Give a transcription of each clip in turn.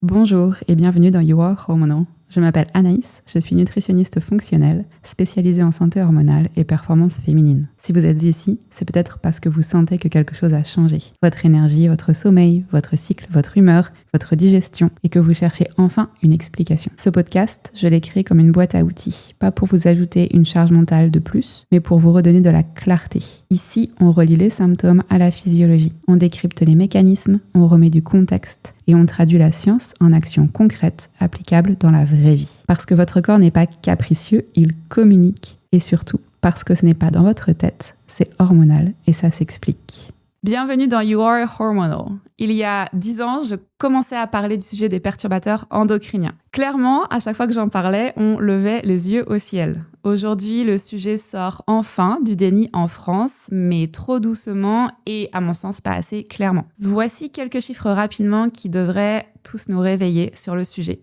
Bonjour et bienvenue dans You Are Hormonal. Je m'appelle Anaïs, je suis nutritionniste fonctionnelle, spécialisée en santé hormonale et performance féminine. Si vous êtes ici, c'est peut-être parce que vous sentez que quelque chose a changé. Votre énergie, votre sommeil, votre cycle, votre humeur, votre digestion, et que vous cherchez enfin une explication. Ce podcast, je l'ai créé comme une boîte à outils, pas pour vous ajouter une charge mentale de plus, mais pour vous redonner de la clarté. Ici, on relie les symptômes à la physiologie, on décrypte les mécanismes, on remet du contexte, et on traduit la science en actions concrètes applicables dans la vraie vie. Parce que votre corps n'est pas capricieux, il communique. Et surtout, parce que ce n'est pas dans votre tête, c'est hormonal et ça s'explique. Bienvenue dans You Are Hormonal. Il y a 10 ans, je commençais à parler du sujet des perturbateurs endocriniens. Clairement, à chaque fois que j'en parlais, on levait les yeux au ciel. Aujourd'hui, le sujet sort enfin du déni en France, mais trop doucement et, à mon sens, pas assez clairement. Voici quelques chiffres rapidement qui devraient tous nous réveiller sur le sujet.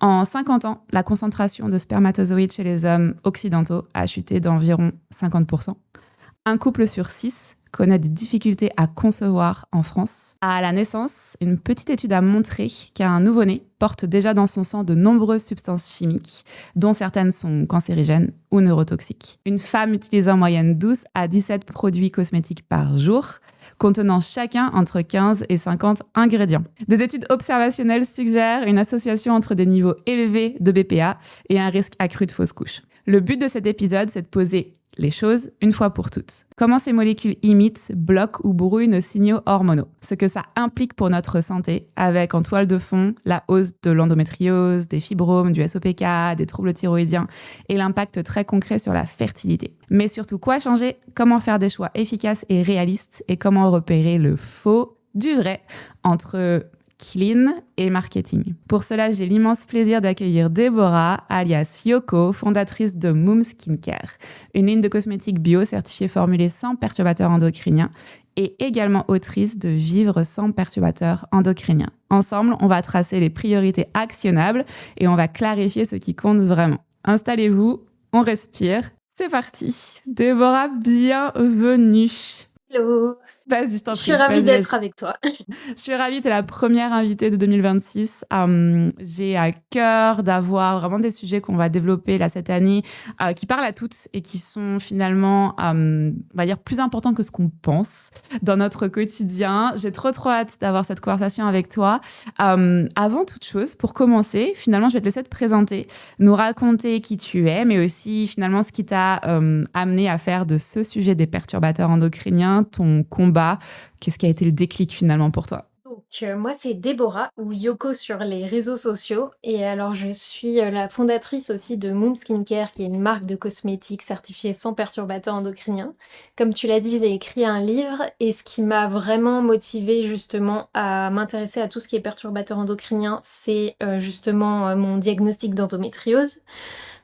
En 50 ans, la concentration de spermatozoïdes chez les hommes occidentaux a chuté d'environ 50%. Un couple sur 6 connaît des difficultés à concevoir en France. À la naissance, une petite étude a montré qu'un nouveau-né porte déjà dans son sang de nombreuses substances chimiques, dont certaines sont cancérigènes ou neurotoxiques. Une femme utilise en moyenne 12 à 17 produits cosmétiques par jour, contenant chacun entre 15 et 50 ingrédients. Des études observationnelles suggèrent une association entre des niveaux élevés de BPA et un risque accru de fausse couche. Le but de cet épisode, c'est de poser les choses une fois pour toutes. Comment ces molécules imitent, bloquent ou brouillent nos signaux hormonaux. Ce que ça implique pour notre santé, avec en toile de fond la hausse de l'endométriose, des fibromes, du SOPK, des troubles thyroïdiens et l'impact très concret sur la fertilité. Mais surtout, quoi changer, comment faire des choix efficaces et réalistes et comment repérer le faux du vrai entre clean et marketing. Pour cela, j'ai l'immense plaisir d'accueillir Déborah, alias Yoko, fondatrice de Moom Skincare, une ligne de cosmétiques bio certifiée formulée sans perturbateurs endocriniens et également autrice de Vivre sans perturbateurs endocriniens. Ensemble, on va tracer les priorités actionnables et on va clarifier ce qui compte vraiment. Installez-vous, on respire. C'est parti. Déborah, bienvenue. Hello. Vas-y, je t'en prie. Je suis ravie d'être avec toi. Je suis ravie, tu es la première invitée de 2026. J'ai à cœur d'avoir vraiment des sujets qu'on va développer là cette année, qui parlent à toutes et qui sont finalement, on va dire, plus importants que ce qu'on pense dans notre quotidien. J'ai trop hâte d'avoir cette conversation avec toi. Avant toute chose, pour commencer, finalement, je vais te laisser te présenter, nous raconter qui tu es, mais aussi finalement ce qui t'a amené à faire de ce sujet des perturbateurs endocriniens ton combat. Qu'est-ce qui a été le déclic finalement pour toi? Donc, moi, c'est Déborah ou Yoko sur les réseaux sociaux. Et alors, je suis la fondatrice aussi de Moom Skincare, qui est une marque de cosmétiques certifiée sans perturbateurs endocriniens. Comme tu l'as dit, j'ai écrit un livre et ce qui m'a vraiment motivée justement à m'intéresser à tout ce qui est perturbateurs endocriniens, c'est justement mon diagnostic d'endométriose.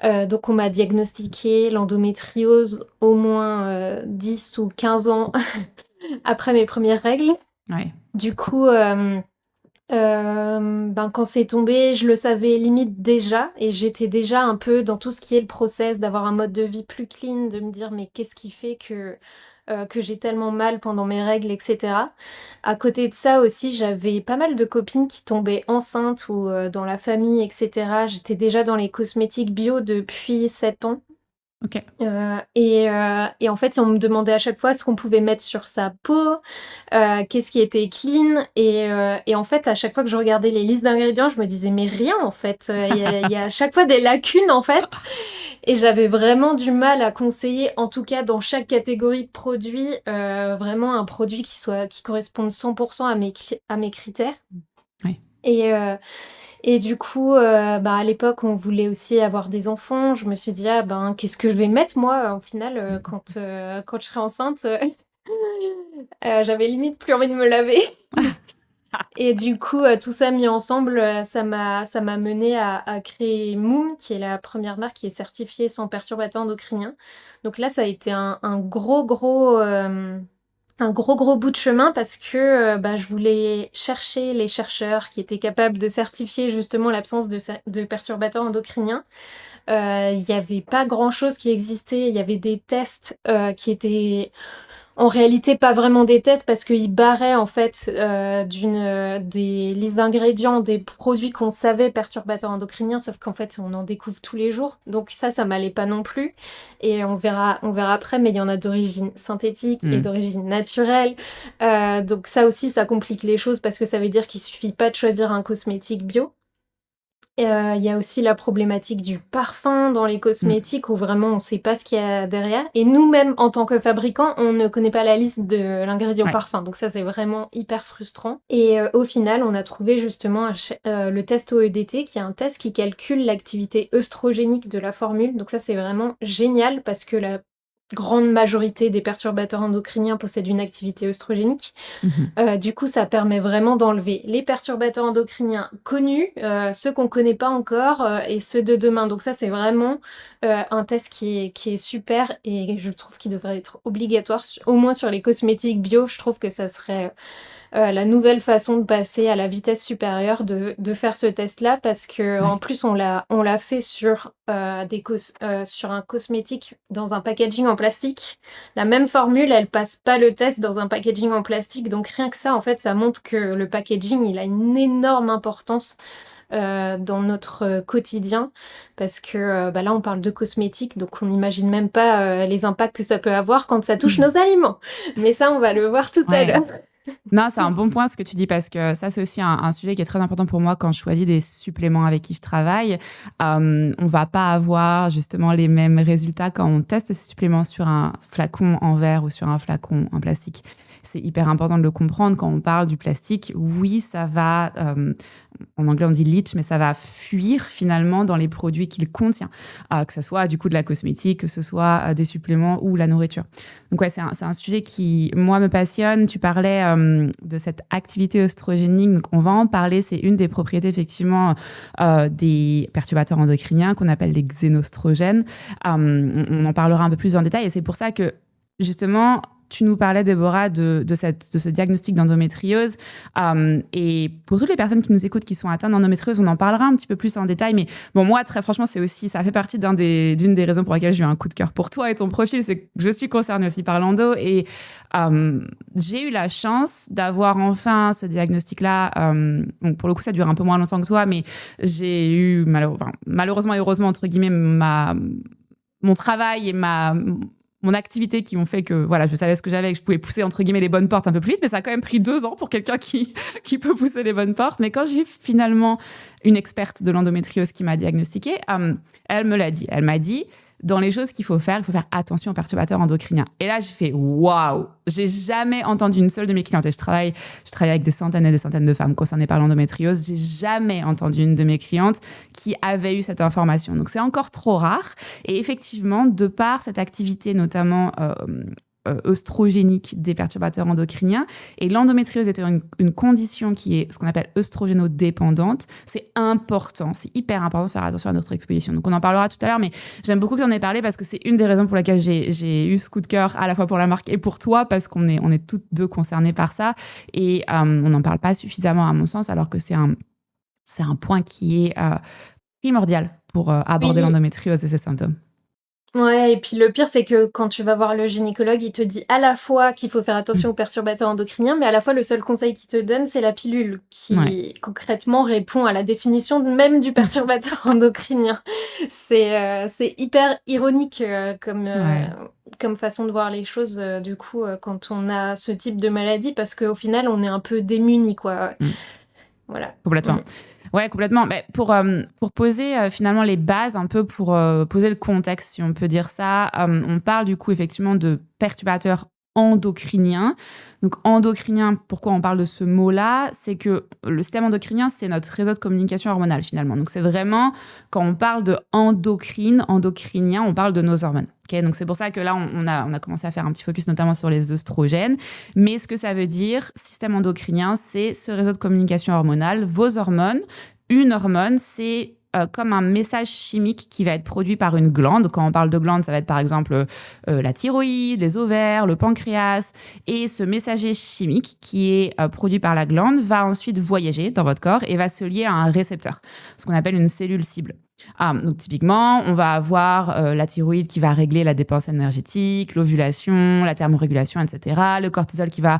Donc, on m'a diagnostiqué l'endométriose au moins 10 ou 15 ans après mes premières règles. Ouais. Du coup, quand c'est tombé, je le savais limite déjà et j'étais déjà un peu dans tout ce qui est le process d'avoir un mode de vie plus clean, de me dire: «Mais qu'est-ce qui fait que j'ai tellement mal pendant mes règles?» et cetera. À côté de ça aussi, j'avais pas mal de copines qui tombaient enceintes ou dans la famille et cetera. J'étais déjà dans les cosmétiques bio depuis 7 ans. Ok. Et en fait, on me demandait à chaque fois ce qu'on pouvait mettre sur sa peau, qu'est-ce qui était clean et en fait, à chaque fois que je regardais les listes d'ingrédients, je me disais: «Mais rien en fait», il y a à chaque fois des lacunes en fait et j'avais vraiment du mal à conseiller, en tout cas dans chaque catégorie de produits, vraiment un produit qui corresponde 100 % à mes critères. Ouais. Et du coup, à l'époque, on voulait aussi avoir des enfants. Je me suis dit: «Ah ben, qu'est-ce que je vais mettre moi, au final, quand je serai enceinte?» J'avais limite plus envie de me laver et du coup, tout ça mis ensemble, ça m'a menée à créer Moom, qui est la première marque qui est certifiée sans perturbateurs endocriniens. Donc là, ça a été un gros bout de chemin parce que, je voulais chercher les chercheurs qui étaient capables de certifier justement l'absence de perturbateurs endocriniens. Il y avait pas grand chose qui existait. Il y avait des tests, qui étaient en réalité, pas vraiment des tests parce qu'ils barraient en fait les ingrédients des produits qu'on savait perturbateurs endocriniens, sauf qu'en fait, on en découvre tous les jours. Donc ça m'allait pas non plus. Et on verra après, mais il y en a d'origine synthétique et Mm. d'origine naturelle. Donc ça aussi, ça complique les choses parce que ça veut dire qu'il suffit pas de choisir un cosmétique bio. Il y a aussi la problématique du parfum dans les Mm. cosmétiques où vraiment on sait pas ce qu'il y a derrière et nous-mêmes, en tant que fabricants, on ne connaît pas la liste de l'ingrédient Ouais. parfum, donc ça, c'est vraiment hyper frustrant et au final, on a trouvé justement le test OEDT qui est un test qui calcule l'activité œstrogénique de la formule, donc ça, c'est vraiment génial parce que la grande majorité des perturbateurs endocriniens possèdent une activité œstrogénique. Mhm. Du coup, ça permet vraiment d'enlever les perturbateurs endocriniens connus, ceux qu'on connaît pas encore, et ceux de demain. Donc ça, c'est vraiment, un test qui est super et je trouve qu'il devrait être obligatoire au moins sur les cosmétiques bio. Je trouve que ça serait, la nouvelle façon de passer à la vitesse supérieure de faire ce test-là parce que Ouais. en plus on l'a fait sur, sur un cosmétique dans un packaging en plastique. La même formule, elle passe pas le test dans un packaging en plastique, donc rien que ça, en fait, ça montre que le packaging, il a une énorme importance, dans notre, quotidien parce que, bah, là, on parle de cosmétiques, donc on n'imagine même pas, les impacts que ça peut avoir quand ça touche nos aliments. Mais ça, on va le voir tout à Ouais. l'heure. Non, c'est un bon point ce que tu dis parce que ça, c'est aussi un sujet qui est très important pour moi quand je choisis des suppléments avec qui je travaille. On va pas avoir justement les mêmes résultats quand on teste ces suppléments sur un flacon en verre ou sur un flacon en plastique. C'est hyper important de le comprendre quand on parle du plastique. Oui, ça va, en anglais on dit leach, mais ça va fuir finalement dans les produits qu'il contient, que ce soit du coup de la cosmétique, que ce soit des suppléments ou la nourriture. Donc ouais, c'est un sujet qui, moi, me passionne. Tu parlais de cette activité œstrogénique, donc on va en parler. C'est une des propriétés effectivement des perturbateurs endocriniens qu'on appelle les xénostrogènes. On en parlera un peu plus en détail et c'est pour ça que justement, tu nous parlais, Déborah, de ce diagnostic d'endométriose. Et pour toutes les personnes qui nous écoutent, qui sont atteintes d'endométriose, on en parlera un petit peu plus en détail. Mais bon, moi, très franchement, ça fait partie d'une des raisons pour lesquelles j'ai eu un coup de cœur pour toi et ton profil. C'est que je suis concernée aussi par l'endo. Et j'ai eu la chance d'avoir enfin ce diagnostic-là. Donc pour le coup, ça dure un peu moins longtemps que toi, mais j'ai eu, malheureusement et heureusement, entre guillemets, mon travail et mon activité qui ont fait que voilà, je savais ce que j'avais et que je pouvais pousser entre guillemets les bonnes portes un peu plus vite, mais ça a quand même pris 2 ans pour quelqu'un qui peut pousser les bonnes portes. Mais quand j'ai eu finalement une experte de l'endométriose qui m'a diagnostiquée, elle me l'a dit. Elle m'a dit, dans les choses qu'il faut faire attention aux perturbateurs endocriniens. Et là, j'ai fait waouh, j'ai jamais entendu une seule de mes clientes, et je travaille avec des centaines et des centaines de femmes concernées par l'endométriose, j'ai jamais entendu une de mes clientes qui avait eu cette information. Donc c'est encore trop rare. Et effectivement, de par cette activité notamment œstrogénique des perturbateurs endocriniens, et l'endométriose étant une condition qui est ce qu'on appelle œstrogénodépendante, c'est important, c'est hyper important de faire attention à notre exposition. Donc on en parlera tout à l'heure, mais j'aime beaucoup que tu en aies parlé parce que c'est une des raisons pour lesquelles j'ai eu ce coup de cœur à la fois pour la marque et pour toi, parce qu'on est toutes deux concernées par ça, et on n'en parle pas suffisamment à mon sens, alors que c'est un point qui est primordial pour aborder Oui. l'endométriose et ses symptômes. Ouais, et puis le pire, c'est que quand tu vas voir le gynécologue, il te dit à la fois qu'il faut faire attention aux perturbateurs endocriniens, mais à la fois le seul conseil qu'il te donne, c'est la pilule, Ouais. qui concrètement répond à la définition même du perturbateur endocrinien. C'est hyper ironique Ouais. comme façon de voir les choses, du coup, quand on a ce type de maladie, parce qu'au final, on est un peu démunis, quoi. Mm. Voilà. Complètement. Ouais, complètement. Mais pour poser finalement les bases, un peu pour poser le contexte, si on peut dire ça, on parle du coup effectivement de perturbateurs endocriniens. Donc endocrinien, pourquoi on parle de ce mot-là? C'est que le système endocrinien, c'est notre réseau de communication hormonale finalement. Donc c'est vraiment, quand on parle de endocrinien, on parle de nos hormones. Okay, donc c'est pour ça que là, on a commencé à faire un petit focus notamment sur les œstrogènes. Mais ce que ça veut dire, système endocrinien, c'est ce réseau de communication hormonale, vos hormones. Une hormone, c'est comme un message chimique qui va être produit par une glande. Quand on parle de glande, ça va être par exemple la thyroïde, les ovaires, le pancréas. Et ce messager chimique qui est produit par la glande va ensuite voyager dans votre corps et va se lier à un récepteur, ce qu'on appelle une cellule cible. Donc typiquement, on va avoir la thyroïde qui va régler la dépense énergétique, l'ovulation, la thermorégulation, etc. Le cortisol qui va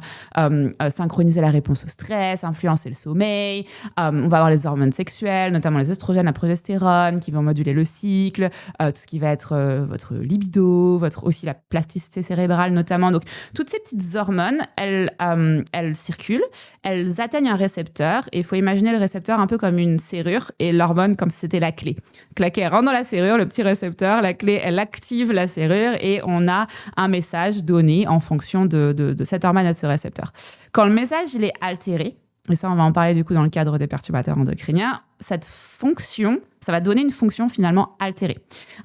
synchroniser la réponse au stress, influencer le sommeil. On va avoir les hormones sexuelles, notamment les oestrogènes, la progestérone, qui vont moduler le cycle, tout ce qui va être votre libido, aussi la plasticité cérébrale notamment. Donc toutes ces petites hormones, elles circulent, elles atteignent un récepteur, et il faut imaginer le récepteur un peu comme une serrure et l'hormone comme si c'était la clé. La clé rentre dans la serrure, le petit récepteur, la clé, elle active la serrure et on a un message donné en fonction de cette hormone et de ce récepteur. Quand le message il est altéré, et ça on va en parler du coup dans le cadre des perturbateurs endocriniens, cette fonction, ça va donner une fonction finalement altérée.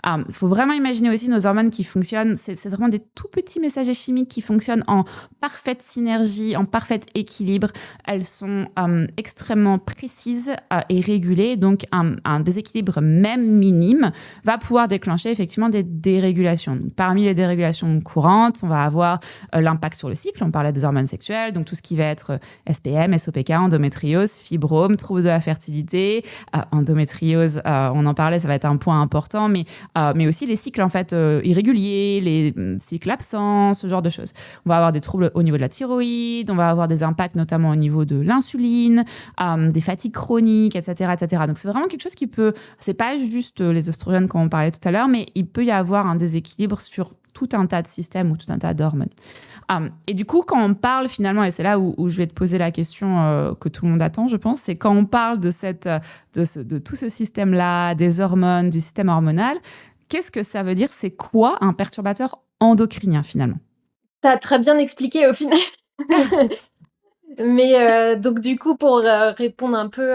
Il faut vraiment imaginer aussi nos hormones qui fonctionnent, c'est vraiment des tout petits messagers chimiques qui fonctionnent en parfaite synergie, en parfait équilibre. Elles sont extrêmement précises et régulées, donc un déséquilibre même minime va pouvoir déclencher effectivement des dérégulations. Donc, parmi les dérégulations courantes, on va avoir l'impact sur le cycle, on parlait des hormones sexuelles, donc tout ce qui va être SPM, SOPK, endométriose, fibrome, troubles de la fertilité, endométriose, on en parlait, ça va être un point important, mais aussi les cycles en fait irréguliers, les cycles absents, ce genre de choses. On va avoir des troubles au niveau de la thyroïde, on va avoir des impacts notamment au niveau de l'insuline, des fatigues chroniques, etc., etc. Donc c'est vraiment quelque chose qui peut, c'est pas juste les oestrogènes comme on parlait tout à l'heure, mais il peut y avoir un déséquilibre sur tout un tas de systèmes ou tout un tas d'hormones. Et du coup, quand on parle finalement, et c'est là où je vais te poser la question que tout le monde attend, je pense, c'est quand on parle de tout ce système-là, des hormones, du système hormonal, qu'est-ce que ça veut dire? C'est quoi un perturbateur endocrinien finalement? T'as très bien expliqué au final. Mais donc du coup pour, répondre un peu,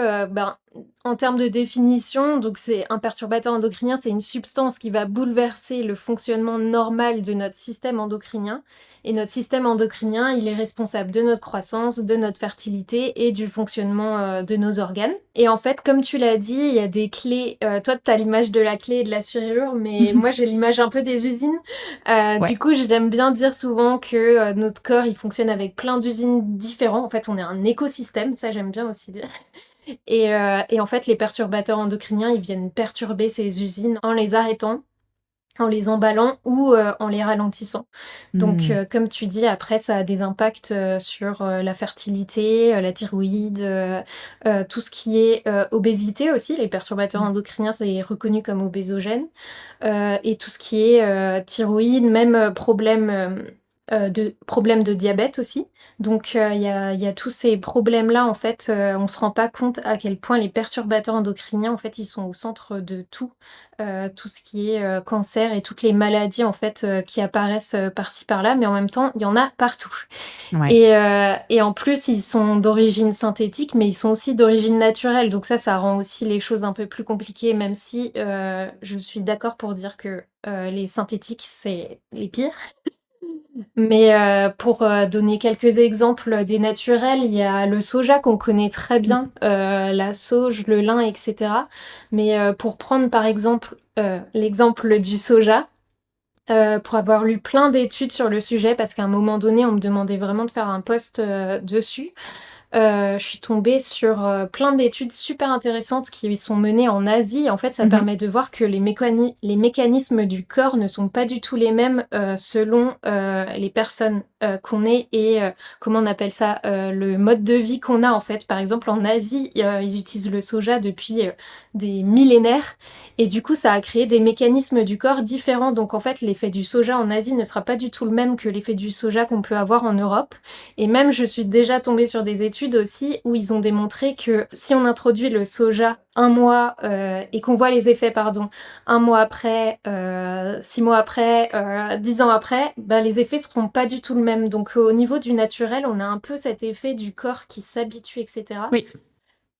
en termes de définition, donc c'est un perturbateur endocrinien, c'est une substance qui va bouleverser le fonctionnement normal de notre système endocrinien et notre système endocrinien, il est responsable de notre croissance, de notre fertilité et du fonctionnement, de nos organes et en fait, comme tu l'as dit, il y a des clés, toi tu as l'image de la clé et de la serrure, mais moi j'ai l'image un peu des usines. Ouais. Du coup, j'aime bien dire souvent que, notre corps, il fonctionne avec plein d'usines différents. En fait, on est un écosystème, ça j'aime bien aussi dire et en fait, les perturbateurs endocriniens, ils viennent perturber ces usines en les arrêtant, en les emballant ou, en les ralentissant. Donc, comme tu dis, après ça a des impacts, sur, la fertilité, la thyroïde, tout ce qui est, obésité aussi. Les perturbateurs endocriniens, c'est reconnu comme obésogène, et tout ce qui est, thyroïde, même, problèmes de diabète aussi. Donc, il y a tous ces problèmes-là, en fait, on se rend pas compte à quel point les perturbateurs endocriniens, en fait, ils sont au centre de tout. Tout ce qui est, cancer et toutes les maladies, en fait, qui apparaissent, par-ci par-là, mais en même temps, il y en a partout. Ouais. Et en plus, ils sont d'origine synthétique, mais ils sont aussi d'origine naturelle. Donc ça rend aussi les choses un peu plus compliquées, même si, je suis d'accord pour dire que, les synthétiques, c'est les pires. Mais, pour, donner quelques exemples, des naturels, il y a le soja qu'on connaît très bien, la sauge, le lin et cetera. Mais, pour prendre par exemple, l'exemple du soja, pour avoir lu plein d'études sur le sujet, parce qu'à un moment donné, on me demandait vraiment de faire un post, dessus. Je suis tombée sur, plein d'études super intéressantes qui sont menées en Asie. En fait, ça permet de voir que les mécanismes du corps ne sont pas du tout les mêmes, selon, les personnes, qu'on est et comment on appelle ça? Le mode de vie qu'on a, en fait. Par exemple, en Asie, ils utilisent le soja depuis, des millénaires et du coup, ça a créé des mécanismes du corps différents. Donc en fait, l'effet du soja en Asie ne sera pas du tout le même que l'effet du soja qu'on peut avoir en Europe et même, je suis déjà tombée sur des études aussi où ils ont démontré que si on introduit le soja un mois, et qu'on voit les effets, pardon, un mois après, 6 mois après, 10 ans après, bah, les effets seront pas du tout le même. Donc au niveau du naturel, on a un peu cet effet du corps qui s'habitue et cetera. Oui,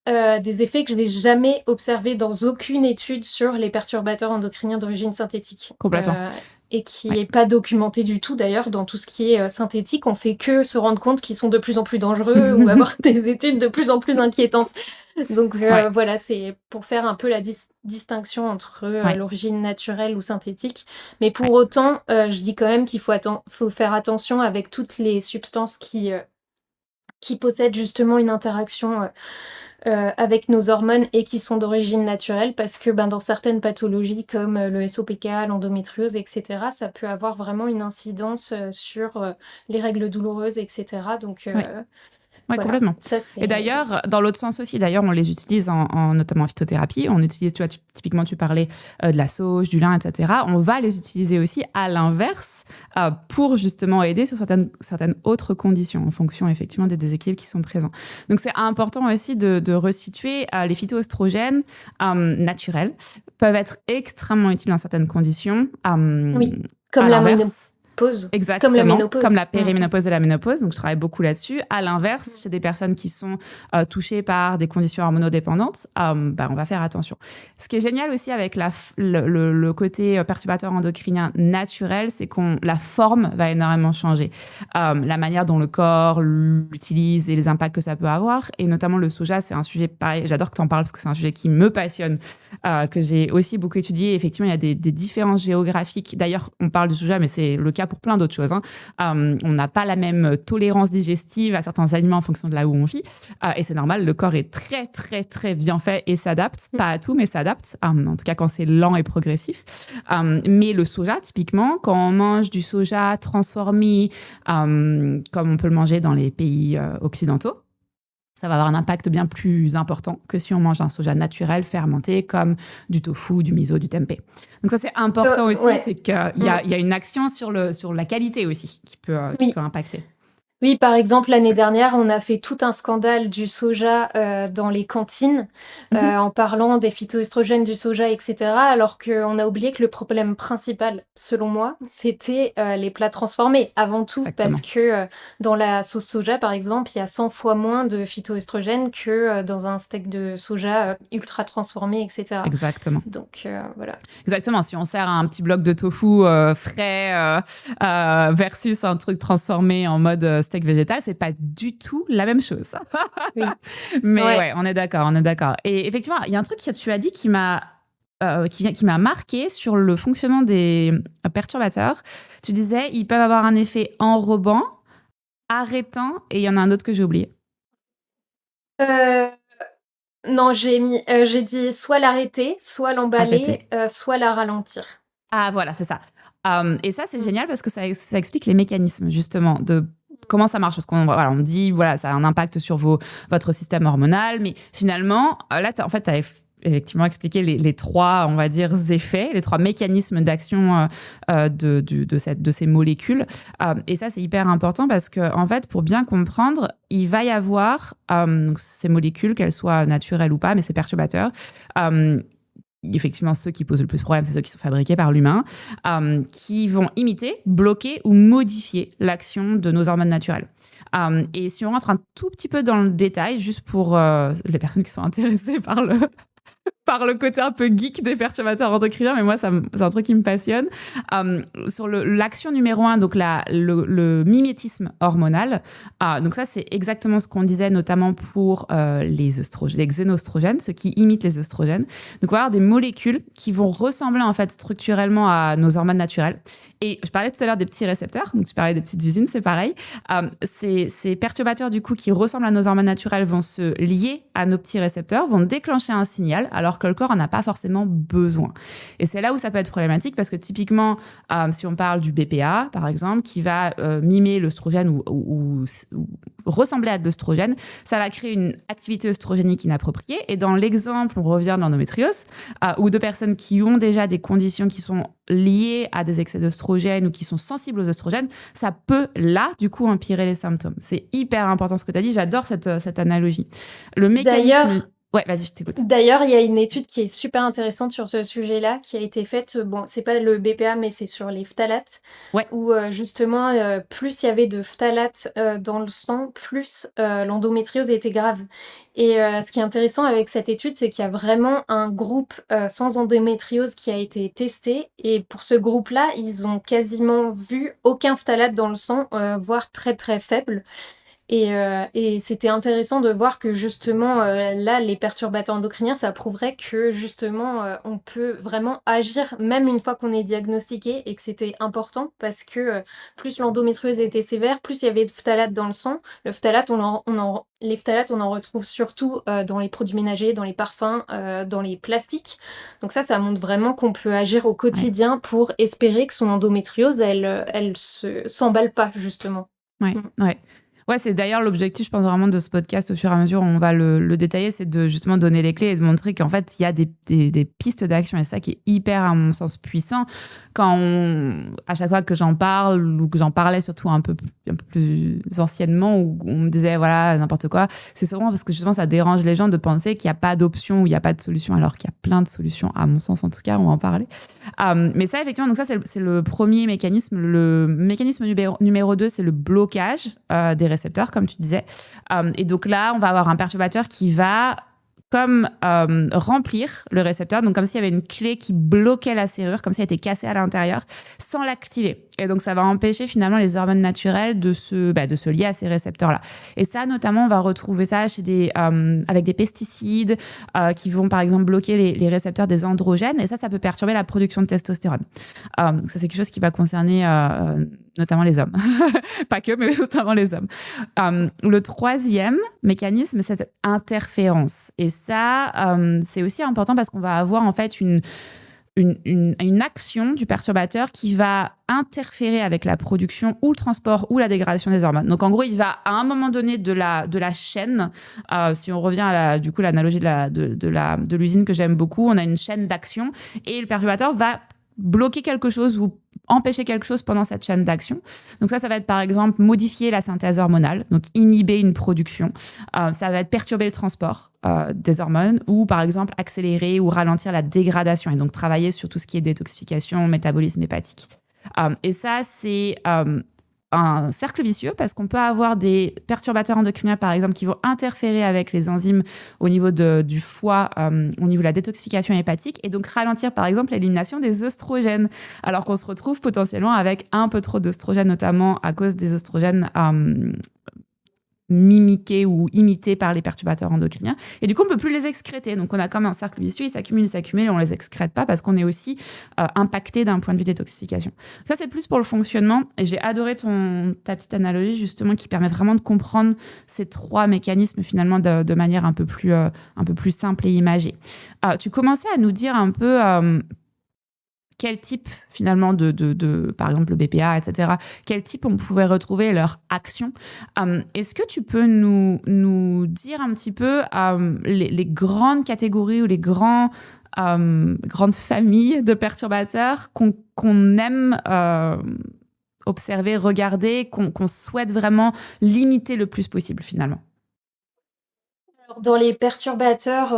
Des effets que je n'ai jamais observés dans aucune étude sur les perturbateurs endocriniens d'origine synthétique. complètement. Et qui Ouais. est pas documenté du tout d'ailleurs dans tout ce qui est, synthétique. On fait que se rendre compte qu'ils sont de plus en plus dangereux ou avoir des études de plus en plus inquiétantes. Donc, Ouais. voilà, c'est pour faire un peu la distinction entre, Ouais. l'origine naturelle ou synthétique. Mais pour Ouais. autant, je dis quand même qu'il faut faire attention avec toutes les substances qui possèdent justement une interaction, avec nos hormones et qui sont d'origine naturelle parce que, ben, dans certaines pathologies comme, le SOPK, l'endométriose et cetera, ça peut avoir vraiment une incidence, sur, les règles douloureuses et cetera donc Oui. Ouais, voilà, complètement. ça Et c'est d'ailleurs, dans l'autre sens aussi, d'ailleurs, on les utilise notamment en phytothérapie. On utilise, tu vois, typiquement, tu parlais de la sauge, du lin, etc. On va les utiliser aussi à l'inverse pour justement aider sur certaines autres conditions en fonction effectivement des déséquilibres qui sont présents. Donc, c'est important aussi de resituer les phytoestrogènes naturels peuvent être extrêmement utiles dans certaines conditions. oui, À comme la l'inverse, ménopause, comme la exactement, comme ménopause. la périménopause et la ménopause. Donc, je travaille beaucoup là-dessus. À l'inverse, Mmh. chez des personnes qui sont touchées par des conditions hormonodépendantes, on va faire attention. Ce qui est génial aussi avec le côté perturbateur endocrinien naturel, c'est que la forme va énormément changer. La manière dont le corps l'utilise et les impacts que ça peut avoir. Et notamment le soja, c'est un sujet pareil. J'adore que tu en parles parce que c'est un sujet qui me passionne, que j'ai aussi beaucoup étudié. Effectivement, il y a des différences géographiques. D'ailleurs, on parle du soja, mais c'est le cas pour plein d'autres choses. Hein. On n'a pas la même tolérance digestive à certains aliments en fonction de là où on vit. Et c'est normal, le corps est très, très, très bien fait et s'adapte. Mmh. Pas à tout, mais s'adapte. En tout cas, quand c'est lent et progressif. Mais le soja, typiquement, quand on mange du soja transformé, comme on peut le manger dans les pays occidentaux, ça va avoir un impact bien plus important que si on mange un soja naturel fermenté comme du tofu, du miso, du tempeh. Donc ça, c'est important aussi, Ouais. c'est qu'il y Mmh. a une action sur la qualité aussi qui peut Oui. impacter. Oui, par exemple, l'année dernière, on a fait tout un scandale du soja, dans les cantines, Mhm. en parlant des phytoestrogènes du soja et cetera, alors qu'on a oublié que le problème principal, selon moi, c'était, les plats transformés, avant tout. Parce Exactement. que, dans la sauce soja, par exemple, il y a 100 fois moins de phytoestrogènes que, dans un steak de soja, ultra transformé et cetera. Exactement. Donc voilà. Exactement. Si on sert un petit bloc de tofu frais versus un truc transformé en mode steak végétal, c'est pas du tout la même chose. Oui. Mais Ouais. ouais, on est d'accord, on est d'accord. Et effectivement, il y a un truc que tu as dit qui m'a marqué sur le fonctionnement des perturbateurs. Tu disais, ils peuvent avoir un effet enrobant, arrêtant, et il y en a un autre que j'ai oublié. Heu Non, j'ai dit soit l'arrêter, soit l'emballer, Arrêter. soit la ralentir. Ah voilà, c'est ça. Et ça, c'est Mmh. génial parce que ça explique les mécanismes justement de comment ça marche. Parce qu'on voilà, on dit, voilà, ça a un impact sur votre système hormonal, mais finalement, là, en fait, tu as effectivement expliqué les trois, on va dire, effets, les trois mécanismes d'action de ces molécules. Et ça, c'est hyper important parce que, en fait, pour bien comprendre, il va y avoir donc ces molécules, qu'elles soient naturelles ou pas, mais ces perturbateurs, effectivement, ceux qui posent le plus de problèmes, c'est ceux qui sont fabriqués par l'humain, qui vont imiter, bloquer ou modifier l'action de nos hormones naturelles. Et si on rentre un tout petit peu dans le détail, juste pour les personnes qui sont intéressées par le côté un peu geek des perturbateurs endocriniens, mais moi, c'est un truc qui me passionne. Sur l'action numéro 1, donc le mimétisme hormonal. Donc ça, c'est exactement ce qu'on disait, notamment pour les xénostrogènes, ceux qui imitent les œstrogènes. Donc, on va avoir des molécules qui vont ressembler en fait structurellement à nos hormones naturelles. Et je parlais tout à l'heure des petits récepteurs, donc tu parlais des petites usines, c'est pareil. Ces perturbateurs, du coup, qui ressemblent à nos hormones naturelles vont se lier à nos petits récepteurs, vont déclencher un signal, alors que le corps n'en a pas forcément besoin. Et c'est là où ça peut être problématique, parce que typiquement, si on parle du BPA, par exemple, qui va mimer l'œstrogène ou ressembler à de l'œstrogène, ça va créer une activité œstrogénique inappropriée. Et dans l'exemple, on revient de l'endométriose, ou de personnes qui ont déjà des conditions qui sont liées à des excès d'œstrogène ou qui sont sensibles aux œstrogènes, ça peut, là, du coup, empirer les symptômes. C'est hyper important ce que tu as dit. J'adore cette analogie. Le mécanisme... D'ailleurs Ouais, vas-y, je t'écoute. D'ailleurs, il y a une étude qui est super intéressante sur ce sujet-là, qui a été faite, bon, c'est pas le BPA, mais c'est sur les phtalates, Ouais, où, justement, plus il y avait de phtalates, dans le sang, plus, l'endométriose était grave et ce qui est intéressant avec cette étude, c'est qu'il y a vraiment un groupe, sans endométriose qui a été testé et pour ce groupe-là, ils ont quasiment vu aucun phtalate dans le sang, voire très, très faible Et c'était intéressant de voir que justement, là, les perturbateurs endocriniens, ça prouverait que justement, on peut vraiment agir même une fois qu'on est diagnostiqué et que c'était important parce que plus l'endométriose était sévère, plus il y avait de phtalates dans le sang. Le phthalate, les phtalates, on en retrouve surtout dans les produits ménagers, dans les parfums, dans les plastiques. Donc ça montre vraiment qu'on peut agir au Ouais. quotidien pour espérer que son endométriose, elle s'emballe pas, justement. Ouais, ouais. Ouais, c'est d'ailleurs l'objectif, je pense vraiment, de ce podcast au fur et à mesure où on va le détailler, c'est de justement donner les clés et de montrer qu'en fait, il y a des pistes d'action. Et ça qui est hyper, à mon sens, puissant. À chaque fois que j'en parle, ou que j'en parlais surtout un peu plus anciennement, où on me disait, voilà, n'importe quoi, c'est souvent parce que justement, ça dérange les gens de penser qu'il n'y a pas d'option ou il n'y a pas de solution, alors qu'il y a plein de solutions, à mon sens en tout cas, on va en parler. Mais ça, effectivement, donc ça, c'est le premier mécanisme. Le mécanisme numéro 2, c'est le blocage des récepteurs, comme tu disais. Et donc là, on va avoir un perturbateur qui va remplir le récepteur, donc comme s'il y avait une clé qui bloquait la serrure, comme si elle était cassée à l'intérieur, sans l'activer. Et donc ça va empêcher finalement les hormones naturelles de se lier à ces récepteurs-là. Et ça, notamment, on va retrouver ça avec des pesticides qui vont par exemple bloquer les récepteurs des androgènes, et ça peut perturber la production de testostérone. Donc ça, c'est quelque chose qui va concerner notamment les hommes. Pas que, mais notamment les hommes. Le troisième mécanisme, c'est cette interférence. Et ça, c'est aussi important parce qu'on va avoir en fait une action du perturbateur qui va interférer avec la production ou le transport ou la dégradation des hormones. Donc en gros, il va à un moment donné de la chaîne, si on revient à l'analogie de l'usine que j'aime beaucoup, on a une chaîne d'action et le perturbateur va bloquer quelque chose ou empêcher quelque chose pendant cette chaîne d'action. Donc ça va être par exemple modifier la synthèse hormonale, donc inhiber une production. Ça va être perturber le transport des hormones ou par exemple accélérer ou ralentir la dégradation et donc travailler sur tout ce qui est détoxification, métabolisme hépatique. Et ça, c'est un cercle vicieux parce qu'on peut avoir des perturbateurs endocriniens, par exemple, qui vont interférer avec les enzymes au niveau du foie, au niveau de la détoxification hépatique, et donc ralentir, par exemple, l'élimination des œstrogènes, alors qu'on se retrouve potentiellement avec un peu trop d'œstrogènes, notamment à cause des œstrogènes mimiqués ou imités par les perturbateurs endocriniens. Et du coup, on ne peut plus les excréter. Donc, on a comme un cercle vicieux, ils s'accumulent et on ne les excrète pas parce qu'on est aussi impacté d'un point de vue détoxification. Ça, c'est plus pour le fonctionnement. Et j'ai adoré ta petite analogie, justement, qui permet vraiment de comprendre ces trois mécanismes, finalement, de manière un peu plus simple et imagée. Tu commençais à nous dire un peu quel type, finalement, par exemple, le BPA, etc., quel type on pouvait retrouver leur action. Est-ce que tu peux nous dire un petit peu les grandes catégories ou les grandes familles de perturbateurs qu'on aime observer, regarder, qu'on souhaite vraiment limiter le plus possible, finalement? Dans les perturbateurs,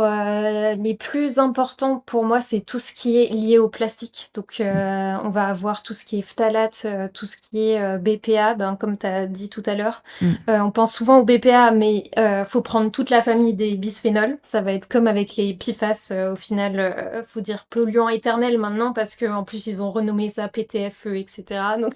les plus importants pour moi, c'est tout ce qui est lié au plastique. Donc, on va avoir tout ce qui est phtalate, tout ce qui est, BPA, comme tu as dit tout à l'heure. On pense souvent au BPA, mais faut prendre toute la famille des bisphénols. Ça va être comme avec les PFAS, au final, faut dire polluants éternels maintenant parce qu'en plus ils ont renommé ça PTFE et cetera. Donc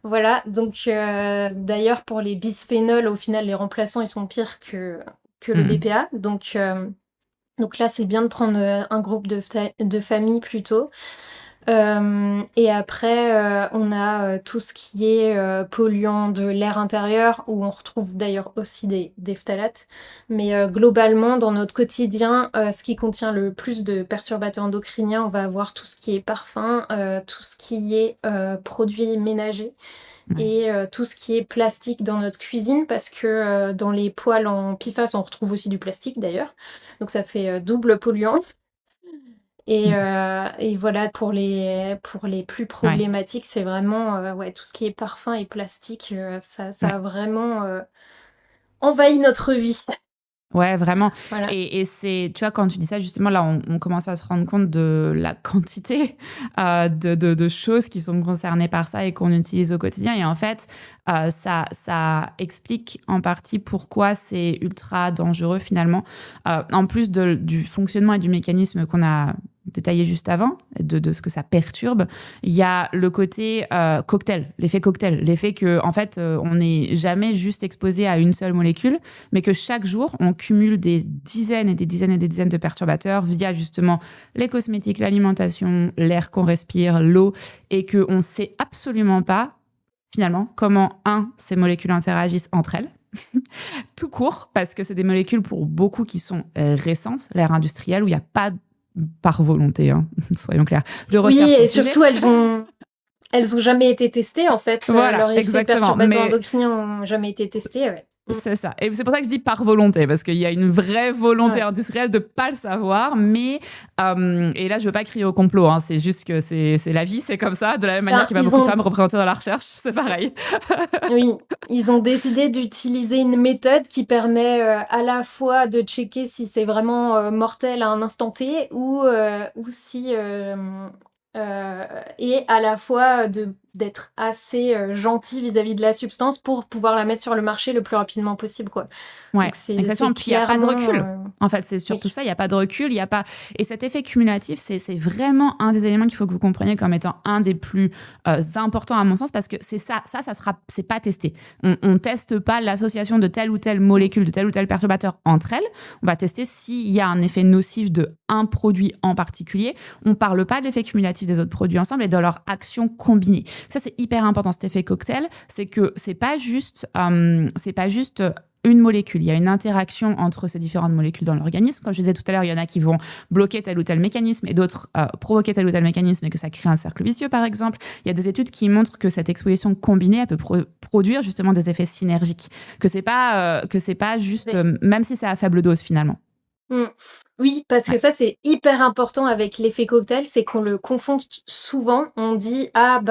voilà, donc d'ailleurs pour les bisphénols, au final, les remplaçants, ils sont pires que le BPA. Donc là, c'est bien de prendre un groupe de famille plutôt. Et après, on a tout ce qui est polluant de l'air intérieur, où on retrouve d'ailleurs aussi des phtalates. Mais globalement, dans notre quotidien, ce qui contient le plus de perturbateurs endocriniens, on va avoir tout ce qui est parfum, tout ce qui est produits ménagers. Et tout ce qui est plastique dans notre cuisine, parce que dans les poêles en PFAS, on retrouve aussi du plastique d'ailleurs. Donc ça fait double polluant. Et voilà, pour les plus problématiques, c'est vraiment tout ce qui est parfum et plastique, ça a vraiment envahi notre vie. Ouais, vraiment. Voilà. Et c'est, tu vois, quand tu dis ça, justement, là, on commence à se rendre compte de la quantité de choses qui sont concernées par ça et qu'on utilise au quotidien. Et en fait, ça explique en partie pourquoi c'est ultra dangereux, finalement. En plus du fonctionnement et du mécanisme qu'on a détaillé juste avant, de ce que ça perturbe. Il y a le côté cocktail, l'effet que en fait, on n'est jamais juste exposé à une seule molécule, mais que chaque jour, on cumule des dizaines et des dizaines et des dizaines de perturbateurs via justement les cosmétiques, l'alimentation, l'air qu'on respire, l'eau, et qu'on ne sait absolument pas, finalement, comment, ces molécules interagissent entre elles, tout court, parce que c'est des molécules pour beaucoup qui sont récentes, l'ère industrielle, où il n'y a pas, par volonté, soyons clairs, de recherche sur et le sujet. surtout, elles ont jamais été testées, en fait. Voilà, Leurs effets exactement. perturbateurs endocriniens n'ont jamais été testés, ouais. C'est ça. Et c'est pour ça que je dis par volonté, parce qu'il y a une vraie volonté Ouais. industrielle de pas le savoir. Mais, et là, je veux pas crier au complot, c'est juste que c'est la vie, c'est comme ça. De la même manière qu'il y a beaucoup de femmes représentées dans la recherche, c'est pareil. Oui, ils ont décidé d'utiliser une méthode qui permet à la fois de checker si c'est vraiment mortel à un instant T ou si et à la fois d'être assez gentil vis-à-vis de la substance pour pouvoir la mettre sur le marché le plus rapidement possible, quoi. Ouais, Donc exactement. Puis il n'y a pas de recul. En fait, c'est surtout oui. ça, il n'y a pas de recul, il y a pas. Et cet effet cumulatif, c'est vraiment un des éléments qu'il faut que vous compreniez comme étant un des plus importants à mon sens, parce que c'est c'est pas testé. On teste pas l'association de telle ou telle molécule, de tel ou tel perturbateur entre elles. On va tester s'il y a un effet nocif de un produit en particulier. On parle pas de l'effet cumulatif des autres produits ensemble et de leur action combinée. Ça, c'est hyper important, cet effet cocktail. C'est que c'est pas juste une molécule. Il y a une interaction entre ces différentes molécules dans l'organisme. Comme je disais tout à l'heure, il y en a qui vont bloquer tel ou tel mécanisme et d'autres provoquer tel ou tel mécanisme et que ça crée un cercle vicieux, par exemple. Il y a des études qui montrent que cette exposition combinée, elle peut produire justement des effets synergiques. Que c'est pas juste, même si c'est à faible dose finalement. Oui, parce que ça, c'est hyper important avec l'effet cocktail, c'est qu'on le confond souvent. On dit: «Ah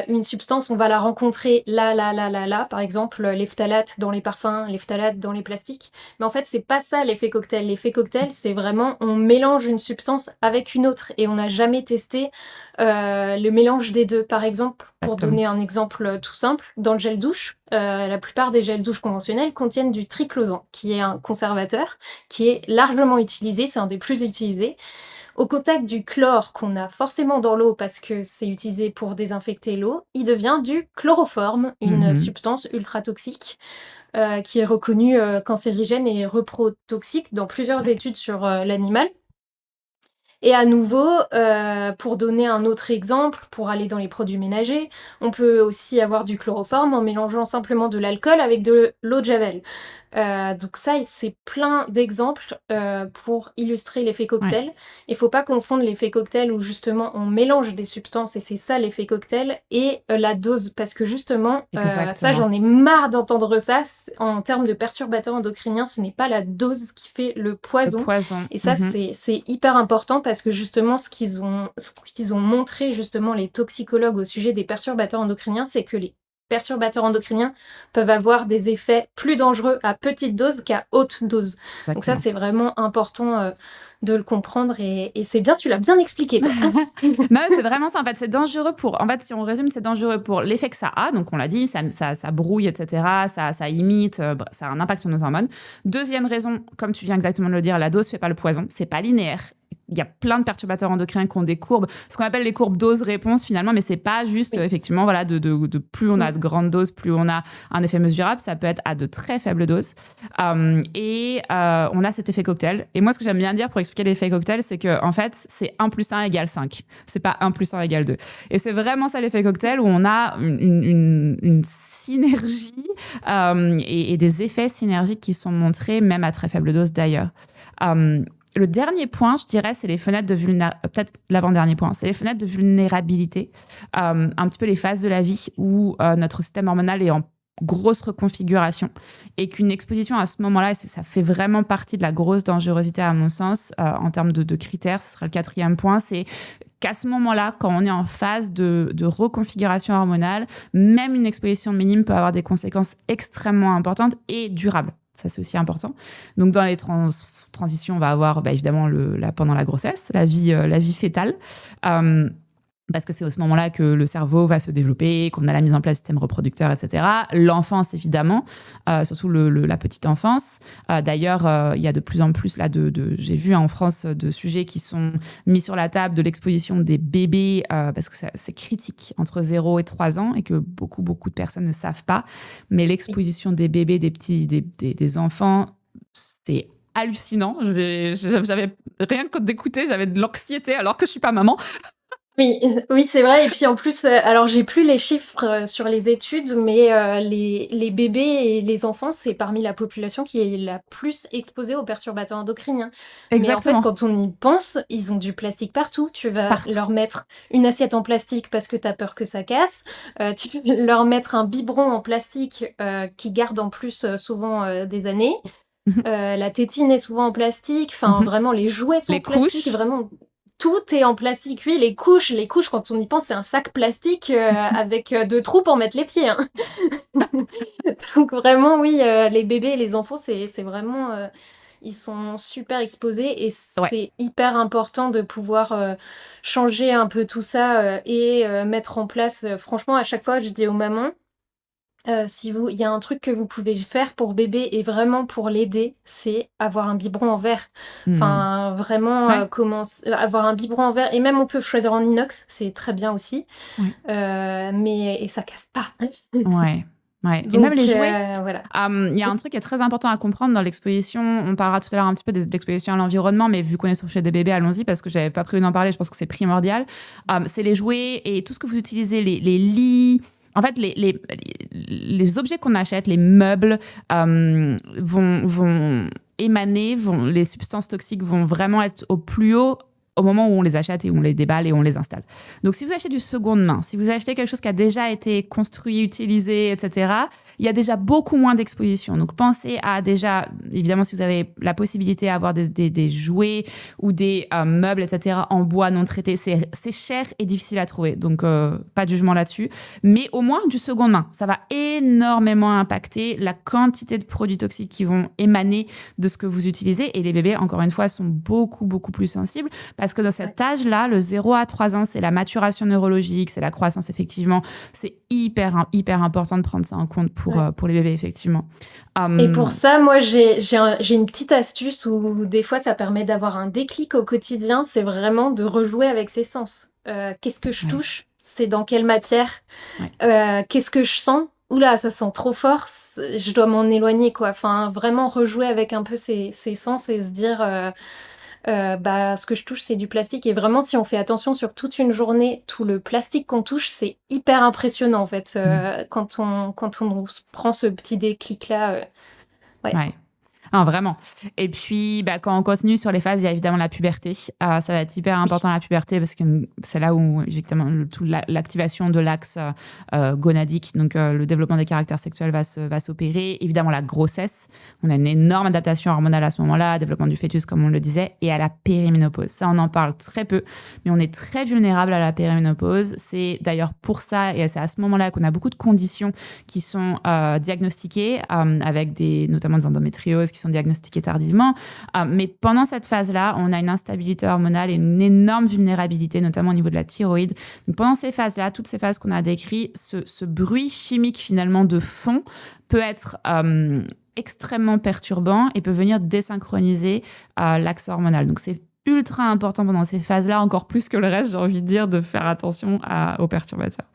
une substance, on va la rencontrer là, là, là, là, là», par exemple, les phtalates dans les parfums, les phtalates dans les plastiques. Mais en fait, c'est pas ça l'effet cocktail. L'effet cocktail, c'est vraiment on mélange une substance avec une autre et on n'a jamais testé, le mélange des 2. Par exemple, pour donner un exemple tout simple, dans le gel douche, la plupart des gels douche conventionnels contiennent du triclosan, qui est un conservateur, qui est largement utilisé, c'est un des plus utilisés. Au contact du chlore qu'on a forcément dans l'eau parce que c'est utilisé pour désinfecter l'eau, il devient du chloroforme, une substance ultra toxique qui est reconnue cancérigène et reprotoxique dans plusieurs études sur l'animal. Et à nouveau, pour donner un autre exemple, pour aller dans les produits ménagers, on peut aussi avoir du chloroforme en mélangeant simplement de l'alcool avec de l'eau de javel. Donc ça, c'est plein d'exemples pour illustrer l'effet cocktail. Ouais. Il faut pas confondre l'effet cocktail où justement on mélange des substances et c'est ça l'effet cocktail et la dose parce que justement ça j'en ai marre d'entendre ça. En termes de perturbateurs endocriniens, ce n'est pas la dose qui fait le poison. Et ça c'est hyper important parce que justement ce qu'ils ont montré justement les toxicologues au sujet des perturbateurs endocriniens, c'est que les perturbateurs endocriniens peuvent avoir des effets plus dangereux à petite dose qu'à haute dose. Exactement. Donc ça, c'est vraiment important de le comprendre et c'est bien, tu l'as bien expliqué. Toi. Non, c'est vraiment ça. En fait, c'est dangereux en fait, si on résume, c'est dangereux pour l'effet que ça a. Donc, on l'a dit, ça brouille, etc. Ça imite, ça a un impact sur nos hormones. Deuxième raison, comme tu viens exactement de le dire, la dose fait pas le poison. C'est pas linéaire. Il y a plein de perturbateurs endocriniens qui ont des courbes, ce qu'on appelle les courbes dose-réponse finalement, mais c'est pas juste effectivement voilà de plus on a de grandes doses, plus on a un effet mesurable. Ça peut être à de très faibles doses et on a cet effet cocktail. Et moi, ce que j'aime bien dire pour expliquer l'effet cocktail, c'est que en fait, c'est 1 + 1 = 5. C'est pas 1 + 1 = 2. Et c'est vraiment ça l'effet cocktail où on a une synergie et des effets synergiques qui sont montrés même à très faible dose d'ailleurs. Le dernier point, je dirais, c'est les fenêtres de vulnérabilité. Peut-être l'avant-dernier point, c'est les fenêtres de vulnérabilité. Un petit peu les phases de la vie où notre système hormonal est en grosse reconfiguration et qu'une exposition à ce moment-là, et ça fait vraiment partie de la grosse dangerosité à mon sens, en termes de critères, ce sera le 4e point, c'est qu'à ce moment-là, quand on est en phase de reconfiguration hormonale, même une exposition minime peut avoir des conséquences extrêmement importantes et durables. Ça, c'est aussi important. Donc, dans les transitions, on va avoir évidemment pendant la grossesse, la vie fœtale. parce que c'est à ce moment-là que le cerveau va se développer, qu'on a la mise en place du système reproducteur, etc. L'enfance, évidemment, surtout la petite enfance. D'ailleurs, il y a de plus en plus, là, j'ai vu en France de sujets qui sont mis sur la table de l'exposition des bébés, parce que c'est critique, entre 0 et 3 ans, et que beaucoup de personnes ne savent pas. Mais l'exposition des bébés, des enfants, c'est hallucinant. J'avais rien que d'écouter, j'avais de l'anxiété alors que je suis pas maman. Oui, oui, c'est vrai et puis en plus, alors j'ai plus les chiffres, sur les études, mais les bébés et les enfants, c'est parmi la population qui est la plus exposée aux perturbateurs endocriniens. Mais en fait, Exactement. quand on y pense, ils ont du plastique partout. Tu vas Partout. leur mettre une assiette en plastique parce que tu as peur que ça casse, tu peux leur mettre un biberon en plastique, qui garde en plus, souvent, des années. La tétine est souvent en plastique, enfin vraiment les jouets sont en Les plastique, couches. vraiment tout est en plastique. Oui, les couches quand on y pense, c'est un sac plastique avec 2 trous pour mettre les pieds, hein. Donc vraiment oui, les bébés et les enfants, c'est vraiment, ils sont super exposés et Ouais. c'est hyper important de pouvoir, changer un peu tout ça, et mettre en place, franchement à chaque fois je dis aux mamans si vous il y a un truc que vous pouvez faire pour bébé et vraiment pour l'aider, c'est avoir un biberon en verre. Hmm. Enfin, vraiment, Ouais. avoir un biberon en verre et même on peut choisir en inox, c'est très bien aussi, Ouais. mais et ça casse pas. Ouais. Ouais. Et même Donc les jouets. voilà. Il y a un truc qui est très important à comprendre dans l'exposition. On parlera tout à l'heure un petit peu de l'exposition à l'environnement, mais vu qu'on est sur chez des bébés, allons-y parce que j'avais pas prévu d'en parler. Je pense que c'est primordial. C'est les jouets et tout ce que vous utilisez, les lits. En fait, les objets qu'on achète, les meubles, vont émaner, les substances toxiques vont vraiment être au plus haut au moment où on les achète et on les déballe et on les installe. Donc, si vous achetez du seconde main, si vous achetez quelque chose qui a déjà été construit, utilisé, etc., il y a déjà beaucoup moins d'exposition. Donc, pensez à déjà, évidemment, si vous avez la possibilité d'avoir des jouets ou des meubles, etc., en bois non traité, c'est cher et difficile à trouver. Donc, pas de jugement là-dessus. Mais au moins du seconde main. Ça va énormément impacter la quantité de produits toxiques qui vont émaner de ce que vous utilisez. Et les bébés, encore une fois, sont beaucoup plus sensibles parce que dans cet âge-là, le 0 à 3 ans, c'est la maturation neurologique, c'est la croissance, effectivement. C'est hyper important de prendre ça en compte pour les bébés, effectivement. Et pour ça, moi, j'ai une petite astuce où des fois, ça permet d'avoir un déclic au quotidien. C'est vraiment de rejouer avec ses sens. Qu'est-ce que je touche? C'est dans quelle matière? Qu'est-ce que je sens? Oula, ça sent trop fort, je dois m'en éloigner, quoi. Enfin, vraiment rejouer avec un peu ses sens et se dire, bah, ce que je touche, c'est du plastique. Et vraiment, si on fait attention sur toute une journée, tout le plastique qu'on touche, c'est hyper impressionnant, en fait, quand on se prend ce petit déclic-là. Ouais. Ouais. Non, vraiment. Et puis, quand on continue sur les phases, il y a évidemment la puberté. Ça va être hyper important la puberté parce que c'est là où, effectivement, l'activation de l'axe gonadique, donc le développement des caractères sexuels va s'opérer. Évidemment, la grossesse. On a une énorme adaptation hormonale à ce moment-là, développement du fœtus, comme on le disait, et à la périménopause. Ça, on en parle très peu, mais on est très vulnérable à la périménopause. C'est d'ailleurs pour ça, et c'est à ce moment-là qu'on a beaucoup de conditions qui sont diagnostiquées, avec notamment des endométrioses qui sont diagnostiquées tardivement. Mais pendant cette phase-là, on a une instabilité hormonale et une énorme vulnérabilité, notamment au niveau de la thyroïde. Donc pendant ces phases-là, toutes ces phases qu'on a décrites, ce bruit chimique finalement de fond peut être extrêmement perturbant et peut venir désynchroniser l'axe hormonal. Donc c'est ultra important pendant ces phases-là, encore plus que le reste, j'ai envie de dire, de faire attention aux perturbateurs.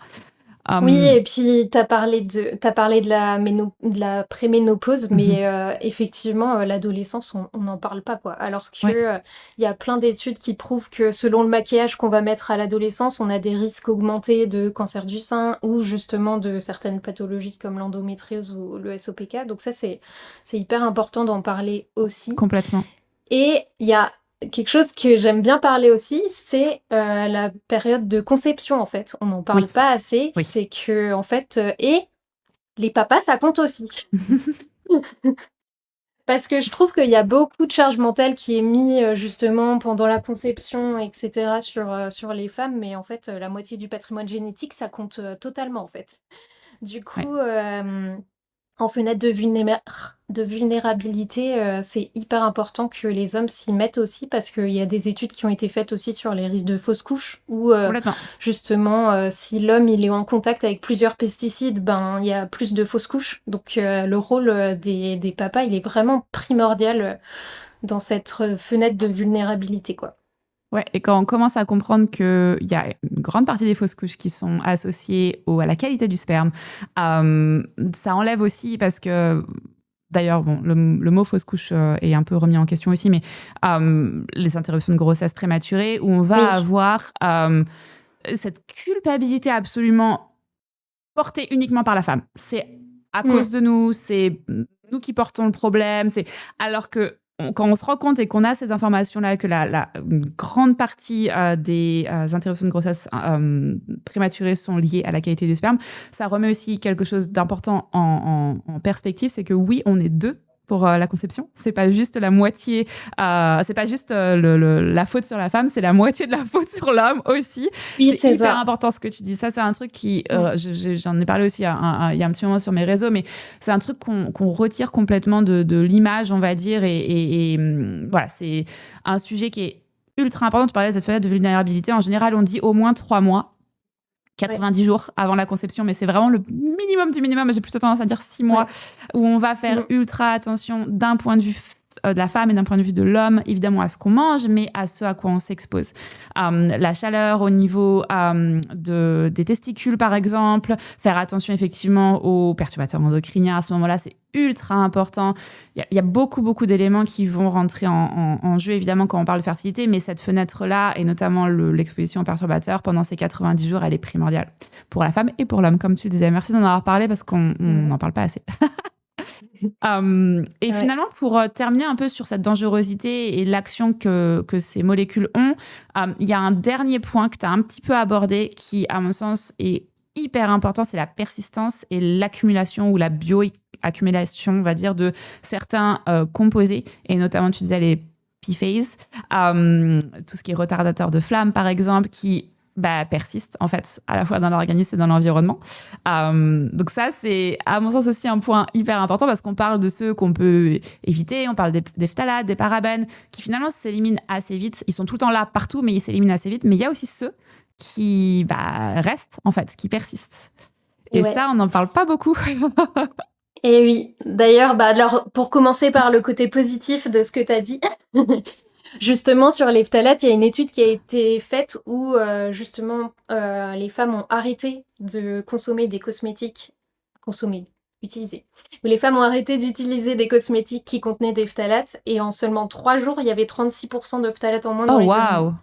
Oui, et puis tu as parlé de la préménopause, mais effectivement, l'adolescence, on n'en parle pas, quoi. Alors que, il y a plein d'études qui prouvent que selon le maquillage qu'on va mettre à l'adolescence, on a des risques augmentés de cancer du sein ou justement de certaines pathologies comme l'endométriose ou le SOPK. Donc ça, c'est hyper important d'en parler aussi. Complètement. Et il y a quelque chose que j'aime bien parler aussi, c'est la période de conception, en fait. On n'en parle pas assez. Oui. C'est que, en fait, et les papas, ça compte aussi. Parce que je trouve qu'il y a beaucoup de charge mentale qui est mis justement pendant la conception, etc., sur les femmes, mais en fait, la moitié du patrimoine génétique, ça compte totalement, en fait. Du coup, En fenêtre de vulnérabilité, c'est hyper important que les hommes s'y mettent aussi parce qu'il y a des études qui ont été faites aussi sur les risques de fausses couches où, Complètement. justement, si l'homme, il est en contact avec plusieurs pesticides, ben, il y a plus de fausses couches. Donc, le rôle, des papas, il est vraiment primordial, dans cette, fenêtre de vulnérabilité, quoi. Ouais, et quand on commence à comprendre qu'il y a une grande partie des fausses couches qui sont associées à la qualité du sperme, ça enlève aussi parce que, d'ailleurs, bon, le mot fausse couche est un peu remis en question aussi, mais les interruptions de grossesse prématurées, où on va Oui. avoir cette culpabilité absolument portée uniquement par la femme. C'est à Mmh. cause de nous, c'est nous qui portons le problème, alors que quand on se rend compte et qu'on a ces informations-là, que une grande partie des interruptions de grossesse prématurées sont liées à la qualité du sperme, ça remet aussi quelque chose d'important en perspective, c'est que oui, on est deux pour la conception. C'est pas juste la moitié, c'est pas juste la faute sur la femme, c'est la moitié de la faute sur l'homme aussi. Oui, C'est c'est hyper ça. important ce que tu dis. Ça, c'est un truc qui, Mmh. j'en ai parlé aussi il y a un petit moment sur mes réseaux, mais c'est un truc qu'on retire complètement de l'image, on va dire. Voilà, c'est un sujet qui est ultra important. Tu parlais de cette fenêtre de vulnérabilité. En général, on dit au moins 3 mois. Ouais, 90 jours avant la conception, mais c'est vraiment le minimum du minimum. J'ai plutôt tendance à dire 6 mois, ouais. où on va faire Mmh. ultra attention d'un point de vue de la femme et d'un point de vue de l'homme, évidemment à ce qu'on mange, mais à ce à quoi on s'expose. La chaleur au niveau des testicules, par exemple, faire attention effectivement aux perturbateurs endocriniens. À ce moment-là, c'est ultra important. Il y a beaucoup, beaucoup d'éléments qui vont rentrer en jeu, évidemment, quand on parle de fertilité, mais cette fenêtre-là, et notamment l'exposition aux perturbateurs, pendant ces 90 jours, elle est primordiale pour la femme et pour l'homme, comme tu le disais. Merci d'en avoir parlé parce qu'on Ouais. n'en parle pas assez. Et Ouais. finalement, pour terminer un peu sur cette dangerosité et l'action que ces molécules ont, il y a un dernier point que tu as un petit peu abordé qui, à mon sens, est hyper important, c'est la persistance et l'accumulation ou la bioaccumulation, on va dire, de certains composés, et notamment, tu disais les PFAS, tout ce qui est retardateur de flamme, par exemple, qui persiste en fait à la fois dans l'organisme et dans l'environnement. Donc ça, c'est à mon sens aussi un point hyper important parce qu'on parle de ceux qu'on peut éviter, on parle des phtalates, des parabènes, qui finalement s'éliminent assez vite. Ils sont tout le temps là partout, mais ils s'éliminent assez vite. Mais il y a aussi ceux qui restent en fait, qui persistent. Et Ouais. ça, on n'en parle pas beaucoup. Et oui. D'ailleurs, bah, alors, pour commencer par le côté positif de ce que tu as dit, justement, sur les phtalates, il y a une étude qui a été faite où, justement, les femmes ont arrêté de consommer des cosmétiques consommer, utiliser. Où les femmes ont arrêté d'utiliser des cosmétiques qui contenaient des phtalates et en seulement 3 jours, il y avait 36 de phtalates en moins dans Oh les urines. waouh.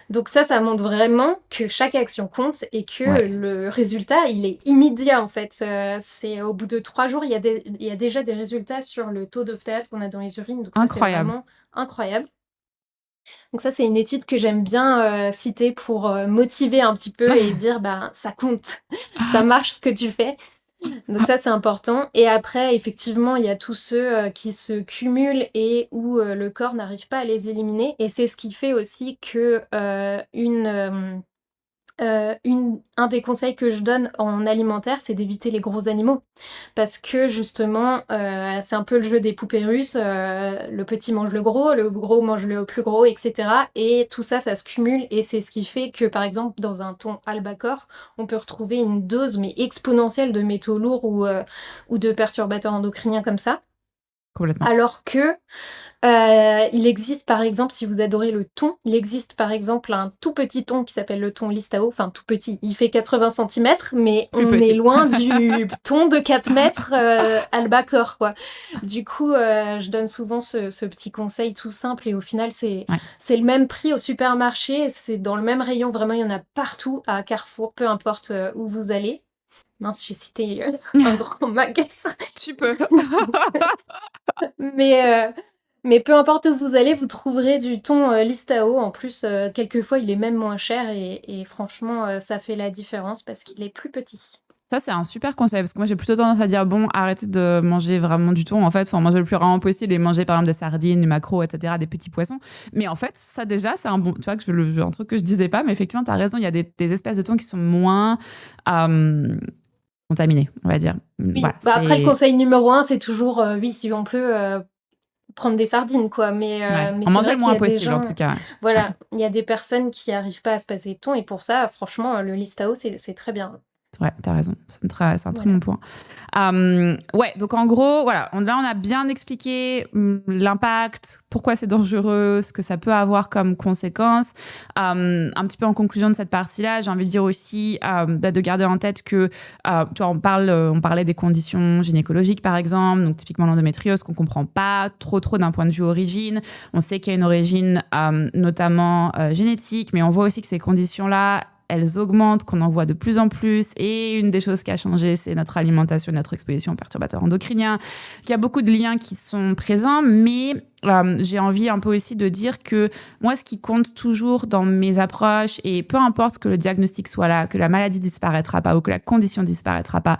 Donc ça montre vraiment que chaque action compte et que Ouais, le résultat, il est immédiat en fait. C'est au bout de 3 jours, il y a déjà des résultats sur le taux de phtalate qu'on a dans les urines. Donc ça, c'est incroyable. vraiment incroyable. Donc ça, c'est une étude que j'aime bien citer pour motiver un petit peu et dire, bah, ça compte, ça marche ce que tu fais. Donc ça, c'est important. Et après, effectivement, il y a tous ceux qui se cumulent et où le corps n'arrive pas à les éliminer. Et c'est ce qui fait aussi que un des conseils que je donne en alimentaire, c'est d'éviter les gros animaux. Parce que justement, c'est un peu le jeu des poupées russes, le petit mange le gros mange le plus gros, et cetera. Et tout ça, ça se cumule et c'est ce qui fait que, par exemple, dans un thon albacore, on peut retrouver une dose, mais exponentielle de métaux lourds ou de perturbateurs endocriniens comme ça. Complètement. Alors que il existe par exemple, si vous adorez le thon, il existe par exemple un tout petit thon qui s'appelle le thon listao, enfin tout petit, il fait 80 centimètres, mais Plus on est petit. loin du thon de 4 mètres albacore, quoi. Du coup, je donne souvent ce petit conseil tout simple et au final, Ouais. c'est le même prix au supermarché, c'est dans le même rayon, vraiment, il y en a partout à Carrefour, peu importe où vous allez. Mince, j'ai cité un grand magasin. Tu peux. Mais, mais peu importe où vous allez, vous trouverez du thon, Listao. En plus, quelquefois, il est même moins cher et franchement, ça fait la différence parce qu'il est plus petit. Ça, c'est un super conseil parce que moi, j'ai plutôt tendance à dire bon, arrêtez de manger vraiment du thon. En fait, faut en manger le plus rarement possible et manger par exemple des sardines, du maquereau, etc., des petits poissons. Mais en fait, ça déjà, c'est un bon. Tu vois, un truc que je disais pas, mais effectivement, tu as raison. Il y a des espèces de thon qui sont moins. contaminés, on va dire. Oui, Voilà, après le c'est... conseil numéro un, c'est toujours, oui, si on peut, prendre des sardines quoi, Ouais, mais en c'est manger vrai le qu'il y moins a des possible, en gens tout cas. Ouais. voilà, il y a des personnes qui arrivent pas à se passer de thon et pour ça, franchement, le Listao, c'est très bien. Ouais, t'as raison. C'est un très Voilà. bon point. Ouais, donc en gros, voilà, là on a bien expliqué l'impact, pourquoi c'est dangereux, ce que ça peut avoir comme conséquences. Un petit peu en conclusion de cette partie-là, j'ai envie de dire aussi de garder en tête que, tu vois, on parlait des conditions gynécologiques par exemple, donc typiquement l'endométriose qu'on comprend pas trop d'un point de vue origine. On sait qu'il y a une origine notamment génétique, mais on voit aussi que ces conditions-là, elles augmentent, qu'on en voit de plus en plus. Et une des choses qui a changé, c'est notre alimentation, notre exposition aux perturbateurs endocriniens. Il y a beaucoup de liens qui sont présents, mais j'ai envie un peu aussi de dire que moi, ce qui compte toujours dans mes approches, et peu importe que le diagnostic soit là, que la maladie disparaîtra pas ou que la condition disparaîtra pas,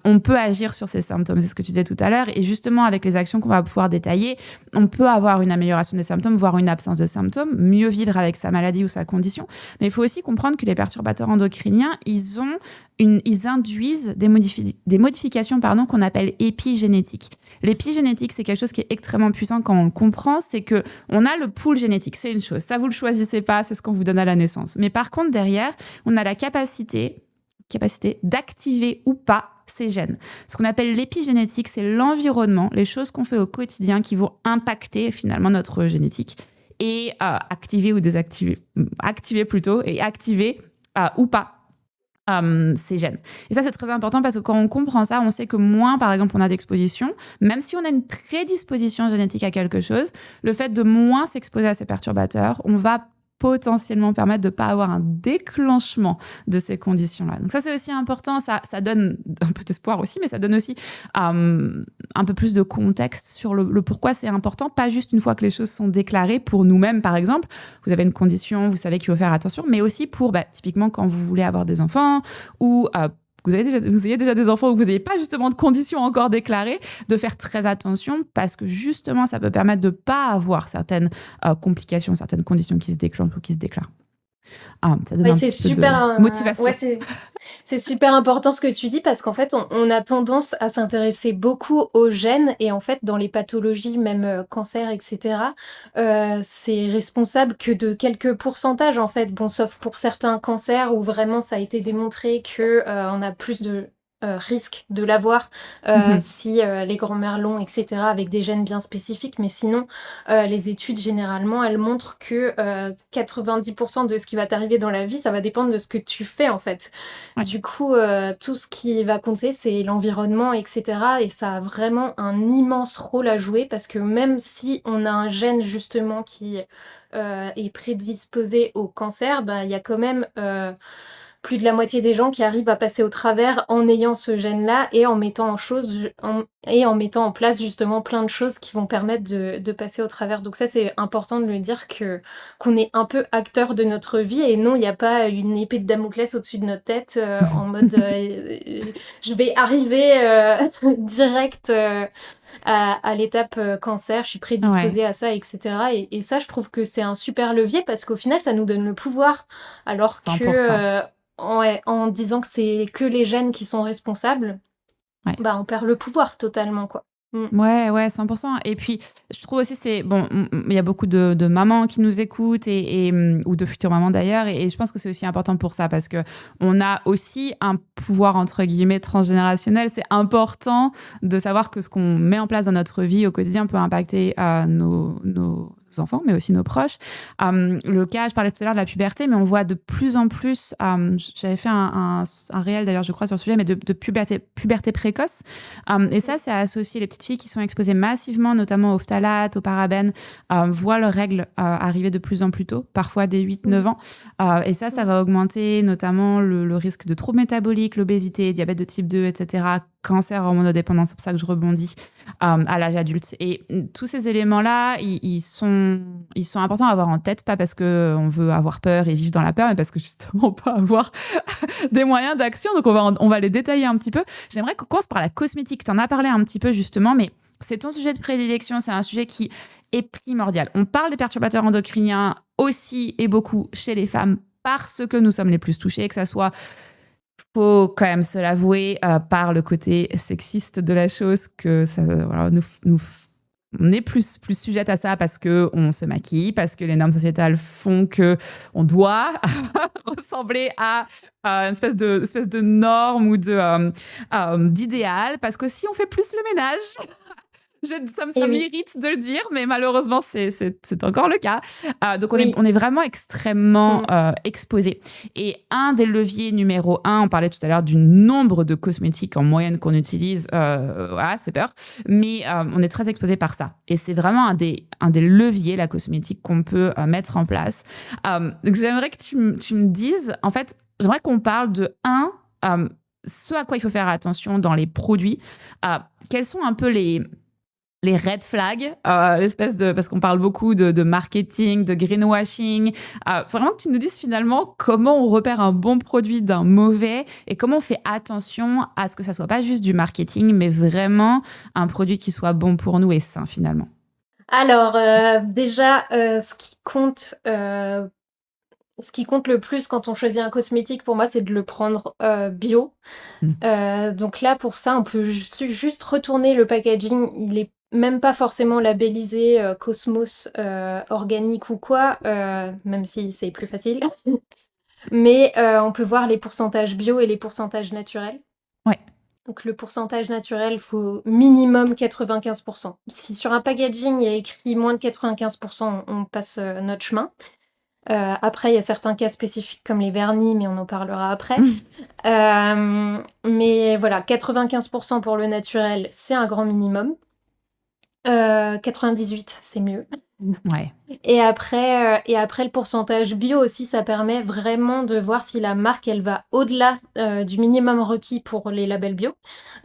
on peut agir sur ces symptômes. C'est ce que tu disais tout à l'heure. Et justement, avec les actions qu'on va pouvoir détailler, on peut avoir une amélioration des symptômes, voire une absence de symptômes, mieux vivre avec sa maladie ou sa condition. Mais il faut aussi comprendre que les perturbateurs endocriniens, ils induisent des modifications qu'on appelle épigénétiques. L'épigénétique, c'est quelque chose qui est extrêmement puissant quand on le comprend, c'est que on a le pool génétique, c'est une chose. Ça, vous le choisissez pas, c'est ce qu'on vous donne à la naissance. Mais par contre, derrière, on a la capacité d'activer ou pas ces gènes. Ce qu'on appelle l'épigénétique, c'est l'environnement, les choses qu'on fait au quotidien qui vont impacter finalement notre génétique et activer ou désactiver, activer plutôt et activer ou pas ces gènes. Et ça, c'est très important parce que quand on comprend ça, on sait que moins, par exemple, on a d'exposition, même si on a une prédisposition génétique à quelque chose, le fait de moins s'exposer à ces perturbateurs, on va potentiellement permettre de ne pas avoir un déclenchement de ces conditions-là. Donc ça, c'est aussi important. Ça donne un peu d'espoir aussi, mais ça donne aussi un peu plus de contexte sur le pourquoi c'est important, pas juste une fois que les choses sont déclarées pour nous-mêmes, par exemple. Vous avez une condition, vous savez qu'il faut faire attention, mais aussi pour, typiquement, quand vous voulez avoir des enfants ou vous ayez déjà des enfants où vous n'avez pas justement de conditions encore déclarées, de faire très attention parce que justement, ça peut permettre de ne pas avoir certaines complications, certaines conditions qui se déclenchent ou qui se déclarent. Ça donne Ouais, un c'est petit peu de super, ouais, motivation. c'est super important ce que tu dis parce qu'en fait, on a tendance à s'intéresser beaucoup aux gènes et en fait, dans les pathologies, même cancer, etc., c'est responsable que de quelques pourcentages en fait. Bon, sauf pour certains cancers où vraiment ça a été démontré que on a plus de risque de l'avoir Mhm. si les grands-mères l'ont, etc., avec des gènes bien spécifiques. Mais sinon, les études, généralement, elles montrent que 90% de ce qui va t'arriver dans la vie, ça va dépendre de ce que tu fais, en fait. Ouais. Du coup, tout ce qui va compter, c'est l'environnement, etc. Et ça a vraiment un immense rôle à jouer parce que même si on a un gène, justement, qui est prédisposé au cancer, il y a quand même plus de la moitié des gens qui arrivent à passer au travers en ayant ce gène-là et en mettant en place justement plein de choses qui vont permettre de passer au travers. Donc ça, c'est important de le dire qu'on est un peu acteur de notre vie et non, il n'y a pas une épée de Damoclès au-dessus de notre tête en mode je vais arriver direct à l'étape cancer, je suis Ouais, prédisposée à ça, etc. Et ça, je trouve que c'est un super levier parce qu'au final, ça nous donne le pouvoir. Alors que 100%. ouais, en disant que c'est que les gènes qui sont responsables, Ouais. on perd le pouvoir totalement, quoi. Mm. Ouais, 100%. Et puis, je trouve aussi, il y a beaucoup de mamans qui nous écoutent ou de futures mamans d'ailleurs. Et je pense que c'est aussi important pour ça parce que on a aussi un pouvoir, entre guillemets, transgénérationnel. C'est important de savoir que ce qu'on met en place dans notre vie au quotidien peut impacter nos enfants, mais aussi nos proches. Le cas, je parlais tout à l'heure de la puberté, mais on voit de plus en plus, j'avais fait un réel d'ailleurs, je crois, sur le sujet, mais de puberté précoce. Et ça, c'est associé. Les petites filles qui sont exposées massivement, notamment aux phtalates, aux parabènes, voient leurs règles arriver de plus en plus tôt, parfois dès 8-9 Mm. ans. Et ça va augmenter notamment le risque de troubles métaboliques, l'obésité, diabète de type 2, etc., cancer, hormonodépendance, c'est pour ça que je rebondis, à l'âge adulte. Et tous ces éléments-là, ils sont importants à avoir en tête, pas parce qu'on veut avoir peur et vivre dans la peur, mais parce que justement, on peut avoir des moyens d'action. Donc, on va les détailler un petit peu. J'aimerais qu'on commence par la cosmétique. Tu en as parlé un petit peu justement, mais c'est ton sujet de prédilection. C'est un sujet qui est primordial. On parle des perturbateurs endocriniens aussi et beaucoup chez les femmes parce que nous sommes les plus touchés, que ça soit faut quand même se l'avouer, par le côté sexiste de la chose, que ça, voilà, on est plus sujette à ça parce que on se maquille, parce que les normes sociétales font que on doit ressembler à une espèce de norme ou d'idéal, parce que si on fait plus le ménage, ça Et oui, m'irrite de le dire, mais malheureusement, c'est encore le cas. Donc, oui. on est vraiment extrêmement Mm. exposé. Et un des leviers numéro un, on parlait tout à l'heure du nombre de cosmétiques en moyenne qu'on utilise. Voilà, ça fait peur. Mais on est très exposé par ça. Et c'est vraiment un des leviers, la cosmétique, qu'on peut mettre en place. Donc, j'aimerais que tu me dises, en fait, j'aimerais qu'on parle de ce à quoi il faut faire attention dans les produits. Quels sont un peu les red flags, l'espèce de, parce qu'on parle beaucoup de marketing, de greenwashing. Vraiment que tu nous dises finalement comment on repère un bon produit d'un mauvais et comment on fait attention à ce que ça soit pas juste du marketing, mais vraiment un produit qui soit bon pour nous et sain finalement. Alors, déjà, ce qui compte le plus quand on choisit un cosmétique, pour moi, c'est de le prendre bio. Mm. Donc là, pour ça, on peut juste retourner le packaging. Il est même pas forcément labellisé Cosmos organique ou quoi, même si c'est plus facile. Mais on peut voir les pourcentages bio et les pourcentages naturels. Ouais. Donc le pourcentage naturel, faut minimum 95%. Si sur un packaging, il y a écrit moins de 95%, on passe notre chemin. Après, il y a certains cas spécifiques comme les vernis, mais on en parlera après. Mm. Mais voilà, 95% pour le naturel, c'est un grand minimum. 98, c'est mieux. Ouais. Et après le pourcentage bio aussi, ça permet vraiment de voir si la marque, elle va au-delà du minimum requis pour les labels bio.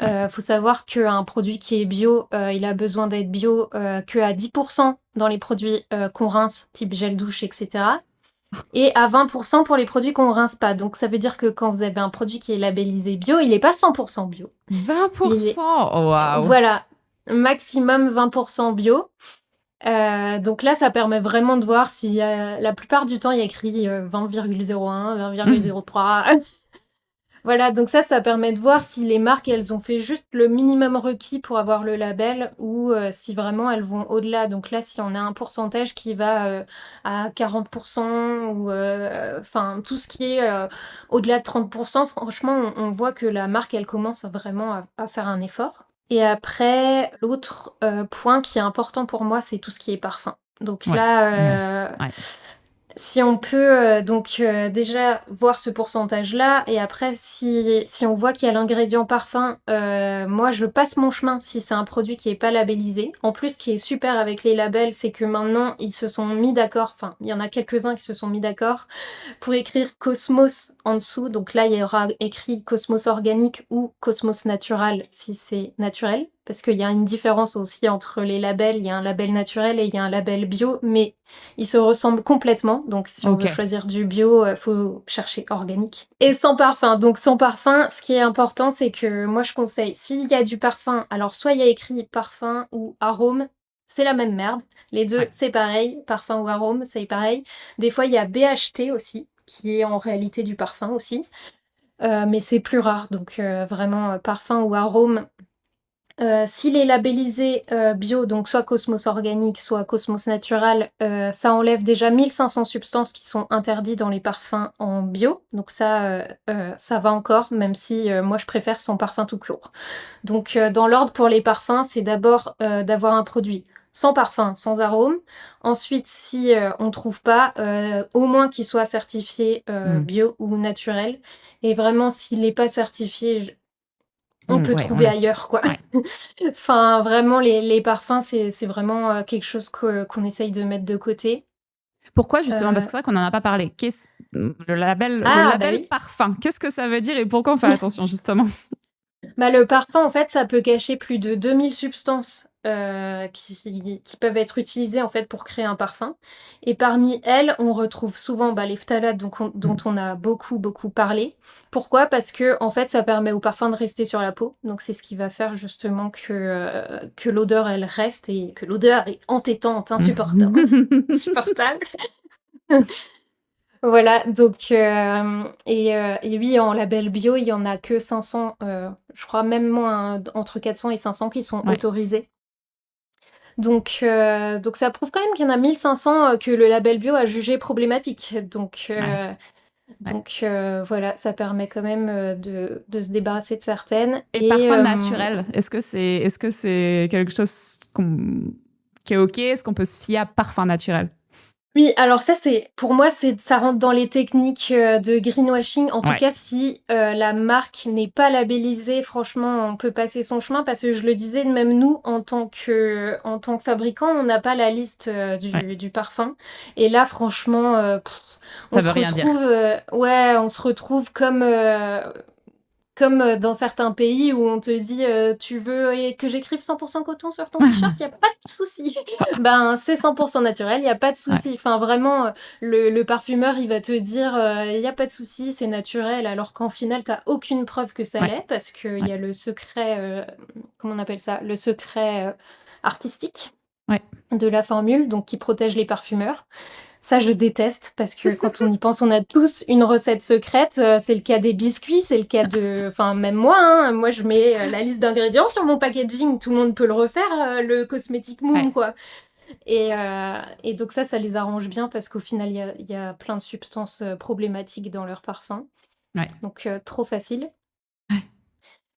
Ouais. Faut savoir qu'un produit qui est bio, il a besoin d'être bio que à 10% dans les produits qu'on rince, type gel douche, etc. Et à 20% pour les produits qu'on rince pas. Donc ça veut dire que quand vous avez un produit qui est labellisé bio, il n'est pas 100% bio. Il est, 20%. Waouh. voilà, maximum 20% bio. Donc là, ça permet vraiment de voir si la plupart du temps, il y a écrit 20,01, 20,03. Voilà, donc ça permet de voir si les marques, elles ont fait juste le minimum requis pour avoir le label ou si vraiment elles vont au-delà. Donc là, si on a un pourcentage qui va à 40% ou enfin tout ce qui est au-delà de 30%, franchement, on voit que la marque, elle commence vraiment à faire un effort. Et après, l'autre point qui est important pour moi, c'est tout ce qui est parfum. Donc Ouais. Ouais. là, Ouais. si on peut déjà voir ce pourcentage-là, et après si on voit qu'il y a l'ingrédient parfum, moi je passe mon chemin si c'est un produit qui est pas labellisé. En plus, ce qui est super avec les labels, c'est que maintenant ils se sont mis d'accord, enfin il y en a quelques-uns qui se sont mis d'accord pour écrire Cosmos en dessous. Donc là, il y aura écrit Cosmos organique ou Cosmos natural si c'est naturel. Parce qu'il y a une différence aussi entre les labels. Il y a un label naturel et il y a un label bio, mais ils se ressemblent complètement. Donc si on veut Ok. choisir du bio, faut chercher organique. Et sans parfum. Donc sans parfum, ce qui est important, c'est que moi je conseille, s'il y a du parfum, alors soit il y a écrit parfum ou arôme, c'est la même merde. Les deux, Ouais. c'est pareil. Parfum ou arôme, c'est pareil. Des fois, il y a BHT aussi, qui est en réalité du parfum aussi, mais c'est plus rare. Donc vraiment, parfum ou arôme. S'il est labellisé bio, donc soit Cosmos organique, soit Cosmos natural, ça enlève déjà 1500 substances qui sont interdites dans les parfums en bio. Donc ça va encore, même si moi je préfère sans parfum tout court. Donc dans l'ordre pour les parfums, c'est d'abord d'avoir un produit sans parfum, sans arôme. Ensuite, si on trouve pas, au moins qu'il soit certifié Mm. bio ou naturel. Et vraiment, s'il n'est pas certifié, on peut Ouais, on trouver laisse. ailleurs, quoi. Ouais. Enfin, vraiment, les parfums, c'est vraiment quelque chose qu'on essaye de mettre de côté. Pourquoi justement? Parce Euh, que c'est vrai qu'on n'en a pas parlé. Le Ah, bah label oui. parfum, qu'est-ce que ça veut dire et pourquoi on fait attention justement? Bah, le parfum, en fait, ça peut cacher plus de 2000 substances qui peuvent être utilisées en fait pour créer un parfum. Et parmi elles, on retrouve souvent bah, les phtalates dont Mm. on a beaucoup parlé. Pourquoi? Parce que en fait, ça permet au parfum de rester sur la peau. Donc c'est ce qui va faire justement que l'odeur elle reste et que l'odeur est entêtante, insupportable. Insupportable. Voilà, donc et oui, en label bio, il y en a que 500, je crois même moins, entre 400 et 500 qui sont Ouais, autorisés. Donc ça prouve quand même qu'il y en a 1 500, que le label bio a jugé problématique. Donc ouais, heu ouais. donc voilà, ça permet quand même, de se débarrasser de certaines Et et parfum naturel, est-ce que c'est quelque chose qui est OK? Est-ce qu'on peut se fier à parfum naturel? oui, alors ça, c'est pour moi, ça rentre dans les techniques, de greenwashing. En tout Ouais, cas, si, la marque n'est pas labellisée, franchement, on peut passer son chemin parce que je le disais, même nous, en tant que fabricant, on n'a pas la liste, ouais, du parfum et là, franchement, on ça se veut rien dire. retrouve, ouais, on se retrouve comme, dans certains pays où on te dit, «Tu veux que j'écrive 100 coton sur ton t-shirt?» Il y a pas de souci. Ben, c'est 100 naturel, il y a pas de Ouais, souci. Enfin vraiment, le parfumeur, il va te dire, «Il y a pas de souci, c'est naturel», alors qu'en final, tu as aucune preuve que ça ouais, l'est parce qu'il y ouais, a le secret, comment on appelle ça? Le secret, artistique ouais. de la formule, donc qui protège les parfumeurs. Ça, je déteste parce que quand on y pense, on a tous une recette secrète, c'est le cas des biscuits, c'est le cas de enfin même moi, hein, moi je mets, la liste d'ingrédients sur mon packaging, tout le monde peut le refaire, le cosmétique Ouais. Moom quoi et donc ça les arrange bien parce qu'au final, il y a plein de substances, problématiques dans leurs parfums, Ouais. donc trop facile,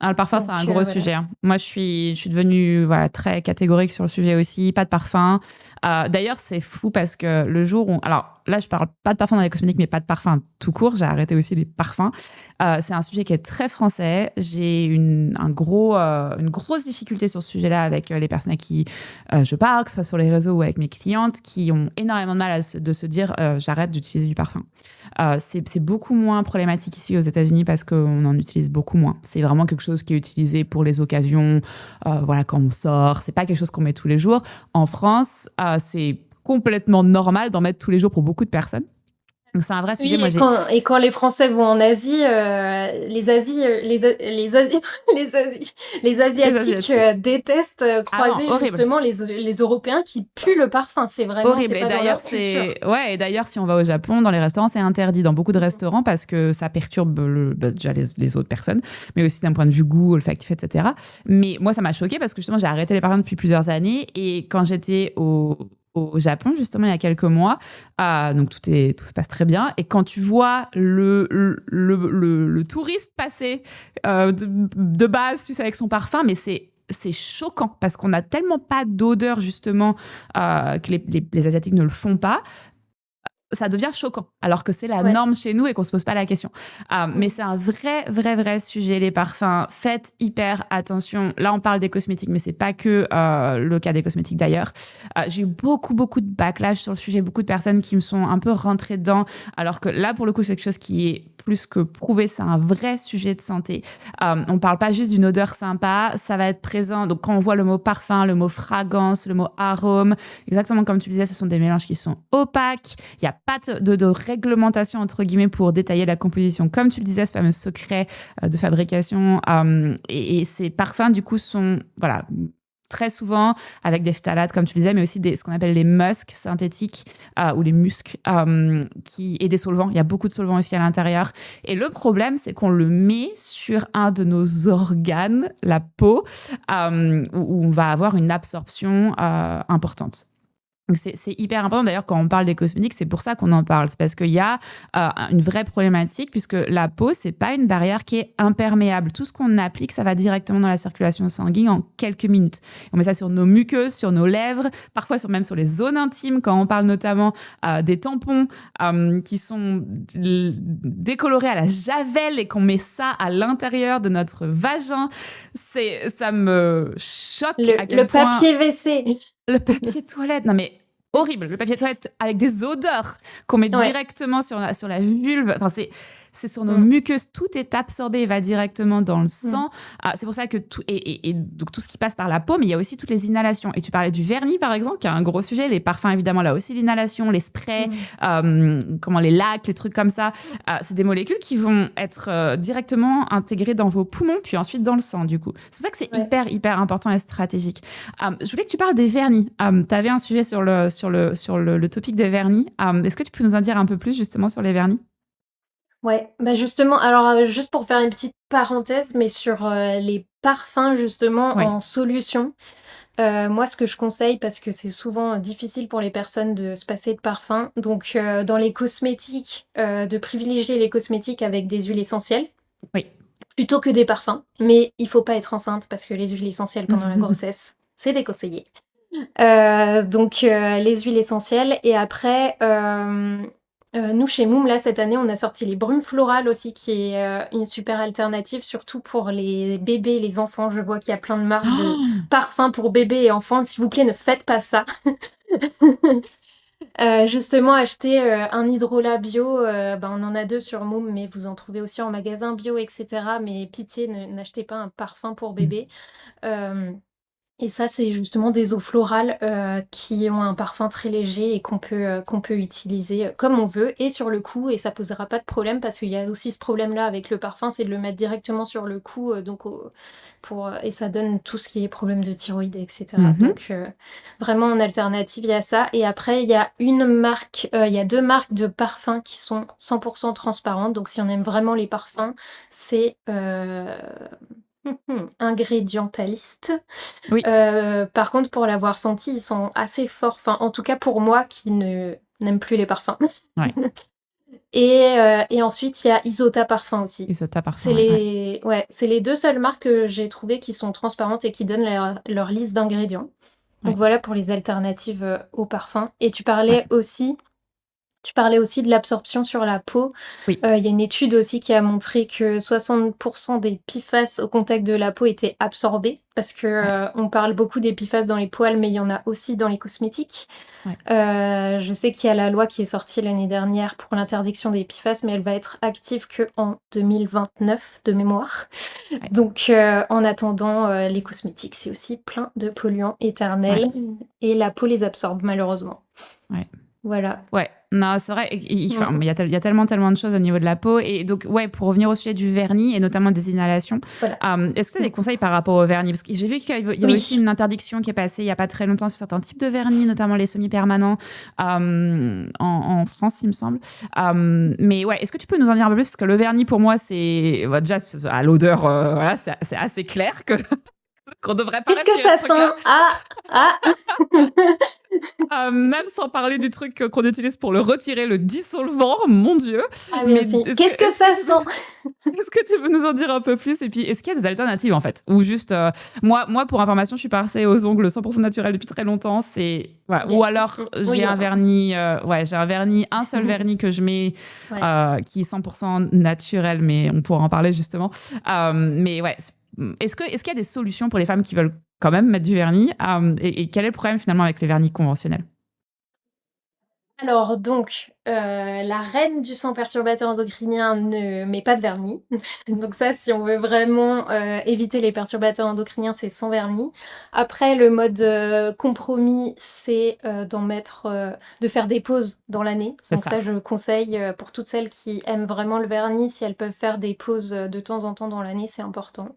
Ah, le parfum, c'est un donc gros voilà. sujet, hein. Moi, je suis devenue, voilà, très catégorique sur le sujet aussi. Pas de parfum. D'ailleurs, c'est fou parce que le jour où... Alors là, je parle pas de parfum dans les cosmétiques, mais pas de parfum tout court. J'ai arrêté aussi les parfums. C'est un sujet qui est très français. J'ai une grosse difficulté sur ce sujet-là avec les personnes à qui je parle, que ce soit sur les réseaux ou avec mes clientes, qui ont énormément de mal de se dire j'arrête d'utiliser du parfum. C'est beaucoup moins problématique ici aux États-Unis parce qu'on en utilise beaucoup moins. C'est vraiment quelque chose qui est utilisé pour les occasions, voilà, quand on sort. C'est pas quelque chose qu'on met tous les jours. En France, c'est complètement normal d'en mettre tous les jours pour beaucoup de personnes. Donc c'est un vrai sujet. Oui Moi, et quand les Français vont en Asie, les Asies, les Asi les les Asiatiques, Asiatiques. détestent, Ah non, croiser horrible. justement les Européens qui puent le parfum. C'est Horrible. Et pas dans d'ailleurs, leur culture. si on va au Japon, dans les restaurants, c'est interdit dans beaucoup de restaurants parce que ça perturbe déjà les autres personnes, mais aussi d'un point de vue goût, olfactif, etc. Mais moi, ça m'a choquée parce que justement, j'ai arrêté les parfums depuis plusieurs années et quand j'étais au Japon, justement, il y a quelques mois, donc tout se passe très bien. Et quand tu vois le touriste passer de base, tu sais, avec son parfum, mais c'est choquant parce qu'on n'a tellement pas d'odeur justement que les Asiatiques ne le font pas, ça devient choquant, alors que c'est la Ouais. norme chez nous et qu'on se pose pas la question. Mais Mmh. c'est un vrai, vrai, vrai sujet, les parfums. Faites hyper attention. Là, on parle des cosmétiques, mais c'est pas que le cas des cosmétiques d'ailleurs. J'ai eu beaucoup, beaucoup de backlash sur le sujet, beaucoup de personnes qui me sont un peu rentrées dedans, alors que là, pour le coup, c'est quelque chose qui est plus que prouvé, c'est un vrai sujet de santé. On parle pas juste d'une odeur sympa, ça va être présent. Donc, quand on voit le mot parfum, le mot fragrance, le mot arôme, exactement comme tu disais, ce sont des mélanges qui sont opaques. Il n'y a pas de réglementation, entre guillemets, pour détailler la composition. Comme tu le disais, ce fameux secret de fabrication. Et ces parfums, du coup, sont voilà, très souvent avec des phtalates, comme tu le disais, mais aussi ce qu'on appelle les muscs synthétiques ou les muscs et des solvants. Il y a beaucoup de solvants aussi à l'intérieur. Et le problème, c'est qu'on le met sur un de nos organes, la peau, où on va avoir une absorption importante. Donc c'est hyper important d'ailleurs quand on parle des cosmétiques, c'est pour ça qu'on en parle. C'est parce qu'il y a une vraie problématique puisque la peau, c'est pas une barrière qui est imperméable. Tout ce qu'on applique, ça va directement dans la circulation sanguine en quelques minutes. On met ça sur nos muqueuses, sur nos lèvres, parfois même sur les zones intimes quand on parle notamment des tampons qui sont décolorés à la javel et qu'on met ça à l'intérieur de notre vagin. Ça me choque à Le quel point papier WC. le papier toilette, non mais horrible, le papier toilette avec des odeurs qu'on met Ouais. directement sur la vulve. Enfin, c'est sur nos Mm. muqueuses, tout est absorbé et va directement dans le sang. C'est pour ça que donc tout ce qui passe par la peau, mais il y a aussi toutes les inhalations. Et tu parlais du vernis, par exemple, qui est un gros sujet. Les parfums, évidemment, là aussi, l'inhalation, les sprays, les lacs, les trucs comme ça. C'est des molécules qui vont être directement intégrées dans vos poumons, puis ensuite dans le sang, du coup. C'est pour ça que c'est hyper important et stratégique. Je voulais que tu parles des vernis. Tu avais un sujet sur le topic des vernis. Est-ce que tu peux nous en dire un peu plus, justement, sur les vernis? Ouais, bah justement, alors juste pour faire une petite parenthèse, mais sur les parfums justement Oui. en solution, moi ce que je conseille, parce que c'est souvent difficile pour les personnes de se passer de parfum, donc dans les cosmétiques, de privilégier les cosmétiques avec des huiles essentielles Oui. plutôt que des parfums. Mais il faut pas être enceinte parce que les huiles essentielles pendant la grossesse, c'est déconseillé. Donc les huiles essentielles et après, nous chez Moom, là, cette année, on a sorti les brumes florales aussi qui est, une super alternative, surtout pour les bébés, les enfants. Je vois qu'il y a plein de marques de parfums pour bébés et enfants. S'il vous plaît, ne faites pas ça. Justement, achetez, un hydrolat bio, on en a 2 sur Moom, mais vous en trouvez aussi en magasin bio et cetera. Mais pitié, n'achetez pas un parfum pour bébé. Hem Et ça, c'est justement des eaux florales, qui ont un parfum très léger et qu'on peut utiliser, comme on veut et sur le cou et ça posera pas de problème parce qu'il y a aussi ce problème-là avec le parfum, c'est de le mettre directement sur le cou, donc et ça donne tout ce qui est problème de thyroïde et cetera. Donc vraiment en alternative, il y a ça et après il y a une marque, il y a 2 marques de parfums qui sont 100 transparentes, donc si on aime vraiment les parfums, c'est, Ingrédientaliste. Oui. Par contre, pour l'avoir senti, ils sont assez forts. Enfin, en tout cas pour moi qui ne n'aime plus les parfums. Ouais. Et ensuite, il y a Isota Parfum aussi. Isota C'est parfum, ouais. c'est les 2 seules marques que j'ai trouvées qui sont transparentes et qui donnent leur liste d'ingrédients. Donc Ouais. voilà pour les alternatives, aux parfums. Et Ouais. tu parlais aussi de l'absorption sur la peau. Oui. Il y a une étude aussi qui a montré que 60 des PFAS au contact de la peau étaient absorbés parce que, Ouais. on parle beaucoup des PFAS dans les poils, mais il y en a aussi dans les cosmétiques. Ouais. Je sais qu'il y a la loi qui est sortie l'année dernière pour l'interdiction des PFAS, mais elle va être active qu'en 2029 de mémoire. Ouais. Donc, en attendant, les cosmétiques, c'est aussi plein de polluants éternels et la peau les absorbe malheureusement. Ouais. Voilà. Ouais, non, c'est vrai, il y a tellement de choses au niveau de la peau. Et donc, ouais, pour revenir au sujet du vernis et notamment des inhalations, Voilà. est-ce que tu as des conseils par rapport au vernis? Parce que j'ai vu qu'il y avait aussi une interdiction qui est passée il n'y a pas très longtemps sur certains types de vernis, notamment les semi-permanents en France, il me semble. Mais ouais, est-ce que tu peux nous en dire un peu plus? Parce que le vernis, pour moi, c'est déjà à l'odeur, voilà, c'est assez clair qu'on devrait pas Qu'est-ce que respirer ça ce truc-là. sent? Même sans parler du truc qu'on utilise pour le retirer, le dissolvant, mon Dieu. Ah oui, aussi. Qu'est-ce que ça sent? Est-ce que tu peux nous en dire un peu plus? Et puis, est-ce qu'il y a des alternatives, en fait? Ou juste, moi, pour information, je suis passée aux ongles 100% naturels depuis très longtemps. Voilà. Ou alors, j'ai un vernis, un seul vernis que je mets, qui est 100% naturel, mais on pourra en parler justement. Mais ouais, est-ce qu'il y a des solutions pour les femmes qui veulent quand même mettre du vernis? Et quel est le problème finalement avec les vernis conventionnels? Alors donc, la reine du sang perturbateur endocrinien ne met pas de vernis. Donc ça, si on veut vraiment, éviter les perturbateurs endocriniens, c'est sans vernis. Après le mode, compromis, c'est, de faire des pauses dans l'année. C'est Donc ça. ça, je conseille, pour toutes celles qui aiment vraiment le vernis, si elles peuvent faire des pauses, de temps en temps dans l'année, c'est important.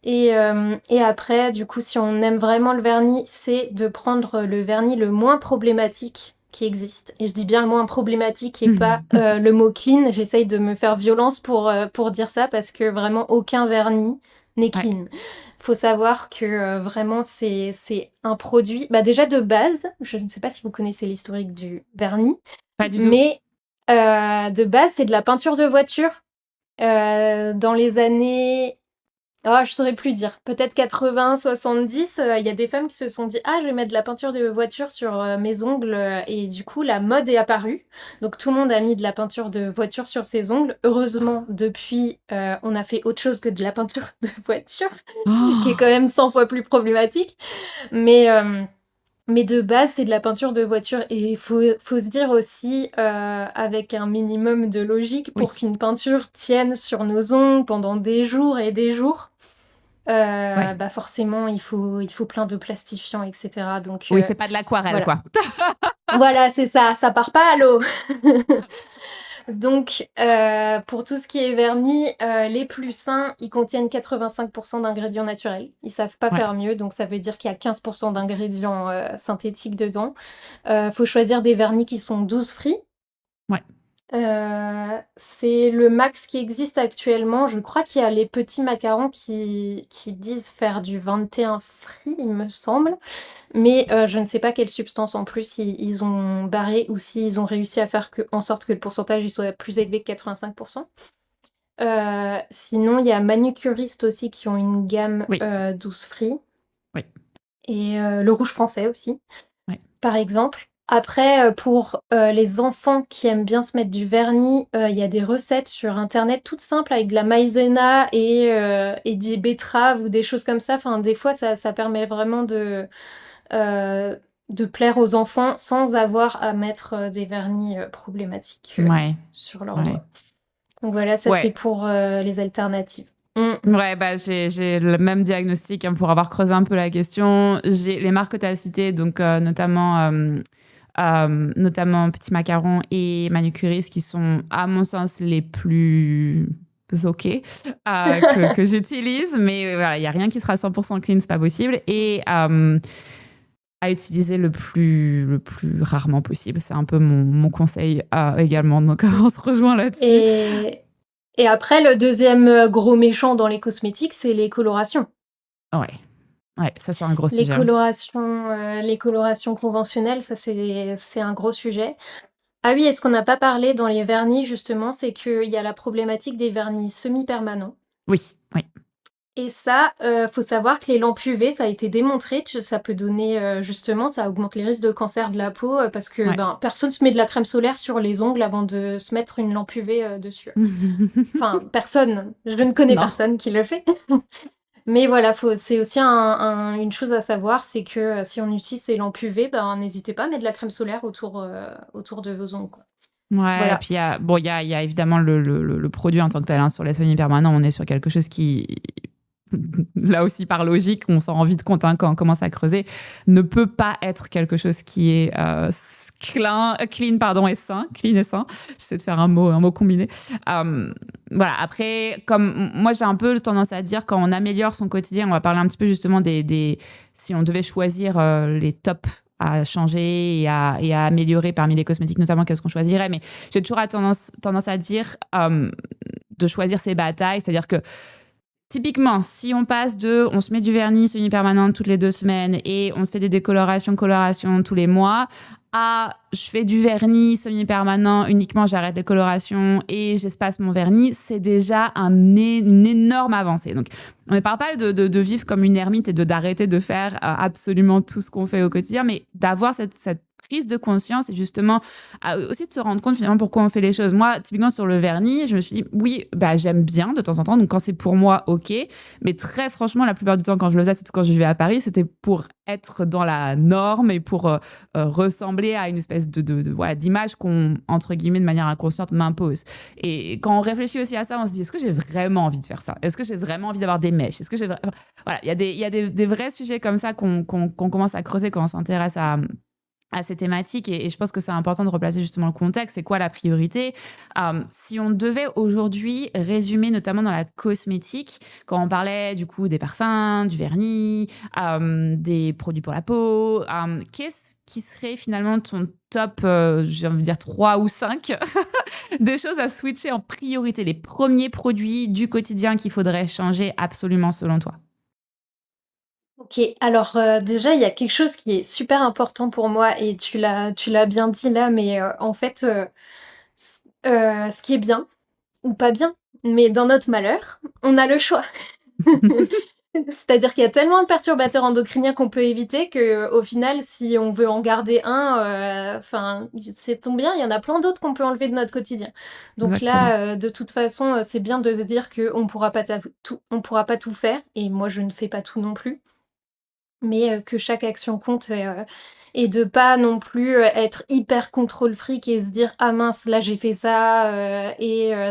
Et après, du coup, si on aime vraiment le vernis, c'est de prendre le vernis le moins problématique qui existe. Et je dis bien le moins problématique et pas le mot clean. J'essaye de me faire violence pour dire ça parce que vraiment aucun vernis n'est clean. Faut savoir que vraiment c'est un produit, déjà de base, je ne sais pas si vous connaissez l'historique du vernis, Pas du tout. mais de base c'est de la peinture de voiture. Dans les années je saurais plus dire. Peut-être 80, 70, il y a des femmes qui se sont dit: «Ah, je vais mettre de la peinture de voiture sur, mes ongles», et du coup, la mode est apparue. Donc tout le monde a mis de la peinture de voiture sur ses ongles. Heureusement, depuis, on a fait autre chose que de la peinture de voiture, qui est quand même 100 fois plus problématique. Mais Mais de base, c'est de la peinture de voiture et il faut se dire aussi, avec un minimum de logique, Oui. pour qu'une peinture tienne sur nos ongles pendant des jours et des jours, Ouais. bah, forcément il faut plein de plastifiants et cetera donc Oui, c'est pas de l'aquarelle, voilà. quoi. Voilà, c'est ça part pas à l'eau. Donc pour tout ce qui est vernis, les plus sains, ils contiennent 85 d'ingrédients naturels. Ils savent pas Ouais. faire mieux, donc ça veut dire qu'il y a 15 d'ingrédients, synthétiques dedans. Faut choisir des vernis qui sont 12 free. Ouais. C'est le max qui existe actuellement. Je crois qu'il y a les petits macarons qui disent faire du 21 free, il me semble. Mais je ne sais pas quelle substance en plus ils ont barré ou s'ils ont réussi à faire en sorte que le pourcentage il soit plus élevé que 85. Sinon, il y a Manucuriste aussi qui ont une gamme Oui. 12 free. Oui. Et le rouge français aussi, Ouais. par exemple. Après, pour les enfants qui aiment bien se mettre du vernis, il y a des recettes sur internet toutes simples avec de la maïzena et des betteraves ou des choses comme ça. Enfin, des fois, ça permet vraiment de plaire aux enfants sans avoir à mettre des vernis problématiques Ouais. sur leurs Ouais. doigts. Donc voilà, ça c'est Ouais. pour les alternatives. Mm. Ouais, bah, j'ai le même diagnostic, hein, pour avoir creusé un peu la question. J'ai les marques que tu as citées, donc notamment Petit Macaron et Manucuriste, qui sont, à mon sens, les plus OK que j'utilise. Mais voilà, il n'y a rien qui sera 100% clean, c'est pas possible. Et à utiliser le plus rarement possible. C'est un peu mon conseil également. Donc, on se rejoint là-dessus. Et, et après, le deuxième gros méchant dans les cosmétiques, c'est les colorations. Ouais. Ouais, ça, c'est un gros Les sujet. colorations, les colorations conventionnelles, ça c'est un gros sujet. Ah oui, et ce qu'on n'a pas parlé dans les vernis justement, c'est qu'il y a la problématique des vernis semi-permanents. Oui, oui. Et ça, faut savoir que les lampes UV, ça a été démontré, ça peut donner, justement, ça augmente les risques de cancer de la peau, parce que, Ouais. ben, personne se met de la crème solaire sur les ongles avant de se mettre une lampe UV, dessus. Enfin, personne, je ne connais Non. personne qui le fait. Mais voilà, c'est aussi une chose à savoir, c'est que, si on utilise ces lampes UV, ben, n'hésitez pas à mettre de la crème solaire autour de vos ongles, quoi. Ouais, et Voilà. puis il y a évidemment le produit en tant que tel, hein. Sur les semi-permanents, on est sur quelque chose qui, là aussi par logique, on s'en rend vite compte, hein, quand on commence à creuser, ne peut pas être quelque chose qui est clean, pardon, et sain. Clean et sain. J'essaie de faire un mot combiné. Voilà. Après, comme moi, j'ai un peu tendance à dire, quand on améliore son quotidien, on va parler un petit peu justement si on devait choisir les tops à changer et à améliorer parmi les cosmétiques, notamment, qu'est-ce qu'on choisirait. Mais j'ai toujours tendance à dire de choisir ses batailles, c'est-à-dire que typiquement, si on passe on se met du vernis semi-permanent toutes les 2 semaines et on se fait des colorations tous les mois, je fais du vernis semi-permanent, uniquement j'arrête les colorations et j'espace mon vernis, c'est déjà une énorme avancée. Donc, on ne parle pas de vivre comme une ermite et d'arrêter de faire absolument tout ce qu'on fait au quotidien, mais d'avoir cette prise de conscience et justement aussi de se rendre compte finalement pourquoi on fait les choses. Moi, typiquement sur le vernis, je me suis dit, oui, bah, j'aime bien de temps en temps, donc quand c'est pour moi, ok, mais très franchement, la plupart du temps quand je le faisais, surtout quand je vivais à Paris, c'était pour être dans la norme et pour ressembler à une espèce voilà, d'image qu'on, entre guillemets, de manière inconsciente, m'impose. Et quand on réfléchit aussi à ça, on se dit, est-ce que j'ai vraiment envie de faire ça? Est-ce que j'ai vraiment envie d'avoir des mèches? Est-ce que j'ai voilà, il y a des vrais sujets comme ça qu'on commence à creuser quand on s'intéresse à ces thématiques, et je pense que c'est important de replacer justement le contexte. C'est quoi la priorité? Si on devait aujourd'hui résumer, notamment dans la cosmétique, quand on parlait du coup des parfums, du vernis, des produits pour la peau, qu'est-ce qui serait finalement ton top, j'ai envie de dire 3 ou 5 des choses à switcher en priorité, les premiers produits du quotidien qu'il faudrait changer absolument selon toi? OK, alors, déjà, il y a quelque chose qui est super important pour moi et tu l'as bien dit là, mais, en fait, ce qui est bien ou pas bien, mais dans notre malheur, on a le choix. C'est-à-dire qu'il y a tellement de perturbateurs endocriniens qu'on peut éviter qu'au final, si on veut en garder un, enfin, c'est tombe bien, il y en a plein d'autres qu'on peut enlever de notre quotidien. Donc Exactement. là, de toute façon, c'est bien de se dire qu'on pourra pas tout faire et moi je ne fais pas tout non plus. mais que chaque action compte et de pas non plus, être hyper contrôle fric et se dire: «Ah mince, là j'ai fait ça»,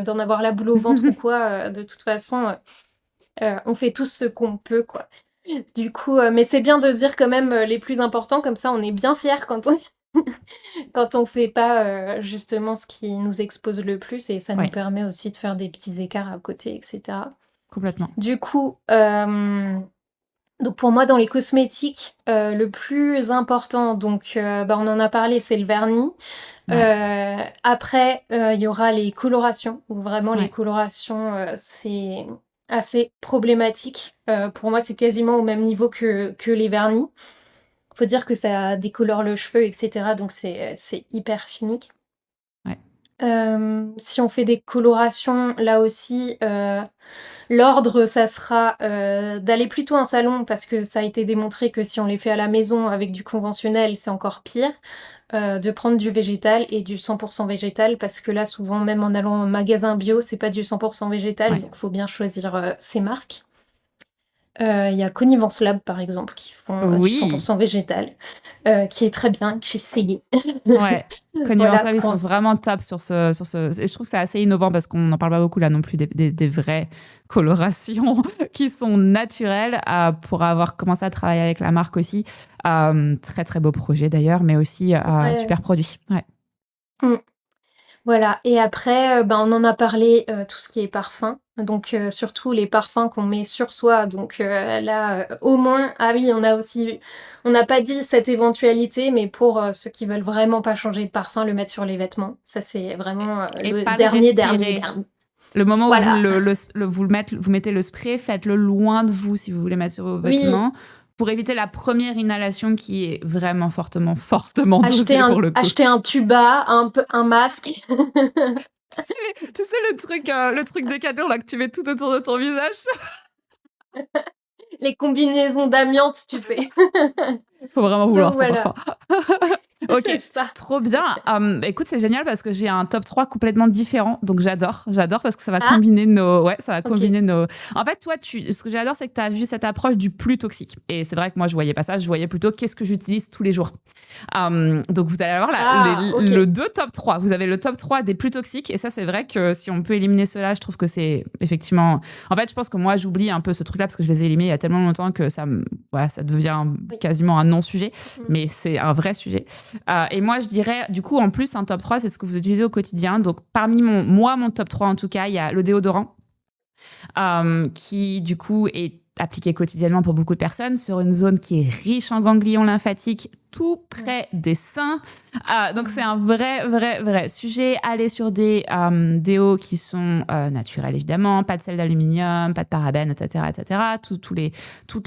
d'en avoir la boule au ventre ou quoi, de toute façon, on fait tous ce qu'on peut, quoi. Du coup, mais c'est bien de dire quand même, les plus importants, comme ça on est bien fiers quand on quand on fait pas, justement ce qui nous expose le plus et ça nous Ouais, permet aussi de faire des petits écarts à côté et cetera. complètement. Du coup, donc pour moi dans les cosmétiques, le plus important donc, bah, on en a parlé, c'est le vernis. Ouais, Après, il y aura les colorations, où vraiment les ouais, colorations, c'est assez problématique. Pour moi, c'est quasiment au même niveau que les vernis. Faut dire que ça décolore le cheveu et cetera, donc c'est hyper chimique. ouais. Si on fait des colorations, là aussi, l'ordre, ça sera, d'aller plutôt en salon parce que ça a été démontré que si on les fait à la maison avec du conventionnel, c'est encore pire. De prendre du végétal et du 100 végétal parce que là, souvent, même en allant en magasin bio, c'est pas du 100 végétal, Ouais. donc faut bien choisir, ses marques. Il y a Connivence Lab, par exemple, qui font, du Oui, 100 végétal, qui est très bien, que j'ai essayé. ouais. Connivence Voilà, Lab, ils pour sont inst vraiment top sur ce et je trouve que c'est assez innovant parce qu'on n'en parle pas beaucoup là non plus des vraies colorations qui sont naturelles, pour avoir commencé à travailler avec la marque aussi. Très, très beau projet d'ailleurs, mais aussi, ouais, super produit. Ouais. mmh. Voilà et après, ben, on en a parlé, tout ce qui est parfum, donc surtout les parfums qu'on met sur soi, donc là, au moins ah oui, on n'a pas dit cette éventualité, mais pour, ceux qui veulent vraiment pas changer de parfum, le mettre sur les vêtements. Ça, c'est vraiment, Et le pas le dernier, dernier, respirer. dernier. Le moment où Voilà. vous mettez le spray, faites-le loin de vous si vous voulez mettre sur vos Oui, vêtements pour éviter la première inhalation qui est vraiment fortement, fortement dosée pour le coup. acheter un tuba, un masque. Tu sais le truc Décathlon là que tu mets tout autour de ton visage. Les combinaisons d'amiante, tu sais? Faut vraiment vouloir Donc son parfum. voilà, c'est Ok, ça. trop bien. Écoute, c'est génial parce que j'ai un top 3 complètement différent. Donc j'adore parce que ça va Ah, combiner nos. Ouais, ça va OK. combiner nos. En fait, toi, ce que j'adore, c'est que tu as vu cette approche du plus toxique. Et c'est vrai que moi, je voyais pas ça. Je voyais plutôt qu'est-ce que j'utilise tous les jours. Donc vous allez avoir Ah, le OK. deux top 3. Vous avez le top 3 des plus toxiques. Et ça, c'est vrai que si on peut éliminer cela, je trouve que c'est effectivement. En fait, je pense que moi, j'oublie un peu ce truc-là parce que je les ai éliminés il y a tellement longtemps que voilà, ça devient Oui. quasiment un non-sujet. Mmh. Mais c'est un vrai sujet. Et moi, je dirais, du coup, en plus, un top 3, c'est ce que vous utilisez au quotidien. Donc, parmi mon top 3, en tout cas, il y a le déodorant, qui, du coup, est appliqué quotidiennement pour beaucoup de personnes sur une zone qui est riche en ganglions lymphatiques, tout Ouais. près des seins. Donc, c'est Mmh. un vrai sujet. Allez sur des déos qui sont naturels, évidemment. Pas de sel d'aluminium, pas de parabènes, etc., etc. Toutes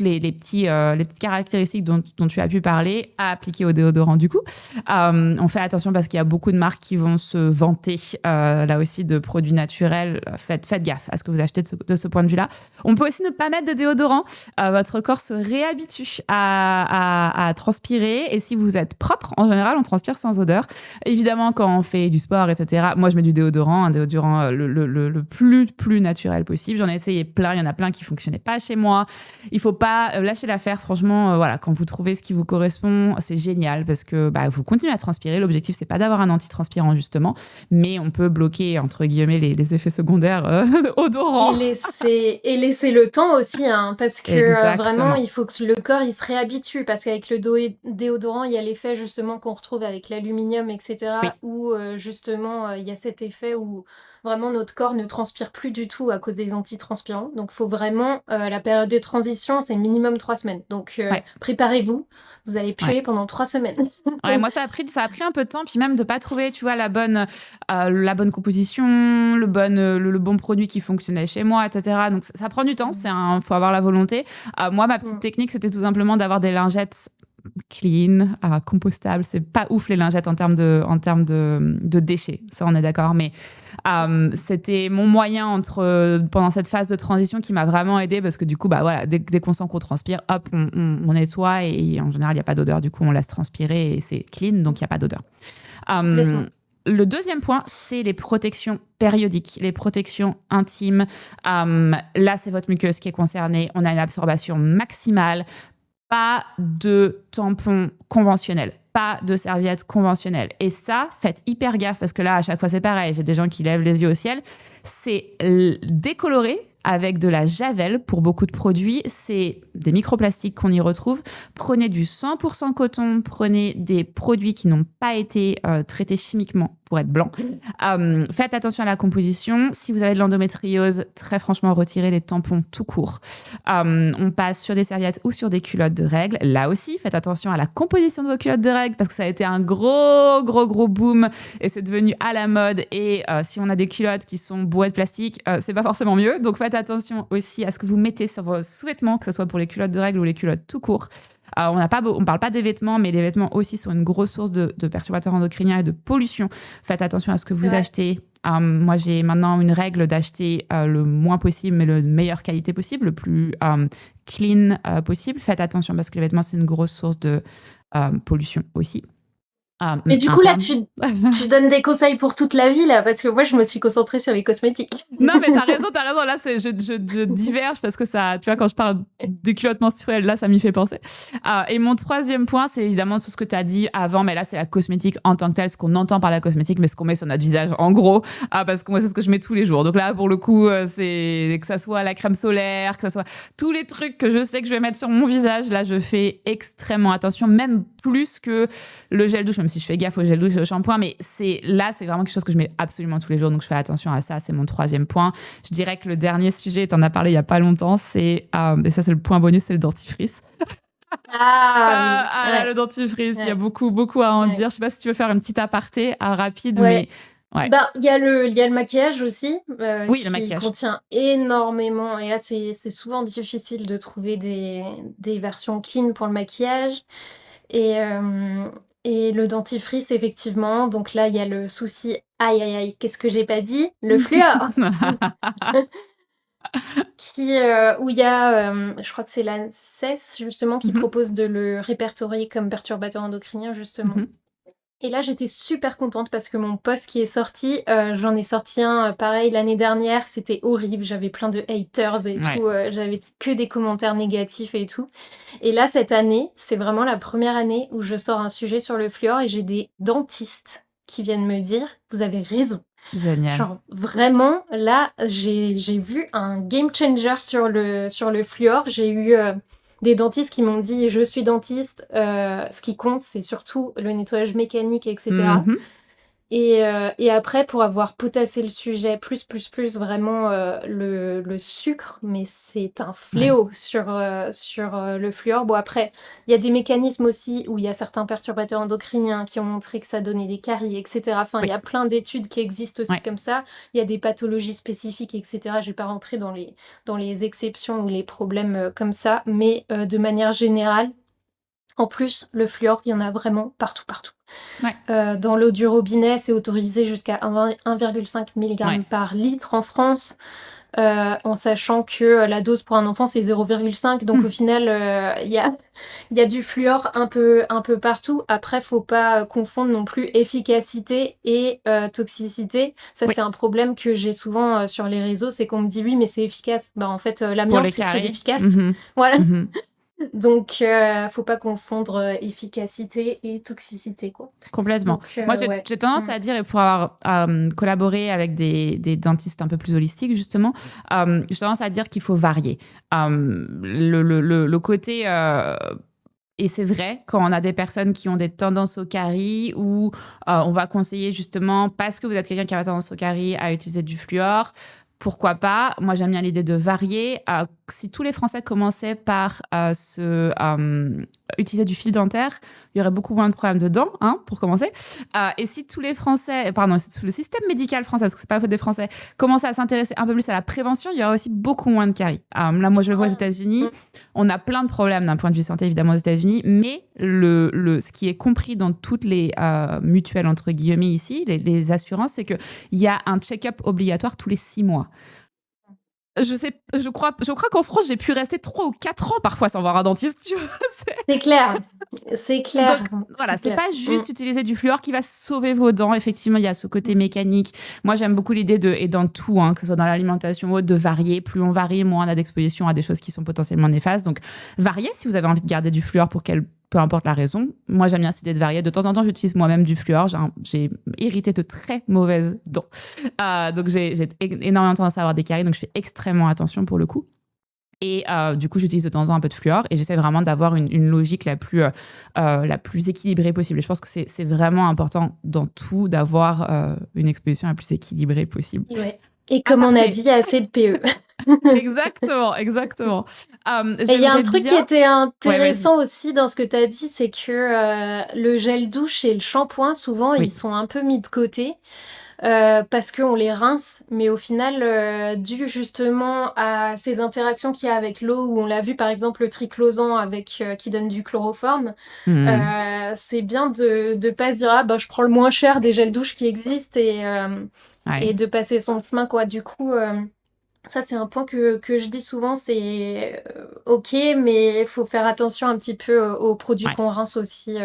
les petites caractéristiques dont tu as pu parler à appliquer au déodorant, du coup. On fait attention parce qu'il y a beaucoup de marques qui vont se vanter, là aussi, de produits naturels. Faites gaffe à ce que vous achetez de ce point de vue-là. On peut aussi ne pas mettre de déodorant. Votre corps se réhabitue à transpirer. Et si vous êtes propre, en général, on transpire sans odeur. Évidemment, quand on fait du sport, etc., moi, je mets du déodorant, un déodorant le plus naturel possible. J'en ai essayé plein. Il y en a plein qui ne fonctionnaient pas chez moi. Il faut pas lâcher l'affaire. Franchement, voilà, quand vous trouvez ce qui vous correspond, c'est génial parce que vous continuez à transpirer. L'objectif, c'est pas d'avoir un antitranspirant, justement, mais on peut bloquer, entre guillemets, les effets secondaires odorants. Et laisser le temps aussi, hein, parce que, vraiment, Exactement. il faut que le corps, il se réhabitue. Parce qu'avec le déodorant, il y a l'effet justement qu'on retrouve avec l'aluminium et cetera, Oui, où, justement, il y a cet effet où vraiment notre corps ne transpire plus du tout à cause des antitranspirants. Donc faut vraiment, la période de transition, c'est minimum 3 semaines. Donc, ouais, préparez-vous, vous allez ouais. puer pendant 3 semaines. Ouais, moi, ça a pris un peu de temps, puis même de pas trouver, tu vois, la bonne composition, le bon produit qui fonctionnait chez moi, etc. Donc, ça prend du temps, Mmh. faut avoir la volonté. Moi, ma petite Mmh. technique, c'était tout simplement d'avoir des lingettes clean, compostables. C'est pas ouf les lingettes en termes de déchets, ça on est d'accord. Mais c'était mon moyen pendant cette phase de transition qui m'a vraiment aidée parce que du coup, voilà, dès qu'on sent qu'on transpire, hop, on nettoie et en général, il n'y a pas d'odeur. Du coup, on laisse transpirer et c'est clean, donc il n'y a pas d'odeur. Complètement. Le deuxième point, c'est les protections périodiques, les protections intimes. Là, c'est votre muqueuse qui est concernée. On a une absorption maximale. pas de tampons conventionnels, pas de serviettes conventionnelles. Et ça, faites hyper gaffe parce que là, à chaque fois, c'est pareil. J'ai des gens qui lèvent les yeux au ciel. C'est décoloré avec de la javel pour beaucoup de produits. C'est des microplastiques qu'on y retrouve. Prenez du 100% coton, prenez des produits qui n'ont pas été traités chimiquement pour être blancs. Faites attention à la composition. Si vous avez de l'endométriose, très franchement, retirez les tampons tout court. On passe sur des serviettes ou sur des culottes de règles. Là aussi, faites attention à la composition de vos culottes de règles parce que ça a été un gros boom et c'est devenu à la mode. Et si on a des culottes qui sont bourrées de plastique, c'est pas forcément mieux. Donc faites attention aussi à ce que vous mettez sur vos sous-vêtements, que ce soit pour les culottes de règles ou les culottes tout court. On parle pas des vêtements, mais les vêtements aussi sont une grosse source de perturbateurs endocriniens et de pollution. Faites attention à ce que vous achetez. Moi, j'ai maintenant une règle d'acheter le moins possible, mais la meilleure qualité possible, le plus clean possible. Faites attention parce que les vêtements, c'est une grosse source de pollution aussi. Mais du coup, là, tu donnes des conseils pour toute la vie, là, parce que moi, je me suis concentrée sur les cosmétiques. Non, mais t'as raison. Là, je diverge parce que ça, tu vois, quand je parle des culottes menstruelles, là, ça m'y fait penser. Et mon troisième point, c'est évidemment tout ce que tu as dit avant, mais là, c'est la cosmétique en tant que telle, ce qu'on entend par la cosmétique, mais ce qu'on met sur notre visage, en gros, parce que moi, c'est ce que je mets tous les jours. Donc là, pour le coup, c'est que ça soit la crème solaire, que ça soit tous les trucs que je sais que je vais mettre sur mon visage. Là, je fais extrêmement attention, même plus que le gel douche, même si je fais gaffe au gel douche et au shampoing, mais c'est vraiment quelque chose que je mets absolument tous les jours, donc je fais attention à ça, c'est mon troisième point. Je dirais que le dernier sujet, tu en as parlé il y a pas longtemps, et ça c'est le point bonus, c'est le dentifrice. Là, le dentifrice, il y a beaucoup à en dire. Je sais pas si tu veux faire une petite aparté rapide, mais... Ouais. Il y a le maquillage aussi, oui, qui le maquillage contient énormément, et là c'est souvent difficile de trouver des versions clean pour le maquillage. Et le dentifrice, effectivement, donc là, il y a le souci, aïe, qu'est-ce que j'ai pas dit? Le fluor où il y a, je crois que c'est l'ANSES, justement, qui propose de le répertorier comme perturbateur endocrinien, justement. Et là, j'étais super contente parce que mon post qui est sorti, j'en ai sorti un pareil l'année dernière, c'était horrible, j'avais plein de haters et tout, j'avais que des commentaires négatifs et tout. Et là, cette année, c'est vraiment la première année où je sors un sujet sur le fluor et j'ai des dentistes qui viennent me dire « Vous avez raison ». Génial. Genre vraiment, là, j'ai vu un game changer sur le fluor. J'ai eu... des dentistes qui m'ont dit « Je suis dentiste, ce qui compte, c'est surtout le nettoyage mécanique, etc. » Et après, pour avoir potassé le sujet plus, vraiment le sucre, mais c'est un fléau sur le fluor. Bon, après, il y a des mécanismes aussi où il y a certains perturbateurs endocriniens qui ont montré que ça donnait des caries, etc. Enfin, il y a plein d'études qui existent aussi comme ça. Il y a des pathologies spécifiques, etc. Je ne vais pas rentrer dans les exceptions ou les problèmes comme ça, mais de manière générale, en plus, le fluor, il y en a vraiment partout. Dans l'eau du robinet, c'est autorisé jusqu'à 1,5 mg par litre en France, en sachant que la dose pour un enfant, c'est 0,5. Donc au final, il y a du fluor un peu partout. Après, faut pas confondre non plus efficacité et toxicité. Ça, c'est un problème que j'ai souvent sur les réseaux, c'est qu'on me dit « Oui, mais c'est efficace ». En fait, l'amiante, c'est très efficace. Voilà. Donc, faut pas confondre efficacité et toxicité, quoi. Complètement. Donc, moi, j'ai tendance à dire, et pour avoir collaboré avec des dentistes un peu plus holistiques, justement, j'ai tendance à dire qu'il faut varier. Le côté... Et c'est vrai, quand on a des personnes qui ont des tendances aux caries, où on va conseiller justement, parce que vous êtes quelqu'un qui a tendance aux caries, à utiliser du fluor. Pourquoi pas? Moi, j'aime bien l'idée de varier. Si tous les Français commençaient par utiliser du fil dentaire, il y aurait beaucoup moins de problèmes de dents, pour commencer. Et si tous les Français, si tout le système médical français, parce que c'est pas la faute des Français, commençait à s'intéresser un peu plus à la prévention, il y aurait aussi beaucoup moins de caries. Là, moi, je le vois aux États-Unis. On a plein de problèmes d'un point de vue santé, évidemment, aux États-Unis, mais ce qui est compris dans toutes les mutuelles, entre guillemets, ici, les assurances, c'est qu'il y a un check-up obligatoire tous les 6 mois. je crois qu'en France, j'ai pu rester 3 ou 4 ans parfois sans voir un dentiste, tu vois. C'est clair, c'est clair, Donc voilà, c'est c'est clair. pas juste utiliser du fluor qui va sauver vos dents. Effectivement, il y a ce côté mécanique. Moi, j'aime beaucoup l'idée et dans tout, hein, que ce soit dans l'alimentation ou autre, de varier. Plus on varie, moins on a d'exposition à des choses qui sont potentiellement néfastes. Donc, variez si vous avez envie de garder du fluor pour peu importe la raison. Moi, j'aime bien cette idée de varier. De temps en temps, j'utilise moi-même du fluor. J'ai hérité de très mauvaises dents. Donc, j'ai énormément tendance à avoir des caries. Donc, je fais extrêmement attention pour le coup. Et du coup, j'utilise de temps en temps un peu de fluor et j'essaie vraiment d'avoir une logique la plus équilibrée possible. Et je pense que c'est vraiment important dans tout d'avoir une exposition la plus équilibrée possible. Ouais. Et comme on a dit, assez de PE. Exactement. Et il y a un truc qui était intéressant Ouais, aussi dans ce que tu as dit, c'est que le gel douche et le shampoing, souvent, oui. ils sont un peu mis de côté. Parce qu'on les rince, mais au final, dû justement à ces interactions qu'il y a avec l'eau, où on l'a vu par exemple le triclosan qui donne du chloroforme, c'est bien de pas se dire ah ben je prends le moins cher des gels douche qui existent et de passer son chemin quoi. Du coup, ça c'est un point que je dis souvent, c'est ok, mais il faut faire attention un petit peu aux produits qu'on rince aussi.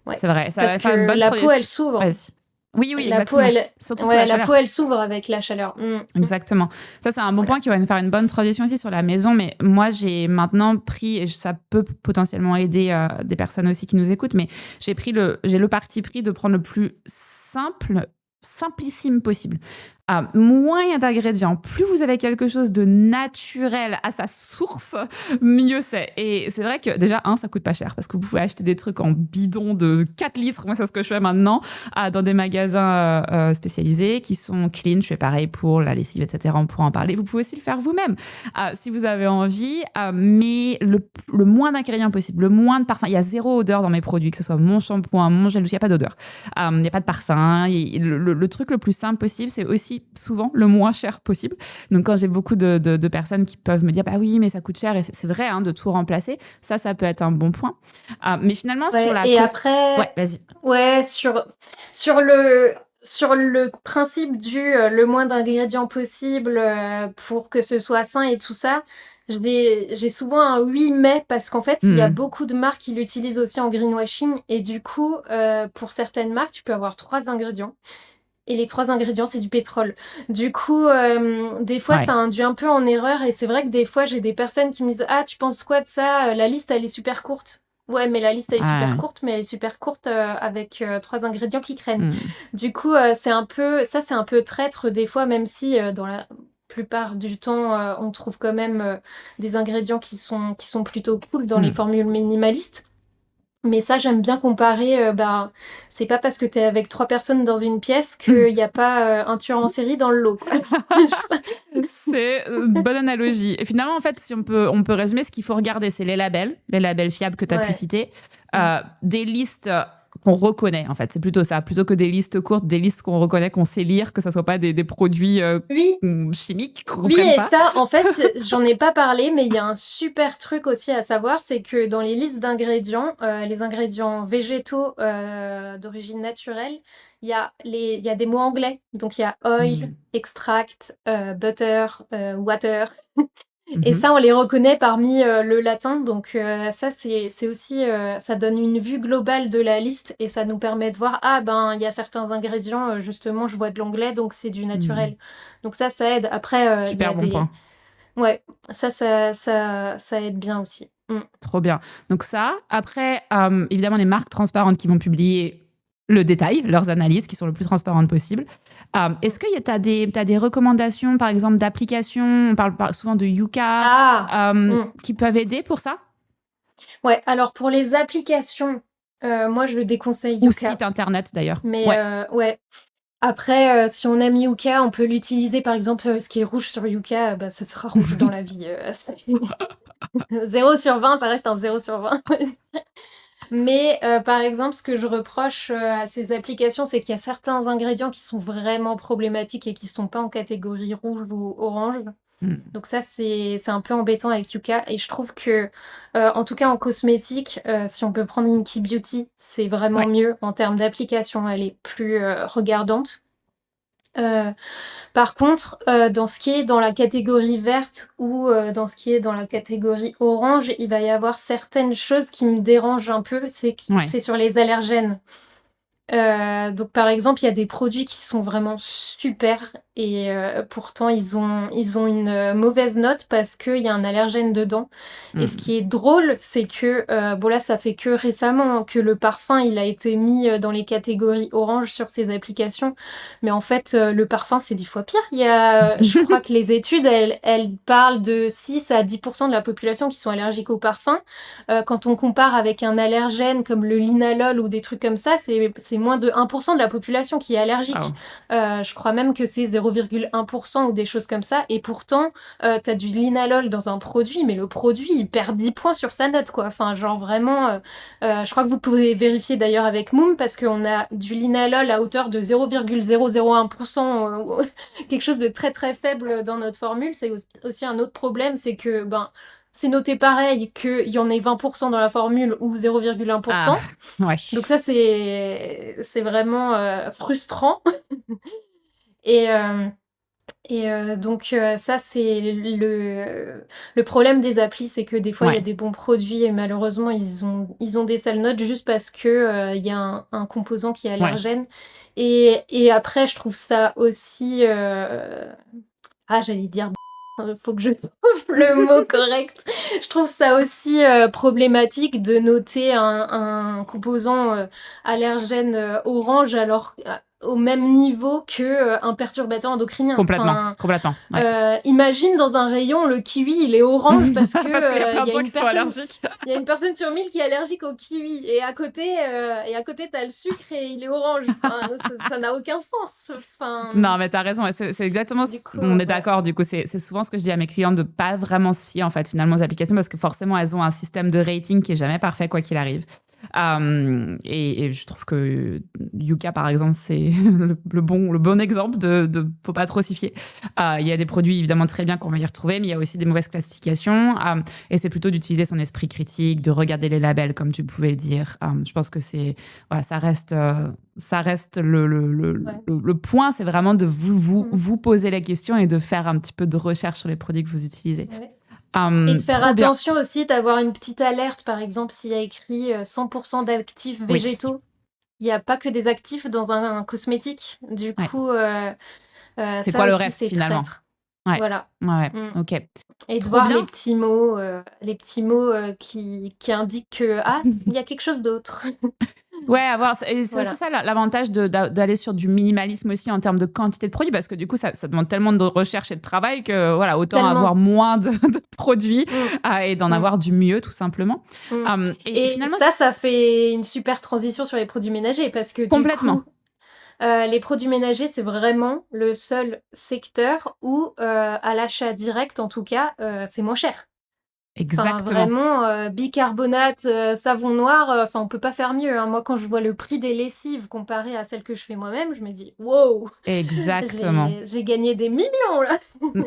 Ouais. C'est vrai, ça Parce va faire une que bonne la peau elle transition. s'ouvre. Vas-y. Oui, La peau, exactement. Surtout sous la la peau, chaleur. elle s'ouvre avec la chaleur. Exactement. Ça, c'est un bon point qui va nous faire une bonne transition aussi sur la maison. Mais moi, j'ai maintenant pris, et ça peut potentiellement aider des personnes aussi qui nous écoutent, mais j'ai le parti pris de prendre le plus simplissime possible. Moins il y a d'ingrédients, plus vous avez quelque chose de naturel à sa source, mieux c'est. Et c'est vrai que déjà, ça coûte pas cher parce que vous pouvez acheter des trucs en bidon de 4 litres. Moi, c'est ce que je fais maintenant dans des magasins spécialisés qui sont clean. Je fais pareil pour la lessive, etc. On pourra en parler. Vous pouvez aussi le faire vous-même si vous avez envie. Mais le moins d'ingrédients possible, le moins de parfum. Il y a 0 odeur dans mes produits, que ce soit mon shampoing, mon gel douche, il n'y a pas d'odeur. Il n'y a pas de parfum. Le truc le plus simple possible, c'est aussi souvent le moins cher possible. Donc quand j'ai beaucoup de personnes qui peuvent me dire bah oui mais ça coûte cher, et c'est vrai de tout remplacer, ça peut être un bon point. Mais finalement sur la après ouais, vas-y. Ouais, sur le principe du le moins d'ingrédients possible pour que ce soit sain et tout ça, j'ai souvent un oui mais parce qu'en fait il y a beaucoup de marques qui l'utilisent aussi en greenwashing et du coup pour certaines marques tu peux avoir 3 ingrédients. Et les 3 ingrédients, c'est du pétrole. Du coup, des fois, ça induit un peu en erreur. Et c'est vrai que des fois, j'ai des personnes qui me disent ah, tu penses quoi de ça? La liste, elle est super courte. Ouais, mais la liste, elle est super courte, mais elle est super courte avec 3 ingrédients qui craignent. Du coup, c'est un peu traître des fois, même si dans la plupart du temps, on trouve quand même des ingrédients qui sont plutôt cool dans les formules minimalistes. Mais ça, j'aime bien comparer, c'est pas parce que t'es avec 3 personnes dans une pièce qu'il n'y a pas un tueur en série dans le lot, quoi. C'est une bonne analogie. Et finalement, en fait, si on peut résumer, ce qu'il faut regarder, c'est les labels fiables que tu as pu citer, des listes qu'on reconnaît, en fait. C'est plutôt ça. Plutôt que des listes courtes, des listes qu'on reconnaît, qu'on sait lire, que ça soit pas des produits chimiques qu'on comprenne pas. Oui, et ça, en fait, j'en ai pas parlé, mais il y a un super truc aussi à savoir, c'est que dans les listes d'ingrédients, les ingrédients végétaux d'origine naturelle, il y a des mots anglais. Donc, il y a oil, extract, butter, water. Et ça, on les reconnaît parmi le latin. Donc, ça, c'est aussi, ça donne une vue globale de la liste et ça nous permet de voir, ah ben, il y a certains ingrédients, justement, je vois de l'anglais, donc c'est du naturel. Donc ça aide. Après, Super bon point. Ouais, ça aide bien aussi. Trop bien. Donc ça, après, évidemment, les marques transparentes qui vont publier le détail, leurs analyses qui sont le plus transparentes possible. Est-ce que tu as des recommandations, par exemple, d'applications? On parle souvent de Yuka, qui peuvent aider pour ça? Ouais, alors pour les applications, moi je le déconseille Yuka. Ou site internet d'ailleurs. Mais ouais. Après, si on aime Yuka, on peut l'utiliser par exemple, ce qui est rouge sur Yuka, ça sera rouge dans la vie. 0 sur 20, ça reste un 0 sur 20. Mais par exemple, ce que je reproche à ces applications, c'est qu'il y a certains ingrédients qui sont vraiment problématiques et qui ne sont pas en catégorie rouge ou orange. Donc ça, c'est un peu embêtant avec Yuka. Et je trouve que, en tout cas en cosmétique, si on peut prendre Inky Beauty, c'est vraiment mieux en termes d'application. Elle est plus regardante. Heu, Par contre, dans ce qui est dans la catégorie verte ou, dans ce qui est dans la catégorie orange, il va y avoir certaines choses qui me dérangent un peu, Ouais. c'est sur les allergènes. Donc par exemple, il y a des produits qui sont vraiment super et pourtant ils ont une, mauvaise note parce qu'il y a un allergène dedans et ce Mmh. qui est drôle, c'est que, bon là, ça fait que récemment que le parfum, il a été mis, dans les catégories orange sur ces applications, mais en fait, le parfum, c'est 10 fois pire. Il y a, je crois que les études, elles parlent de 6 à 10 de la population qui sont allergiques au parfum. Quand on compare avec un allergène comme le linalol ou des trucs comme ça, c'est moins de 1 de la population qui est allergique. Waouh. Je crois même que c'est 0,1 ou des choses comme ça et pourtant, tu as du linalol dans un produit, mais le produit, il perd 10 points sur sa note, quoi. Enfin, genre vraiment, je crois que vous pouvez vérifier d'ailleurs avec Moom parce qu'on a du linalol à hauteur de 0,001 ou quelque chose de très, très faible dans notre formule. C'est aussi un autre problème, c'est que, ben, c'est noté pareil qu'il y en ait 20 dans la formule ou 0,1. Ah, ouais. Donc ça, c'est vraiment, frustrant et hem donc ça, c'est le problème des applis, c'est que des fois, il y a Ouais. des bons produits et malheureusement, ils ont des sales notes juste parce que, il y a un composant qui est Ouais. allergène et après je trouve ça aussi, j'allais dire faut que je trouve le mot correct. Je trouve ça aussi, problématique de noter un composant, allergène, orange alors au même niveau que, un perturbateur endocrinien. Complètement, Enfin, complètement, ouais. imagine dans un rayon, le kiwi, il est orange parce que, Parce qu'il y a plein il de y a gens une qui sont personne allergiques. il y a une personne sur 1000 qui est allergique au kiwi et à côté, tu as le sucre et il est orange. Enfin, ça n'a aucun sens. Enfin, Non, mais t'as raison. Et c'est exactement. du coup, On est voilà. d'accord. Du coup, c'est souvent ce que je dis à mes clients de pas vraiment se fier en fait finalement aux applications parce que forcément elles ont un système de rating qui est jamais parfait quoi qu'il arrive. Et je trouve que Yuka par exemple c'est le bon exemple de faut pas trop s'y fier. Il y a des produits évidemment très bien qu'on va y retrouver, mais il y a aussi des mauvaises classifications. Et c'est plutôt d'utiliser son esprit critique, de regarder les labels comme tu pouvais le dire. Je pense que c'est voilà, ça reste Ouais. le point, c'est vraiment de Mmh. vous poser la question et de faire un petit peu de recherche sur les produits que vous utilisez. Ouais. Et de faire Trop bien. attention aussi, d'avoir une petite alerte, par exemple, s'il y a écrit, 100 d'actifs Oui, végétaux. Il y a pas que des actifs dans un cosmétique. Du ouais. coup, C'est ça quoi le aussi, reste c'est finalement? traître. Ouais, Voilà. ouais, ouais. Mmh. Ok. Et de Trop voir bien. les petits mots, qui indiquent que: «Ah, il y a quelque chose d'autre». Ouais, avoir, et c'est aussi Voilà. ça l'avantage d'aller sur du minimalisme aussi en termes de quantité de produits, parce que du coup, ça demande tellement de recherche et de travail que voilà, autant Tellement. avoir moins de produits Mmh. et d'en Mmh. avoir du mieux, tout simplement. Mmh. Et Et finalement, ça fait une super transition sur les produits ménagers parce que du complètement. coup, les produits ménagers, c'est vraiment le seul secteur où, à l'achat direct en tout cas, c'est moins cher. Enfin Exactement. vraiment, bicarbonate, savon noir, enfin on peut pas faire mieux, hein. Moi quand je vois le prix des lessives comparé à celles que je fais moi-même, je me dis: «Wow, Exactement. j'ai gagné des millions là!»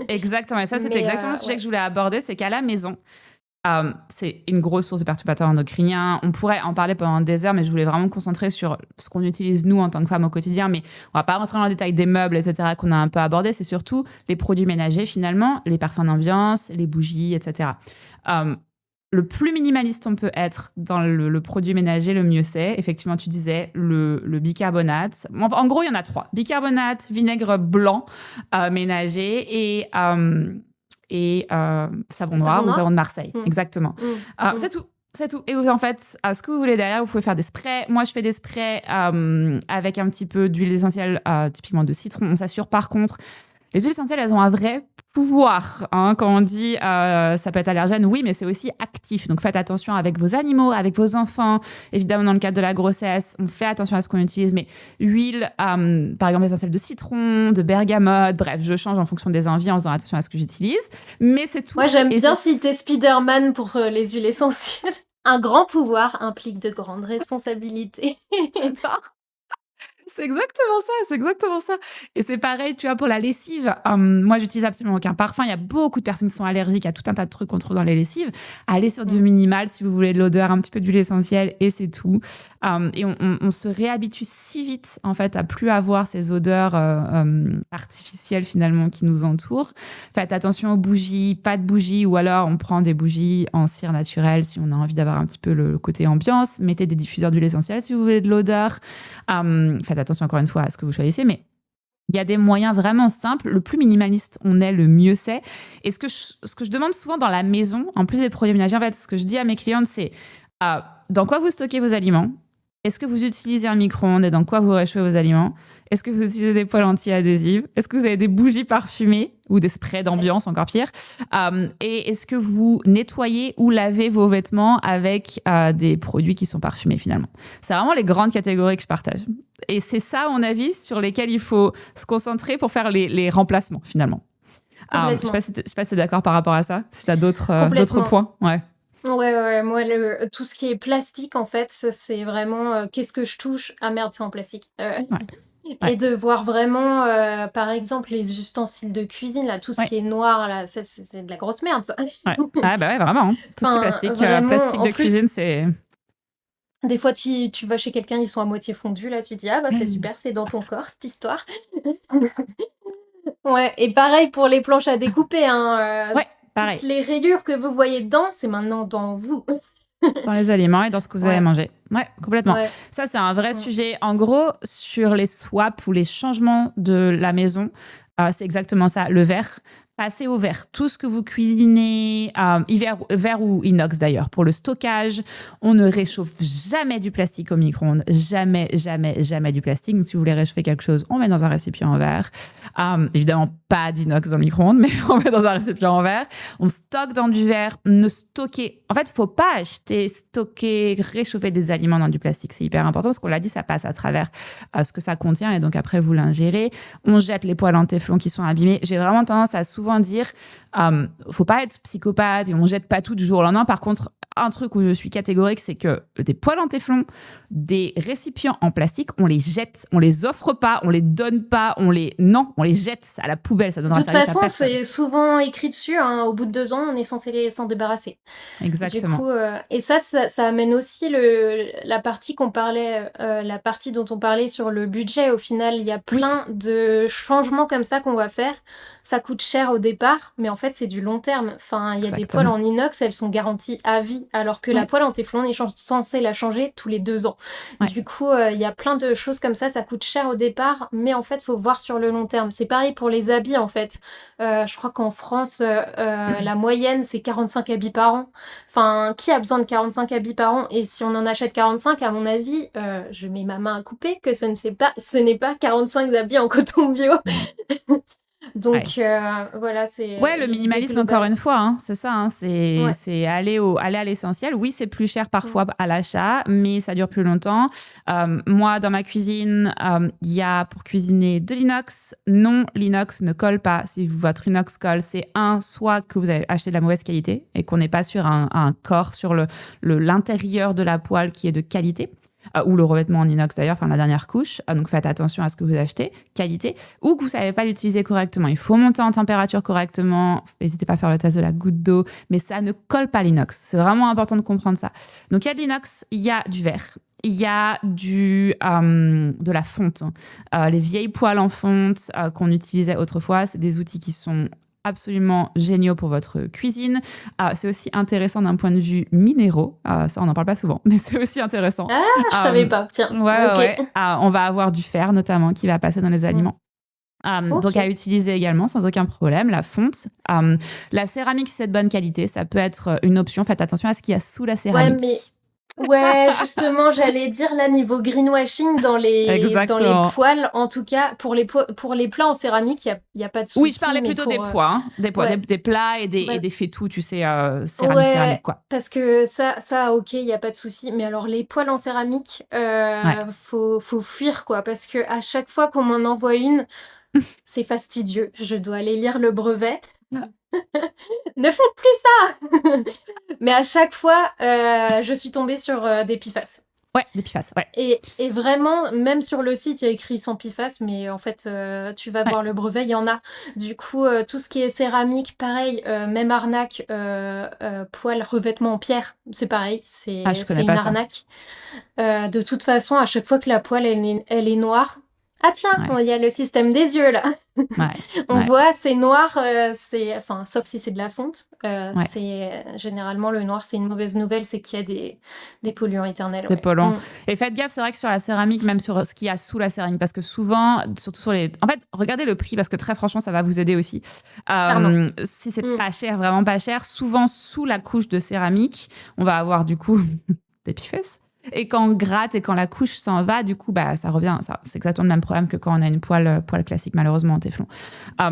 Exactement. Et ça, c'était Mais exactement le sujet que ouais. je voulais aborder, c'est qu'à la maison, c'est une grosse source de perturbateurs endocriniens. On pourrait en parler pendant des heures, mais je voulais vraiment me concentrer sur ce qu'on utilise nous en tant que femmes au quotidien. Mais on va pas rentrer dans le détail des meubles, etc., qu'on a un peu abordé. C'est surtout les produits ménagers, finalement, les parfums d'ambiance, les bougies, etc. Euh, le plus minimaliste on peut être dans le produit ménager, le mieux c'est. Effectivement, tu disais le bicarbonate. En gros, il y en a trois. Bicarbonate, vinaigre blanc ménager et savon Le savon noir ou savon noir? de Marseille. Mmh. Exactement. Mmh. Mmh. C'est tout. C'est tout. Et en fait, ce que vous voulez derrière, vous pouvez faire des sprays. Moi, je fais des sprays avec un petit peu d'huile essentielle, typiquement de citron. On s'assure par contre, les huiles essentielles, elles ont un vrai pouvoir. Hein. Quand on dit ça peut être allergène, oui, mais c'est aussi actif. Donc faites attention avec vos animaux, avec vos enfants. Évidemment, dans le cadre de la grossesse, on fait attention à ce qu'on utilise. Mais huile, par exemple, essentielle de citron, de bergamote, bref, je change en fonction des envies en faisant attention à ce que j'utilise. Mais c'est tout. Moi j'aime Et bien citer Spider-Man pour, les huiles essentielles. Un grand pouvoir implique de grandes responsabilités. j'adore. C'est exactement ça. Et c'est pareil, tu vois, pour la lessive. Moi, j'utilise absolument aucun parfum. Il y a beaucoup de personnes qui sont allergiques à tout un tas de trucs qu'on trouve dans les lessives. Allez sur du minimal si vous voulez de l'odeur, un petit peu d'huile essentielle et c'est tout. Et on se réhabitue si vite, en fait, à plus avoir ces odeurs artificielles, finalement, qui nous entourent. Faites attention aux bougies, pas de bougies, ou alors on prend des bougies en cire naturelle si on a envie d'avoir un petit peu le côté ambiance. Mettez des diffuseurs d'huile essentielle si vous voulez de l'odeur. Faites attention encore une fois à ce que vous choisissez, mais il y a des moyens vraiment simples. Le plus minimaliste on est, le mieux c'est. Et ce que je demande souvent dans la maison, en plus des produits ménagers, en fait, ce que je dis à mes clientes, c'est dans quoi vous stockez vos aliments ? Est-ce que vous utilisez un micro-ondes et dans quoi vous réchauffez vos aliments ? Est-ce que vous utilisez des poêles anti-adhésives ? Est-ce que vous avez des bougies parfumées ou des sprays d'ambiance, encore pire ? Et est-ce que vous nettoyez ou lavez vos vêtements avec des produits qui sont parfumés finalement ? C'est vraiment les grandes catégories que je partage. Et c'est ça, à mon avis, sur lesquelles il faut se concentrer pour faire les remplacements finalement. Je ne sais pas si tu es d'accord par rapport à ça, si tu as d'autres points. Ouais. Ouais, moi, tout ce qui est plastique, en fait, c'est vraiment qu'est-ce que je touche? Ah merde, c'est en plastique. Et de voir vraiment, par exemple, les ustensiles de cuisine, là, tout ce qui est noir, là, c'est de la grosse merde, ça. Ouais. Ah bah ouais, vraiment. Hein. Tout ce qui est plastique, vraiment, plastique de en plus, cuisine, c'est... Des fois, tu vas chez quelqu'un, ils sont à moitié fondus, là, tu te dis, ah bah c'est super, c'est dans ton corps, cette histoire. Ouais, et pareil pour les planches à découper, hein. Ouais, pareil. Toutes les rayures que vous voyez dedans, c'est maintenant dans vous. Dans les aliments et dans ce que vous avez mangé. Ouais, complètement. Ouais. Ça, c'est un vrai sujet. En gros, sur les swaps ou les changements de la maison, c'est exactement ça. Le verre, passez au verre. Tout ce que vous cuisinez, verre ou inox d'ailleurs. Pour le stockage, on ne réchauffe jamais du plastique au micro-ondes. Jamais, jamais, jamais du plastique. Donc, si vous voulez réchauffer quelque chose, on met dans un récipient en verre. Évidemment, pas d'inox dans le micro-ondes, mais on met dans un récipient en verre. On stocke dans du verre. Ne stocker. En fait, il ne faut pas acheter, stocker, réchauffer des aliments dans du plastique. C'est hyper important parce qu'on l'a dit, ça passe à travers ce que ça contient et donc après, vous l'ingérez. On jette les poêles en téflon qui sont abîmées. J'ai vraiment tendance à souvent dire, faut pas être psychopathe et on jette pas tout du jour au lendemain. Par contre, un truc où je suis catégorique, c'est que des poêles en téflon, des récipients en plastique, on les jette, on les offre pas, on les donne pas, on les jette à la poubelle. Ça donnera de toute service à façon, personne. c'est souvent écrit dessus, hein, au bout de 2 ans, on est censé s'en débarrasser. Exactement. Du coup, et ça amène aussi la partie la partie dont on parlait sur le budget. Au final, il y a plein de changements comme ça qu'on va faire. Ça coûte cher au départ, mais en fait, c'est du long terme. Enfin, il y a des poêles en inox, elles sont garanties à vie, alors que la poêle en téflon, on est censé la changer tous les 2 ans. Du coup, il y a plein de choses comme ça coûte cher au départ, mais en fait, il faut voir sur le long terme. C'est pareil pour les habits, en fait. Je crois qu'en France, la moyenne, c'est 45 habits par an. Enfin, qui a besoin de 45 habits par an? Et si on en achète 45, à mon avis, je mets ma main à couper que ce n'est pas 45 habits en coton bio. Donc voilà, c'est... Ouais, le minimalisme, encore une fois, hein, c'est ça, hein, c'est aller à l'essentiel. Oui, c'est plus cher parfois à l'achat, mais ça dure plus longtemps. Moi, dans ma cuisine, il y a pour cuisiner de l'inox. Non, l'inox ne colle pas. Si votre inox colle, c'est soit que vous avez acheté de la mauvaise qualité et qu'on n'est pas sur un corps sur l'intérieur de la poêle qui est de qualité. Ou le revêtement en inox d'ailleurs, enfin la dernière couche. Donc faites attention à ce que vous achetez, qualité, ou que vous ne savez pas l'utiliser correctement. Il faut monter en température correctement. N'hésitez pas à faire le test de la goutte d'eau, mais ça ne colle pas l'inox. C'est vraiment important de comprendre ça. Donc il y a de l'inox, il y a du verre. Il y a de la fonte. Les vieilles poêles en fonte qu'on utilisait autrefois, c'est des outils qui sont absolument géniaux pour votre cuisine. C'est aussi intéressant d'un point de vue minéraux. Ça, on n'en parle pas souvent, mais c'est aussi intéressant. Ah, je savais pas. Tiens. Ouais. On va avoir du fer, notamment, qui va passer dans les aliments. Donc à utiliser également sans aucun problème, la fonte. La céramique, si c'est de bonne qualité, ça peut être une option. Faites attention à ce qu'il y a sous la céramique. Ouais, justement, j'allais dire là, niveau greenwashing dans les poêles, en tout cas, pour les plats en céramique, il y a pas de souci. Oui, je parlais plutôt des pois, hein, des plats et des fétous, tu sais, céramique, quoi. Parce que ça, ok, il y a pas de souci. Mais alors, les poêles en céramique, faut fuir, quoi, parce que à chaque fois qu'on m'en envoie une, c'est fastidieux. Je dois aller lire le brevet. Ne faites plus ça. Mais à chaque fois, je suis tombée sur des PFAS. Ouais, des PFAS, ouais. Et vraiment, même sur le site, il y a écrit sans PFAS, mais en fait, tu vas Ouais. voir le brevet, il y en a. Du coup, tout ce qui est céramique, pareil, même arnaque, poêle, revêtement en pierre, c'est pareil, Ah, je c'est connais une pas ça. arnaque. De toute façon, à chaque fois que la poêle, elle est noire, ah tiens, Ouais, il y a le système des yeux là. ouais, On ouais, voit, c'est noir, enfin, sauf si c'est de la fonte. ouais. Généralement le noir, c'est une mauvaise nouvelle, c'est qu'il y a des polluants éternels, Des ouais. polluants. Et faites gaffe, c'est vrai que sur la céramique, même sur ce qu'il y a sous la céramique, parce que souvent, surtout sur les... En fait, regardez le prix, parce que très franchement, ça va vous aider aussi. Clairement. Si c'est Mmh. pas cher, vraiment pas cher, souvent sous la couche de céramique, on va avoir du coup des pifesses. Et quand on gratte et quand la couche s'en va, du coup, bah, ça revient. C'est exactement le même problème que quand on a une poêle classique, malheureusement, en téflon.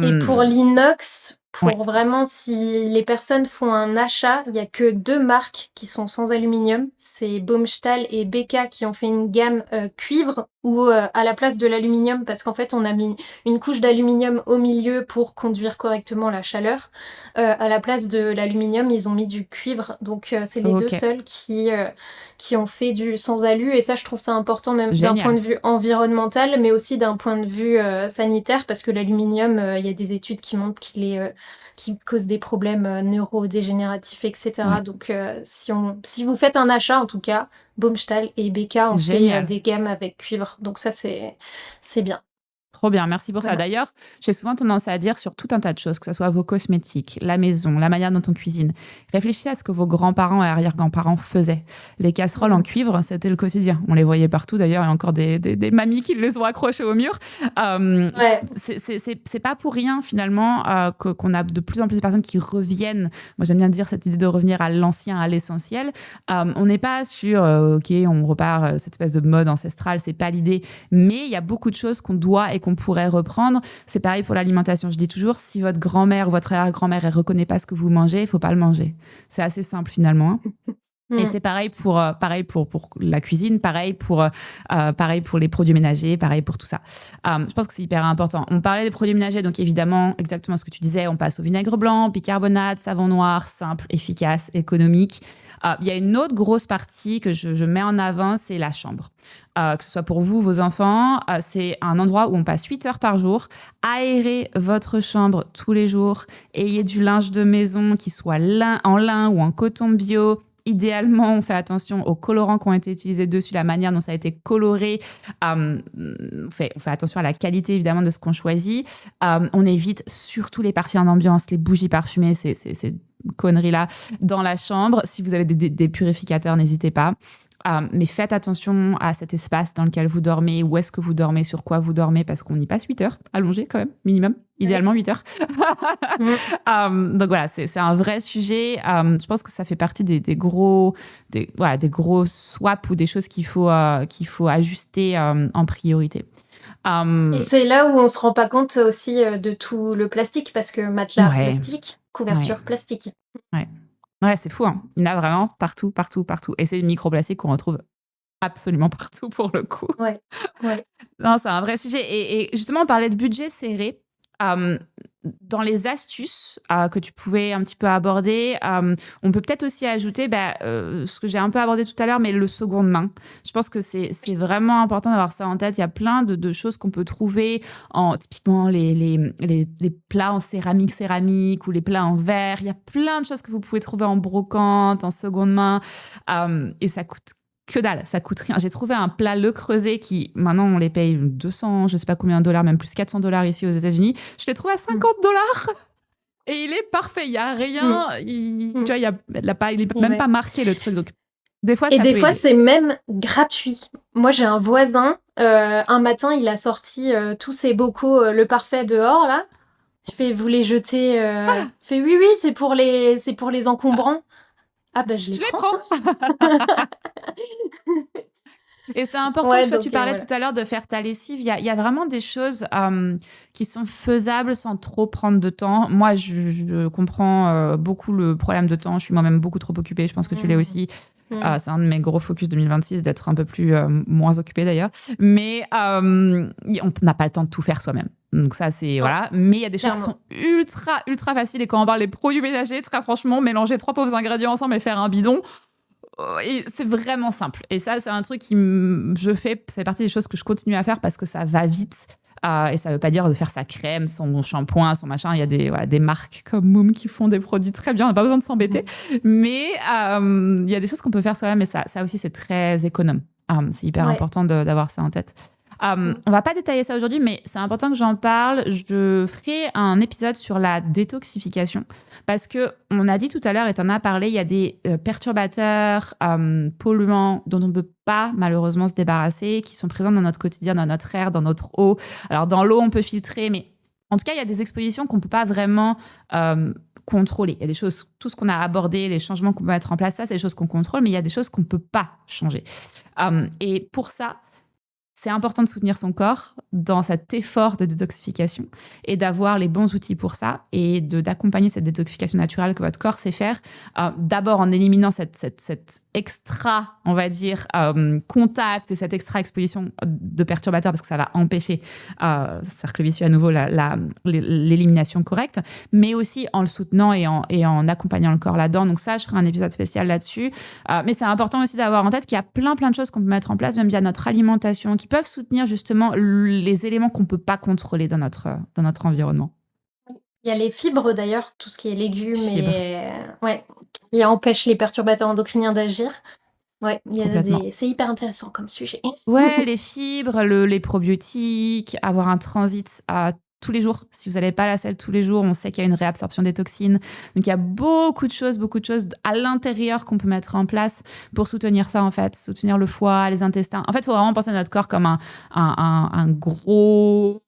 Et pour l'inox, Ouais, pour vraiment si les personnes font un achat, il y a que 2 marques qui sont sans aluminium. C'est Baumstahl et Beka qui ont fait une gamme, cuivre ou, à la place de l'aluminium parce qu'en fait, on a mis une couche d'aluminium au milieu pour conduire correctement la chaleur. À la place de l'aluminium, ils ont mis du cuivre. Donc, c'est les 2 ok, seuls qui ont fait du sans alu et ça, je trouve ça important même d'un point génial. de vue environnemental, mais aussi d'un point de vue sanitaire, parce que l'aluminium, il y a des études qui montrent qu'il cause des problèmes neurodégénératifs, etc. Ouais, Donc, si vous faites un achat, en tout cas, Baumstahl et Beka ont fait génial. des gammes avec cuivre. Donc ça, c'est bien, Trop bien, merci pour ça. vraiment. D'ailleurs, j'ai souvent tendance à dire sur tout un tas de choses, que ce soit vos cosmétiques, la maison, la manière dont on cuisine. Réfléchissez à ce que vos grands-parents et arrière-grands-parents faisaient. Les casseroles en Mm. cuivre, c'était le quotidien. On les voyait partout, d'ailleurs, il y a encore des mamies qui les ont accrochées au mur. Ouais. C'est pas pour rien, finalement, qu'on a de plus en plus de personnes qui reviennent. Moi, j'aime bien dire cette idée de revenir à l'ancien, à l'essentiel. On n'est pas sur, OK, on repart cette espèce de mode ancestrale, c'est pas l'idée. Mais il y a beaucoup de choses qu'on doit et qu'on pourrait reprendre. C'est pareil pour l'alimentation. Je dis toujours, si votre grand-mère ou votre arrière-grand-mère ne reconnaît pas ce que vous mangez, il ne faut pas le manger. C'est assez simple finalement, hein. Et Mm. c'est pareil pour la cuisine, pareil pour les produits ménagers, pareil pour tout ça. Je pense que c'est hyper important. On parlait des produits ménagers, donc évidemment, exactement ce que tu disais, on passe au vinaigre blanc, bicarbonate, savon noir, simple, efficace, économique. Il y a une autre grosse partie que je mets en avant, c'est la chambre. Que ce soit pour vous, vos enfants, c'est un endroit où on passe 8 heures par jour. Aérez votre chambre tous les jours. Ayez du linge de maison qui soit en lin ou en coton bio. Idéalement, on fait attention aux colorants qui ont été utilisés dessus, la manière dont ça a été coloré. On fait attention à la qualité, évidemment, de ce qu'on choisit. On évite surtout les parfums d'ambiance, les bougies parfumées, ces conneries-là, dans la chambre. Si vous avez des purificateurs, n'hésitez pas. Mais faites attention à cet espace dans lequel vous dormez, où est-ce que vous dormez, sur quoi vous dormez, parce qu'on y passe 8 heures, allongé quand même, minimum, Ouais. idéalement 8 heures. Mm. Donc voilà, c'est un vrai sujet. Je pense que ça fait partie des gros swaps ou des choses qu'il faut ajuster en priorité. Et Euh, c'est là où on se rend pas compte aussi de tout le plastique, parce que matelas ouais, plastique, ouais, couverture plastique. ouais. Ouais, c'est fou, hein. Il y en a vraiment partout, partout, partout. Et c'est des microplastiques qu'on retrouve absolument partout pour le coup. Ouais, ouais. Non, c'est un vrai sujet. Et justement, on parlait de budget serré. Euh, Dans les astuces que tu pouvais un petit peu aborder, on peut peut-être aussi ajouter ce que j'ai un peu abordé tout à l'heure, mais le seconde main. Je pense que c'est vraiment important d'avoir ça en tête. Il y a plein de choses qu'on peut trouver, typiquement les plats en céramique ou les plats en verre. Il y a plein de choses que vous pouvez trouver en brocante, en seconde main, et ça coûte que dalle, ça coûte rien. J'ai trouvé un plat Le Creuset qui, maintenant, on les paye 200, je sais pas combien de dollars, même plus 400 dollars ici aux États-Unis. Je l'ai trouvé à Mm. 50 dollars et il est parfait. Il y a Mm. rien. Tu Mm. vois, il est même Ouais. pas marqué le truc. Donc, des fois, Et ça des peut fois, aider. c'est même gratuit. Moi, j'ai un voisin, un matin, il a sorti tous ses bocaux, le parfait dehors, là. Je fais, vous les jetez Il fait, oui, oui, c'est pour les encombrants. Ah, ben, je les Je les prends. prends. Et c'est important, Ouais, tu vois, tu donc parlais voilà. tout à l'heure de faire ta lessive. Il y a vraiment des choses qui sont faisables sans trop prendre de temps. Moi, je comprends beaucoup le problème de temps. Je suis moi-même beaucoup trop occupée. Je pense que tu l'es Mm. aussi. Mm. C'est un de mes gros focus 2026, d'être un peu plus moins occupée d'ailleurs. Mais on n'a pas le temps de tout faire soi-même. Donc ça, c'est... Non, Voilà. Mais il y a des choses qui clairement. sont ultra, ultra faciles. Et quand on parle des produits ménagers, très franchement, mélanger 3 pauvres ingrédients ensemble et faire un bidon, Et c'est vraiment simple. Et ça, c'est un truc ça fait partie des choses que je continue à faire parce que ça va vite. Et ça veut pas dire de faire sa crème, son shampoing, son machin. Il y a des marques comme Moom qui font des produits très bien. On n'a pas besoin de s'embêter. Mais il y a des choses qu'on peut faire soi-même. Et ça aussi, c'est très économe. C'est hyper important d'avoir ça en tête. On va pas détailler ça aujourd'hui, mais c'est important que j'en parle. Je ferai un épisode sur la détoxification parce que on a dit tout à l'heure et t'en as parlé, il y a des perturbateurs polluants dont on ne peut pas malheureusement se débarrasser, qui sont présents dans notre quotidien, dans notre air, dans notre eau. Alors dans l'eau, on peut filtrer, mais en tout cas, il y a des expositions qu'on peut pas vraiment contrôler. Il y a des choses, tout ce qu'on a abordé, les changements qu'on peut mettre en place, ça, c'est des choses qu'on contrôle, mais il y a des choses qu'on peut pas changer. Et pour ça, c'est important de soutenir son corps dans cet effort de détoxification et d'avoir les bons outils pour ça et d'accompagner cette détoxification naturelle que votre corps sait faire. D'abord en éliminant cette extra, on va dire, contact et cette extra exposition de perturbateurs parce que ça va empêcher, cercle vicieux à nouveau, l'élimination correcte, mais aussi en le soutenant et en accompagnant le corps là-dedans. Donc ça, je ferai un épisode spécial là-dessus. Mais c'est important aussi d'avoir en tête qu'il y a plein de choses qu'on peut mettre en place, même via notre alimentation, qui peuvent soutenir justement les éléments qu'on ne peut pas contrôler dans notre environnement. Il y a les fibres d'ailleurs, tout ce qui est légumes et empêche les perturbateurs endocriniens d'agir. Ouais, c'est hyper intéressant comme sujet. Ouais, les fibres, les probiotiques, avoir un transit tous les jours. Si vous n'allez pas à la selle tous les jours, on sait qu'il y a une réabsorption des toxines. Donc, il y a beaucoup de choses à l'intérieur qu'on peut mettre en place pour soutenir ça, en fait. Soutenir le foie, les intestins. En fait, il faut vraiment penser à notre corps comme un gros...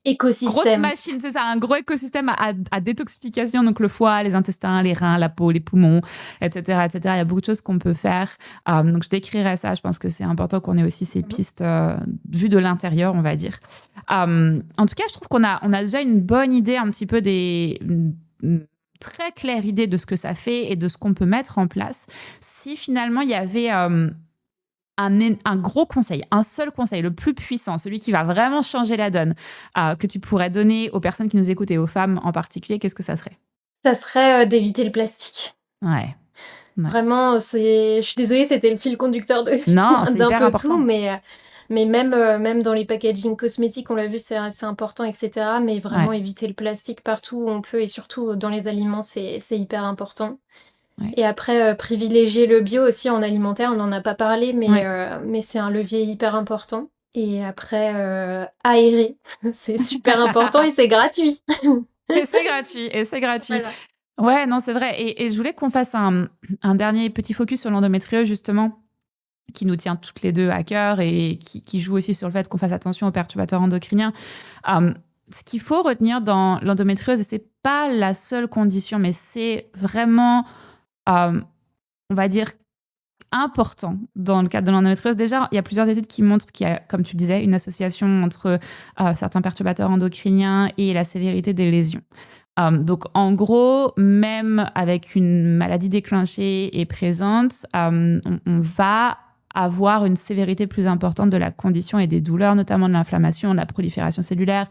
écosystème. Grosse machine, c'est ça, un gros écosystème à détoxification, donc le foie, les intestins, les reins, la peau, les poumons, etc., etc. Il y a beaucoup de choses qu'on peut faire. Donc, je décrirai ça. Je pense que c'est important qu'on ait aussi ces pistes vues de l'intérieur, on va dire. En tout cas, je trouve qu'on a déjà une bonne idée un petit peu une très claire idée de ce que ça fait et de ce qu'on peut mettre en place. Si finalement, il y avait... un gros conseil, un seul conseil, le plus puissant, celui qui va vraiment changer la donne, que tu pourrais donner aux personnes qui nous écoutent et aux femmes en particulier, qu'est-ce que ça serait ? Ça serait d'éviter le plastique. Ouais. Vraiment, je suis désolée, c'était le fil conducteur non, c'est hyper important. Tout, mais même dans les packaging cosmétiques, on l'a vu, c'est important, etc. Mais vraiment éviter le plastique partout où on peut et surtout dans les aliments, c'est hyper important. Ouais. Et après, privilégier le bio aussi en alimentaire, on n'en a pas parlé, mais c'est un levier hyper important. Et après, aérer, c'est super important et c'est gratuit. Et c'est gratuit. Voilà. Ouais, non, c'est vrai. Et je voulais qu'on fasse un dernier petit focus sur l'endométriose, justement, qui nous tient toutes les deux à cœur et qui joue aussi sur le fait qu'on fasse attention aux perturbateurs endocriniens. Ce qu'il faut retenir dans l'endométriose, et c'est pas la seule condition, mais c'est vraiment... on va dire, important dans le cadre de l'endométriose. Déjà, il y a plusieurs études qui montrent qu'il y a, comme tu disais, une association entre certains perturbateurs endocriniens et la sévérité des lésions. Donc, en gros, même avec une maladie déclenchée et présente, on va avoir une sévérité plus importante de la condition et des douleurs, notamment de l'inflammation, de la prolifération cellulaire.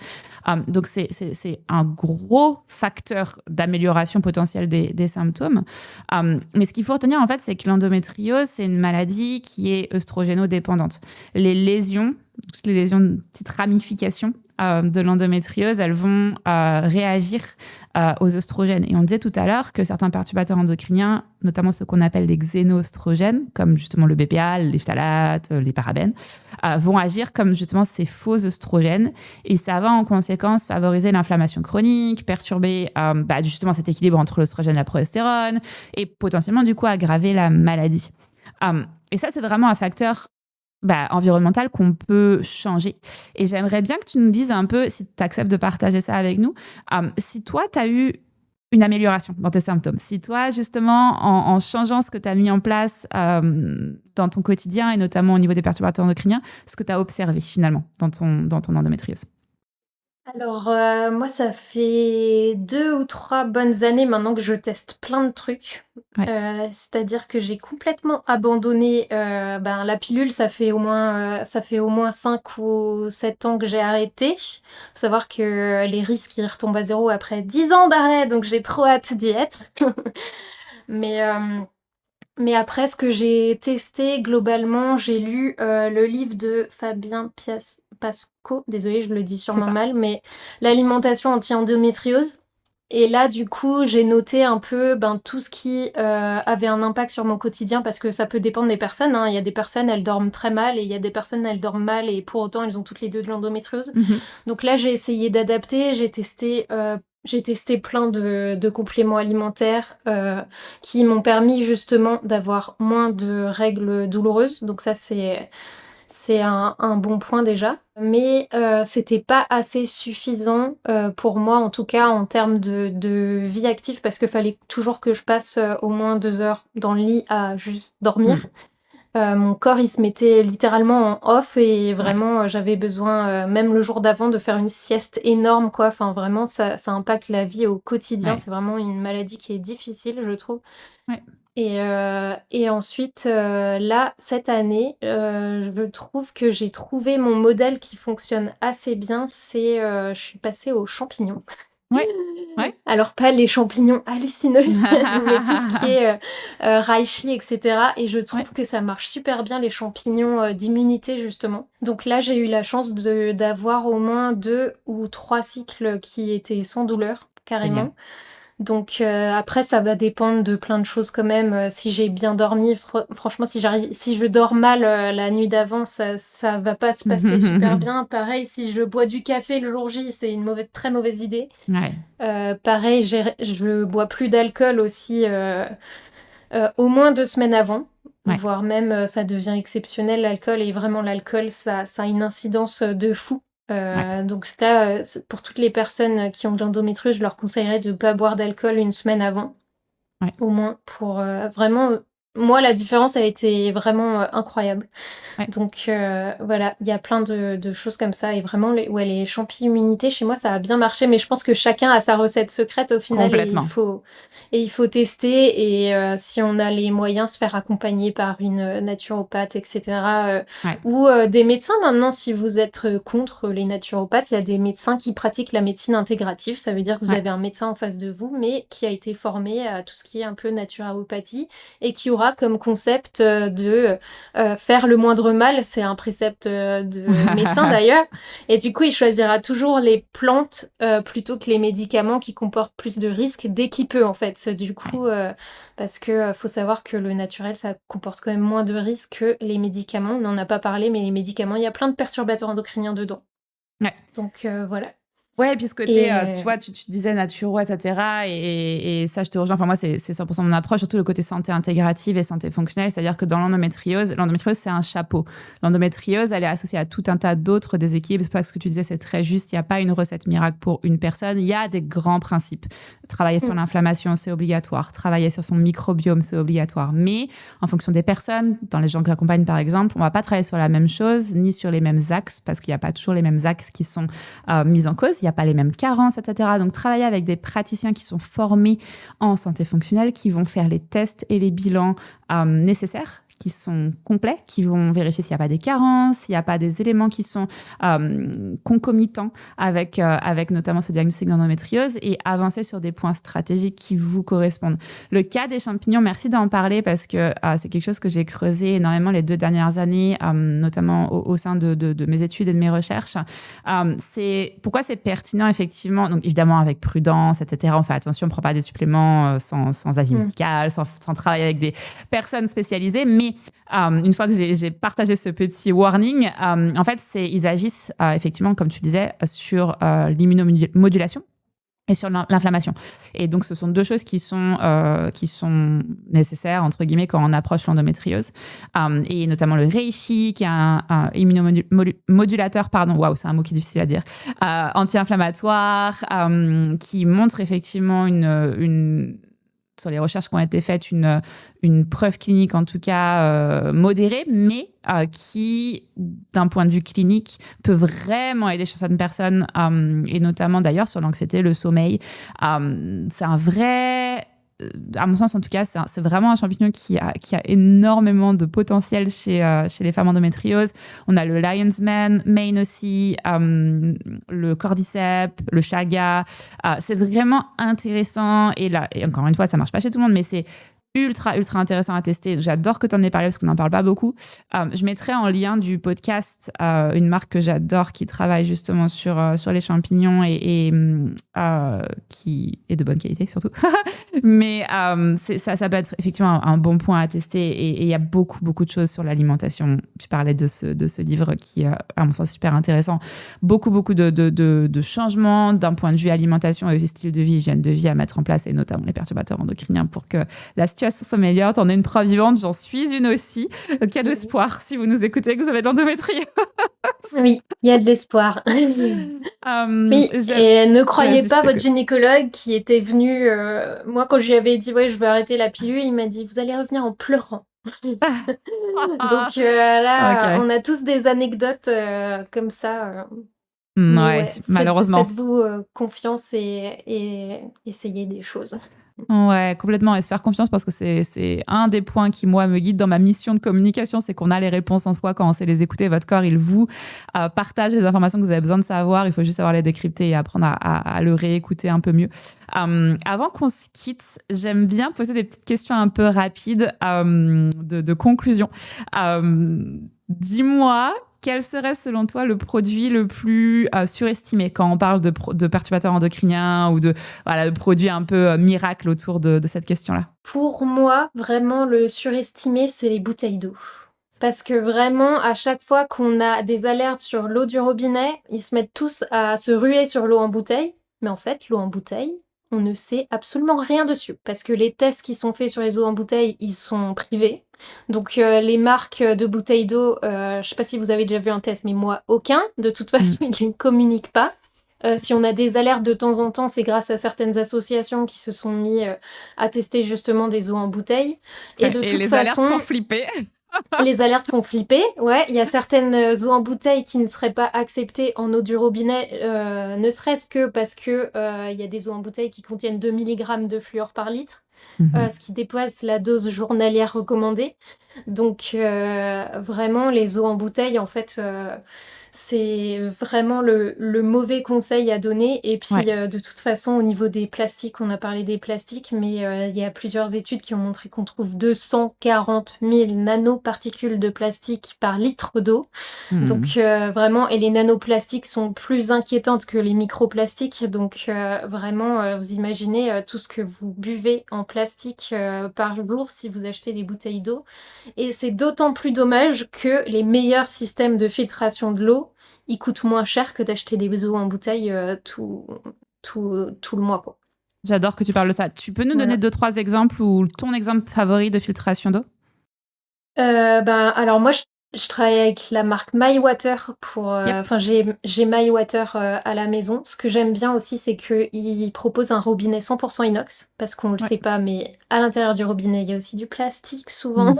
Donc, c'est un gros facteur d'amélioration potentielle des symptômes. Mais ce qu'il faut retenir, en fait, c'est que l'endométriose, c'est une maladie qui est œstrogénodépendante. Les lésions, toutes les lésions de petites ramifications de l'endométriose, elles vont réagir aux œstrogènes. Et on disait tout à l'heure que certains perturbateurs endocriniens, notamment ceux qu'on appelle les xénoœstrogènes, comme justement le BPA, les phtalates, les parabènes, vont agir comme justement ces faux œstrogènes. Et ça va en conséquence favoriser l'inflammation chronique, perturber justement cet équilibre entre l'œstrogène et la progestérone, et potentiellement du coup aggraver la maladie. Et ça, c'est vraiment un facteur environnemental qu'on peut changer. Et j'aimerais bien que tu nous dises un peu, si tu acceptes de partager ça avec nous, si toi, tu as eu une amélioration dans tes symptômes, si toi, justement, en changeant ce que tu as mis en place dans ton quotidien, et notamment au niveau des perturbateurs endocriniens, ce que tu as observé finalement dans ton endométriose. Alors, moi, ça fait 2 ou 3 bonnes années maintenant que je teste plein de trucs. Ouais. C'est-à-dire que j'ai complètement abandonné la pilule, ça fait au moins 5 ou 7 ans que j'ai arrêté. Faut savoir que les risques, ils retombent à 0 après 10 ans d'arrêt, donc j'ai trop hâte d'y être. Mais Mais après, ce que j'ai testé globalement, j'ai lu le livre de Fabien Pasco, désolée, je le dis C'est sûrement ça. mal, mais l'alimentation anti-endométriose. Et là, du coup, j'ai noté un peu tout ce qui avait un impact sur mon quotidien parce que ça peut dépendre des personnes, hein. Il y a des personnes, elles dorment très mal et il y a des personnes, elles dorment mal et pour autant, elles ont toutes les deux de l'endométriose. Mhm. Donc là, j'ai essayé d'adapter, j'ai testé plein de compléments alimentaires qui m'ont permis justement d'avoir moins de règles douloureuses. Donc ça, c'est un bon point déjà. Mais c'était pas assez suffisant pour moi, en tout cas en termes de vie active, parce qu'il fallait toujours que je passe au moins 2 heures dans le lit à juste dormir. Mm. Mon corps, il se mettait littéralement en off et Ouais, vraiment, j'avais besoin, même le jour d'avant, de faire une sieste énorme, quoi. Enfin, vraiment, ça impacte la vie au quotidien. ouais, C'est vraiment une maladie qui est difficile, je trouve. ouais. Et ensuite, là, cette année, je trouve que j'ai trouvé mon modèle qui fonctionne assez bien. Je suis passée aux champignons. Ouais, ouais. Alors pas les champignons hallucinogènes, mais tout ce qui est, reishi et cetera et je Ouais, trouve que ça marche super bien les champignons, d'immunité justement. Donc là, j'ai eu la chance d'avoir au moins 2 ou 3 cycles qui étaient sans douleur, génial. carrément. Donc après ça va dépendre de plein de choses quand même, si j'ai bien dormi, franchement si je dors mal, la nuit d'avant, ça va pas se passer super bien. Pareil, si je bois du café le jour J, c'est une très mauvaise idée. Ouais, Pareil, je bois plus d'alcool aussi, au moins 2 semaines avant, ouais, voire même, ça devient exceptionnel l'alcool et vraiment l'alcool ça a une incidence, de fou. ouais, Donc là, pour toutes les personnes qui ont de l'endométriose, je leur conseillerais de ne pas boire d'alcool une semaine avant. ouais, Au moins pour, vraiment, moi la différence a été vraiment, incroyable. ouais. Donc voilà, il y a plein de choses comme ça et vraiment les champi-immunité chez moi ça a bien marché, mais je pense que chacun a sa recette secrète au final et il Complètement. faut tester et si on a les moyens, se faire accompagner par une, naturopathe et cetera, Ouais, ou des médecins maintenant si vous êtes, contre les naturopathes, il y a des médecins qui pratiquent la médecine intégrative. Ça veut dire que vous ouais. avez un médecin en face de vous, mais qui a été formé à tout ce qui est un peu naturopathie et qui aura comme concept, de faire le moindre mal, c'est un précepte de médecin d'ailleurs. Et du coup, il choisira toujours les plantes plutôt que les médicaments qui comportent plus de risques dès qu'il peut en fait. Du Ouais. coup, parce que faut savoir que le naturel, ça comporte quand même moins de risques que les médicaments. On n'en a pas parlé, mais les médicaments, il y a plein de perturbateurs endocriniens dedans. Ouais. Donc voilà. Ouais, et puis ce côté, tu Et vois, tu disais naturo, etc. Et ça, je te rejoins. Enfin, moi, c'est 100% mon approche, surtout le côté santé intégrative et santé fonctionnelle. C'est-à-dire que dans l'endométriose, c'est un chapeau. L'endométriose, elle est associée à tout un tas d'autres déséquilibres. C'est pas ce que tu disais, c'est très juste. Il n'y a pas une recette miracle pour une personne. Il y a des grands principes. Travailler sur mm, l'inflammation, c'est obligatoire. Travailler sur son microbiome, c'est obligatoire. Mais en fonction des personnes, dans les gens que j'accompagne, par exemple, on va pas travailler sur la même chose, ni sur les mêmes axes, parce qu'il n'y a pas toujours les mêmes axes qui sont mises en cause. Il n'y a pas les mêmes carences, etc. Donc, travailler avec des praticiens qui sont formés en santé fonctionnelle, qui vont faire les tests et les bilans nécessaires, qui sont complets, qui vont vérifier s'il n'y a pas des carences, s'il n'y a pas des éléments qui sont concomitants avec notamment ce diagnostic d'endométriose et avancer sur des points stratégiques qui vous correspondent. Le cas des champignons, merci d'en parler parce que c'est quelque chose que j'ai creusé énormément les 2 dernières années, notamment au sein de mes études et de mes recherches. Pourquoi c'est pertinent, effectivement. Donc, évidemment, avec prudence, etc. On fait attention, on ne prend pas des suppléments sans avis mm. médical, sans travailler avec des personnes spécialisées. Mais une fois que j'ai partagé ce petit warning, en fait, ils agissent, effectivement, comme tu disais, sur l'immunomodulation et sur l'inflammation. Et donc, ce sont 2 choses qui sont nécessaires, entre guillemets, quand on approche l'endométriose. Et notamment le reishi, qui est un immunomodulateur, waouh, c'est un mot qui est difficile à dire, anti-inflammatoire, qui montre effectivement sur les recherches qui ont été faites, une preuve clinique, en tout cas modérée, mais qui, d'un point de vue clinique, peut vraiment aider chez certaines personnes, et notamment d'ailleurs sur l'anxiété, le sommeil. C'est un vrai... À mon sens, en tout cas, c'est vraiment un champignon qui a énormément de potentiel chez les femmes endométrioses. On a le lion's mane aussi, le cordyceps, le chaga. C'est vraiment intéressant. Et là, et encore une fois, ça marche pas chez tout le monde, mais c'est ultra, ultra intéressant à tester. J'adore que tu en aies parlé parce qu'on n'en parle pas beaucoup. Je mettrai en lien du podcast une marque que j'adore qui travaille justement sur les champignons et qui est de bonne qualité surtout. Mais ça peut être effectivement un bon point à tester et il y a beaucoup, beaucoup de choses sur l'alimentation. Tu parlais de ce livre qui est, à mon sens, super intéressant. Beaucoup, beaucoup de changements d'un point de vue alimentation et aussi style de vie, hygiène de vie à mettre en place et notamment les perturbateurs endocriniens pour que la situation s'améliore. T'en es une preuve vivante, j'en suis une aussi. Quel espoir si vous nous écoutez que vous avez de l'endométriose. Oui, il y a de l'espoir. Oui, et ne croyez pas votre gynécologue qui était venu. Moi, quand je lui avais dit, ouais, je veux arrêter la pilule, il m'a dit, vous allez revenir en pleurant. Donc là, on a tous des anecdotes comme ça. Ouais, malheureusement. Faites-vous confiance et essayez des choses. Ouais, complètement. Et se faire confiance parce que c'est un des points qui, moi, me guide dans ma mission de communication, c'est qu'on a les réponses en soi quand on sait les écouter. Votre corps, il vous partage les informations que vous avez besoin de savoir. Il faut juste savoir les décrypter et apprendre à le réécouter un peu mieux. Avant qu'on se quitte, j'aime bien poser des petites questions un peu rapides de conclusion. Dis-moi, quel serait selon toi le produit le plus surestimé quand on parle de perturbateurs endocriniens ou de produits un peu miracle autour de cette question-là? Pour moi, vraiment, le surestimé, c'est les bouteilles d'eau. Parce que vraiment, à chaque fois qu'on a des alertes sur l'eau du robinet, ils se mettent tous à se ruer sur l'eau en bouteille. Mais en fait, l'eau en bouteille, on ne sait absolument rien dessus. Parce que les tests qui sont faits sur les eaux en bouteille, ils sont privés. Donc les marques de bouteilles d'eau, je ne sais pas si vous avez déjà vu un test, mais moi, aucun. De toute façon, ils ne communiquent pas. Si on a des alertes de temps en temps, c'est grâce à certaines associations qui se sont mis à tester justement des eaux en bouteille. Et de toute les façon, alertes font flipper. Les alertes font flipper, ouais. Il y a certaines eaux en bouteille qui ne seraient pas acceptées en eau du robinet, ne serait-ce que parce que il y a des eaux en bouteille qui contiennent 2 mg de fluor par litre, ce qui dépasse la dose journalière recommandée. Donc vraiment, les eaux en bouteille, en fait, c'est vraiment le mauvais conseil à donner. Et puis, de toute façon, au niveau des plastiques, on a parlé des plastiques, mais il y a plusieurs études qui ont montré qu'on trouve 240 000 nanoparticules de plastique par litre d'eau. Donc, vraiment, et les nanoplastiques sont plus inquiétantes que les microplastiques. Donc, vraiment, vous imaginez tout ce que vous buvez en plastique par jour si vous achetez des bouteilles d'eau. Et c'est d'autant plus dommage que les meilleurs systèmes de filtration de l'eau, ils coûtent moins cher que d'acheter des eaux en bouteille tout le mois, quoi. J'adore que tu parles de ça. Tu peux nous donner 2-3 exemples ou ton exemple favori de filtration d'eau? Alors moi, je travaille avec la marque MyWater pour... Enfin, j'ai MyWater à la maison. Ce que j'aime bien aussi, c'est qu'ils proposent un robinet 100% inox, parce qu'on le sait pas, mais à l'intérieur du robinet, il y a aussi du plastique souvent.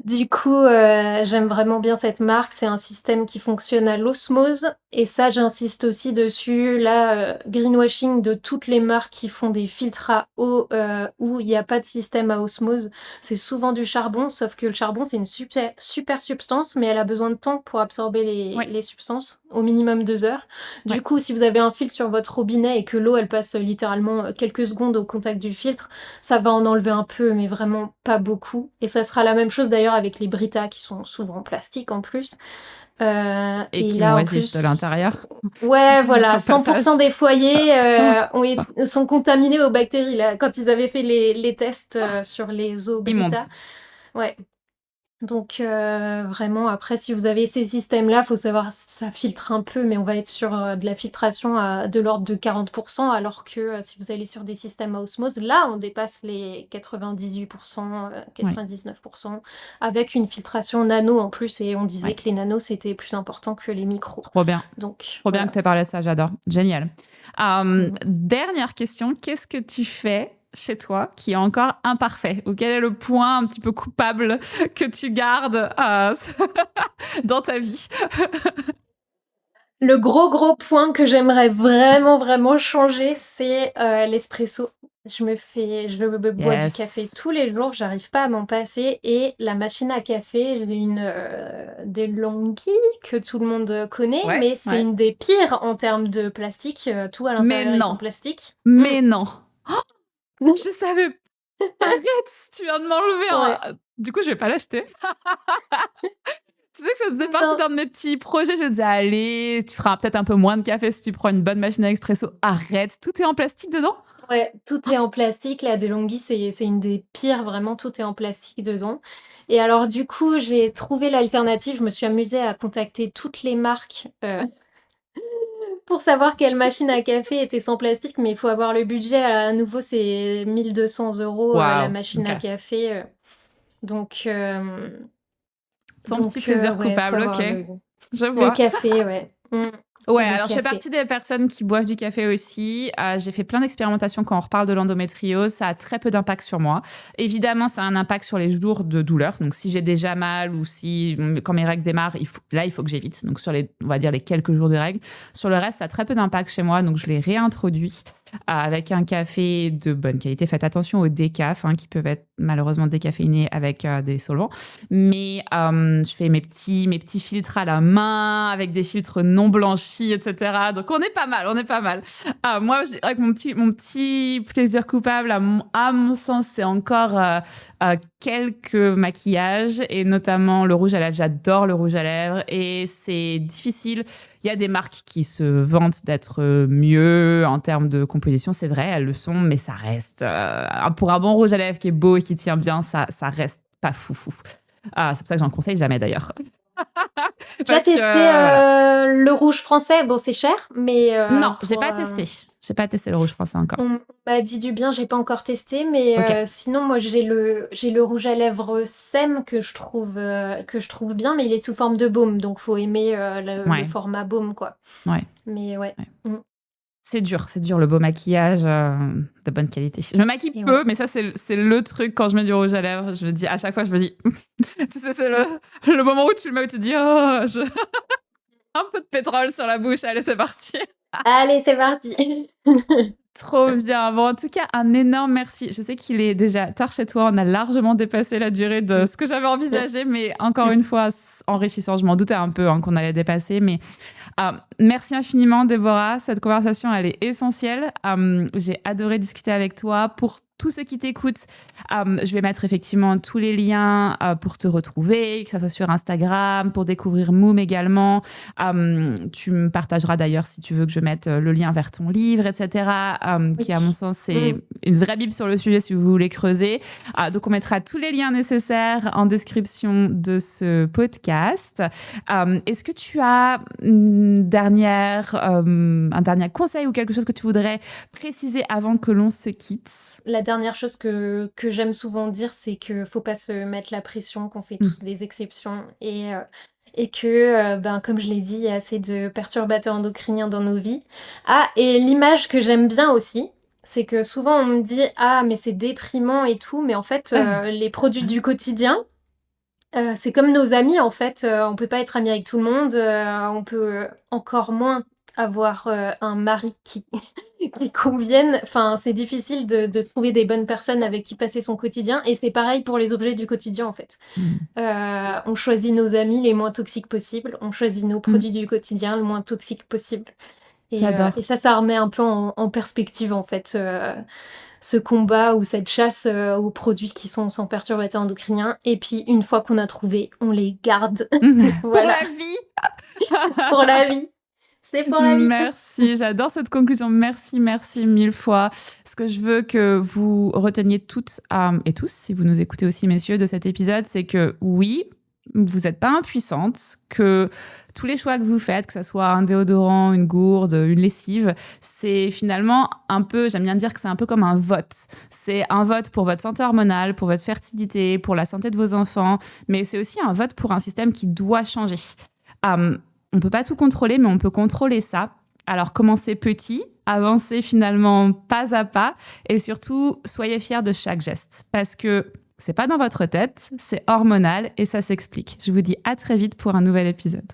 Du coup, j'aime vraiment bien cette marque. C'est un système qui fonctionne à l'osmose. Et ça, j'insiste aussi dessus. Là, greenwashing de toutes les marques qui font des filtres à eau où il n'y a pas de système à osmose. C'est souvent du charbon, sauf que le charbon, c'est une super, super substance, mais elle a besoin de temps pour absorber les substances, au minimum 2 heures. Du coup, si vous avez un filtre sur votre robinet et que l'eau, elle passe littéralement quelques secondes au contact du filtre, ça va en enlever un peu, mais vraiment pas beaucoup. Et ça sera la même chose d'ailleurs avec les Brita qui sont souvent en plastique en plus. Et qui moisissent de l'intérieur. Ouais, voilà, 100% des foyers sont contaminés aux bactéries là, quand ils avaient fait les tests sur les eaux Brita. Ouais. Donc vraiment, après, si vous avez ces systèmes-là, faut savoir, ça filtre un peu, mais on va être sur de la filtration de l'ordre de 40%, alors que si vous allez sur des systèmes à osmose, là, on dépasse les 98%, 99%, avec une filtration nano en plus, et on disait que les nanos, c'était plus important que les micros. Trop bien. Donc, Trop bien que tu aies parlé de ça, j'adore. Génial. Dernière question, qu'est-ce que tu fais chez toi qui est encore imparfait, ou quel est le point un petit peu coupable que tu gardes dans ta vie? Le gros point que j'aimerais vraiment changer, c'est l'espresso. Je bois du café tous les jours, j'arrive pas à m'en passer, et la machine à café, j'ai une DeLonghi que tout le monde connaît, mais c'est une des pires en termes de plastique, tout à l'intérieur est en plastique. Mais non. Je savais. Arrête, tu viens de m'enlever Ouais. un... Du coup, je vais pas l'acheter. Tu sais que ça faisait partie Non. d'un de mes petits projets. Je me disais, allez, tu feras peut-être un peu moins de café si tu prends une bonne machine à expresso. Arrête, tout est en plastique dedans? Ouais, tout est en plastique. La DeLonghi, c'est une des pires, vraiment, tout est en plastique dedans. Et alors du coup, j'ai trouvé l'alternative. Je me suis amusée à contacter toutes les marques, pour savoir quelle machine à café était sans plastique, mais il faut avoir le budget. À nouveau, c'est 1 200 €, la Waouh, machine ok. à café, donc Ton petit plaisir ouais, faut coupable, ok. avoir Je le vois. café, ouais. Ouais, Le alors je fais café. partie des personnes qui boivent du café aussi. J'ai fait plein d'expérimentations quand on reparle de l'endométriose. Ça a très peu d'impact sur moi. Évidemment, ça a un impact sur les jours de douleur. Donc, si j'ai déjà mal ou si, quand mes règles démarrent, il faut que j'évite. Donc, sur les, on va dire, les quelques jours de règles. Sur le reste, ça a très peu d'impact chez moi. Donc, je l'ai réintroduit avec un café de bonne qualité. Faites attention aux décaf, qui peuvent être malheureusement décaféinés avec des solvants. Mais je fais mes petits filtres à la main avec des filtres non blanchis, etc. Donc on est pas mal, on est pas mal. Moi, je dirais que mon petit plaisir coupable, à mon sens, c'est encore quelques maquillages et notamment le rouge à lèvres. J'adore le rouge à lèvres et c'est difficile. Il y a des marques qui se vantent d'être mieux en termes de composition, c'est vrai, elles le sont, mais ça reste... pour un bon rouge à lèvres qui est beau et qui tient bien, ça reste pas foufou. C'est pour ça que j'en conseille jamais d'ailleurs. Tu as Parce que, testé, voilà. le rouge français? Bon, c'est cher, mais Non, j'ai pour, pas testé. J'ai pas testé le rouge français encore. on m'a dit du bien, j'ai pas encore testé, mais Ok, sinon moi j'ai le rouge à lèvres Sem que je trouve bien, mais il est sous forme de baume, donc faut aimer, le ouais, format baume, quoi. ouais. Mais ouais. Ouais. Mmh. C'est dur, le beau maquillage de bonne qualité. Je me maquille Et peu, ouais. mais ça, c'est le truc quand je mets du rouge à lèvres. Je me dis, à chaque fois, je me dis, tu sais, c'est le moment où tu le mets, où tu te dis, un peu de pétrole sur la bouche, allez, c'est parti. Allez, c'est parti! Trop bien. Bon, en tout cas, un énorme merci. Je sais qu'il est déjà tard chez toi. On a largement dépassé la durée de ce que j'avais envisagé, mais encore une fois, enrichissant. Je m'en doutais un peu qu'on allait dépasser, mais merci infiniment, Déborah. Cette conversation, elle est essentielle. J'ai adoré discuter avec toi. Pour tous ceux qui t'écoutent, je vais mettre effectivement tous les liens pour te retrouver, que ce soit sur Instagram, pour découvrir Moom également. Tu me partageras d'ailleurs si tu veux que je mette le lien vers ton livre, etc., qui, à mon Oui. sens, c'est une vraie bible sur le sujet si vous voulez creuser. Donc, on mettra tous les liens nécessaires en description de ce podcast. Est-ce que tu as un dernier conseil ou quelque chose que tu voudrais préciser avant que l'on se quitte? La dernière chose que j'aime souvent dire, c'est que faut pas se mettre la pression, qu'on fait Mm. tous des exceptions et que, ben, comme je l'ai dit, il y a assez de perturbateurs endocriniens dans nos vies. Ah, et l'image que j'aime bien aussi, c'est que souvent on me dit: «Ah mais c'est déprimant et tout», mais en fait, les produits du quotidien, c'est comme nos amis en fait, on peut pas être ami avec tout le monde, on peut encore moins avoir, un mari qui qui convienne. Enfin, c'est difficile de trouver des bonnes personnes avec qui passer son quotidien et c'est pareil pour les objets du quotidien en fait. Mm. On choisit nos amis les moins toxiques possibles, on choisit nos Mm. produits du quotidien le moins toxiques possible et J'adore. ça remet un peu en perspective en fait, ce combat ou cette chasse, aux produits qui sont sans perturbateurs endocriniens et puis une fois qu'on a trouvé, on les garde. Pour Voilà, la vie. pour la vie. C'est pour la vie. Merci, j'adore cette conclusion. Merci, merci mille fois. Ce que je veux que vous reteniez toutes et tous, si vous nous écoutez aussi, messieurs, de cet épisode, c'est que oui, vous n'êtes pas impuissante, que tous les choix que vous faites, que ce soit un déodorant, une gourde, une lessive, c'est finalement un peu, j'aime bien dire que c'est un peu comme un vote. C'est un vote pour votre santé hormonale, pour votre fertilité, pour la santé de vos enfants, mais c'est aussi un vote pour un système qui doit changer. On ne peut pas tout contrôler, mais on peut contrôler ça. Alors, commencez petit, avancez finalement pas à pas, et surtout, soyez fiers de chaque geste, parce que c'est pas dans votre tête, c'est hormonal et ça s'explique. Je vous dis à très vite pour un nouvel épisode.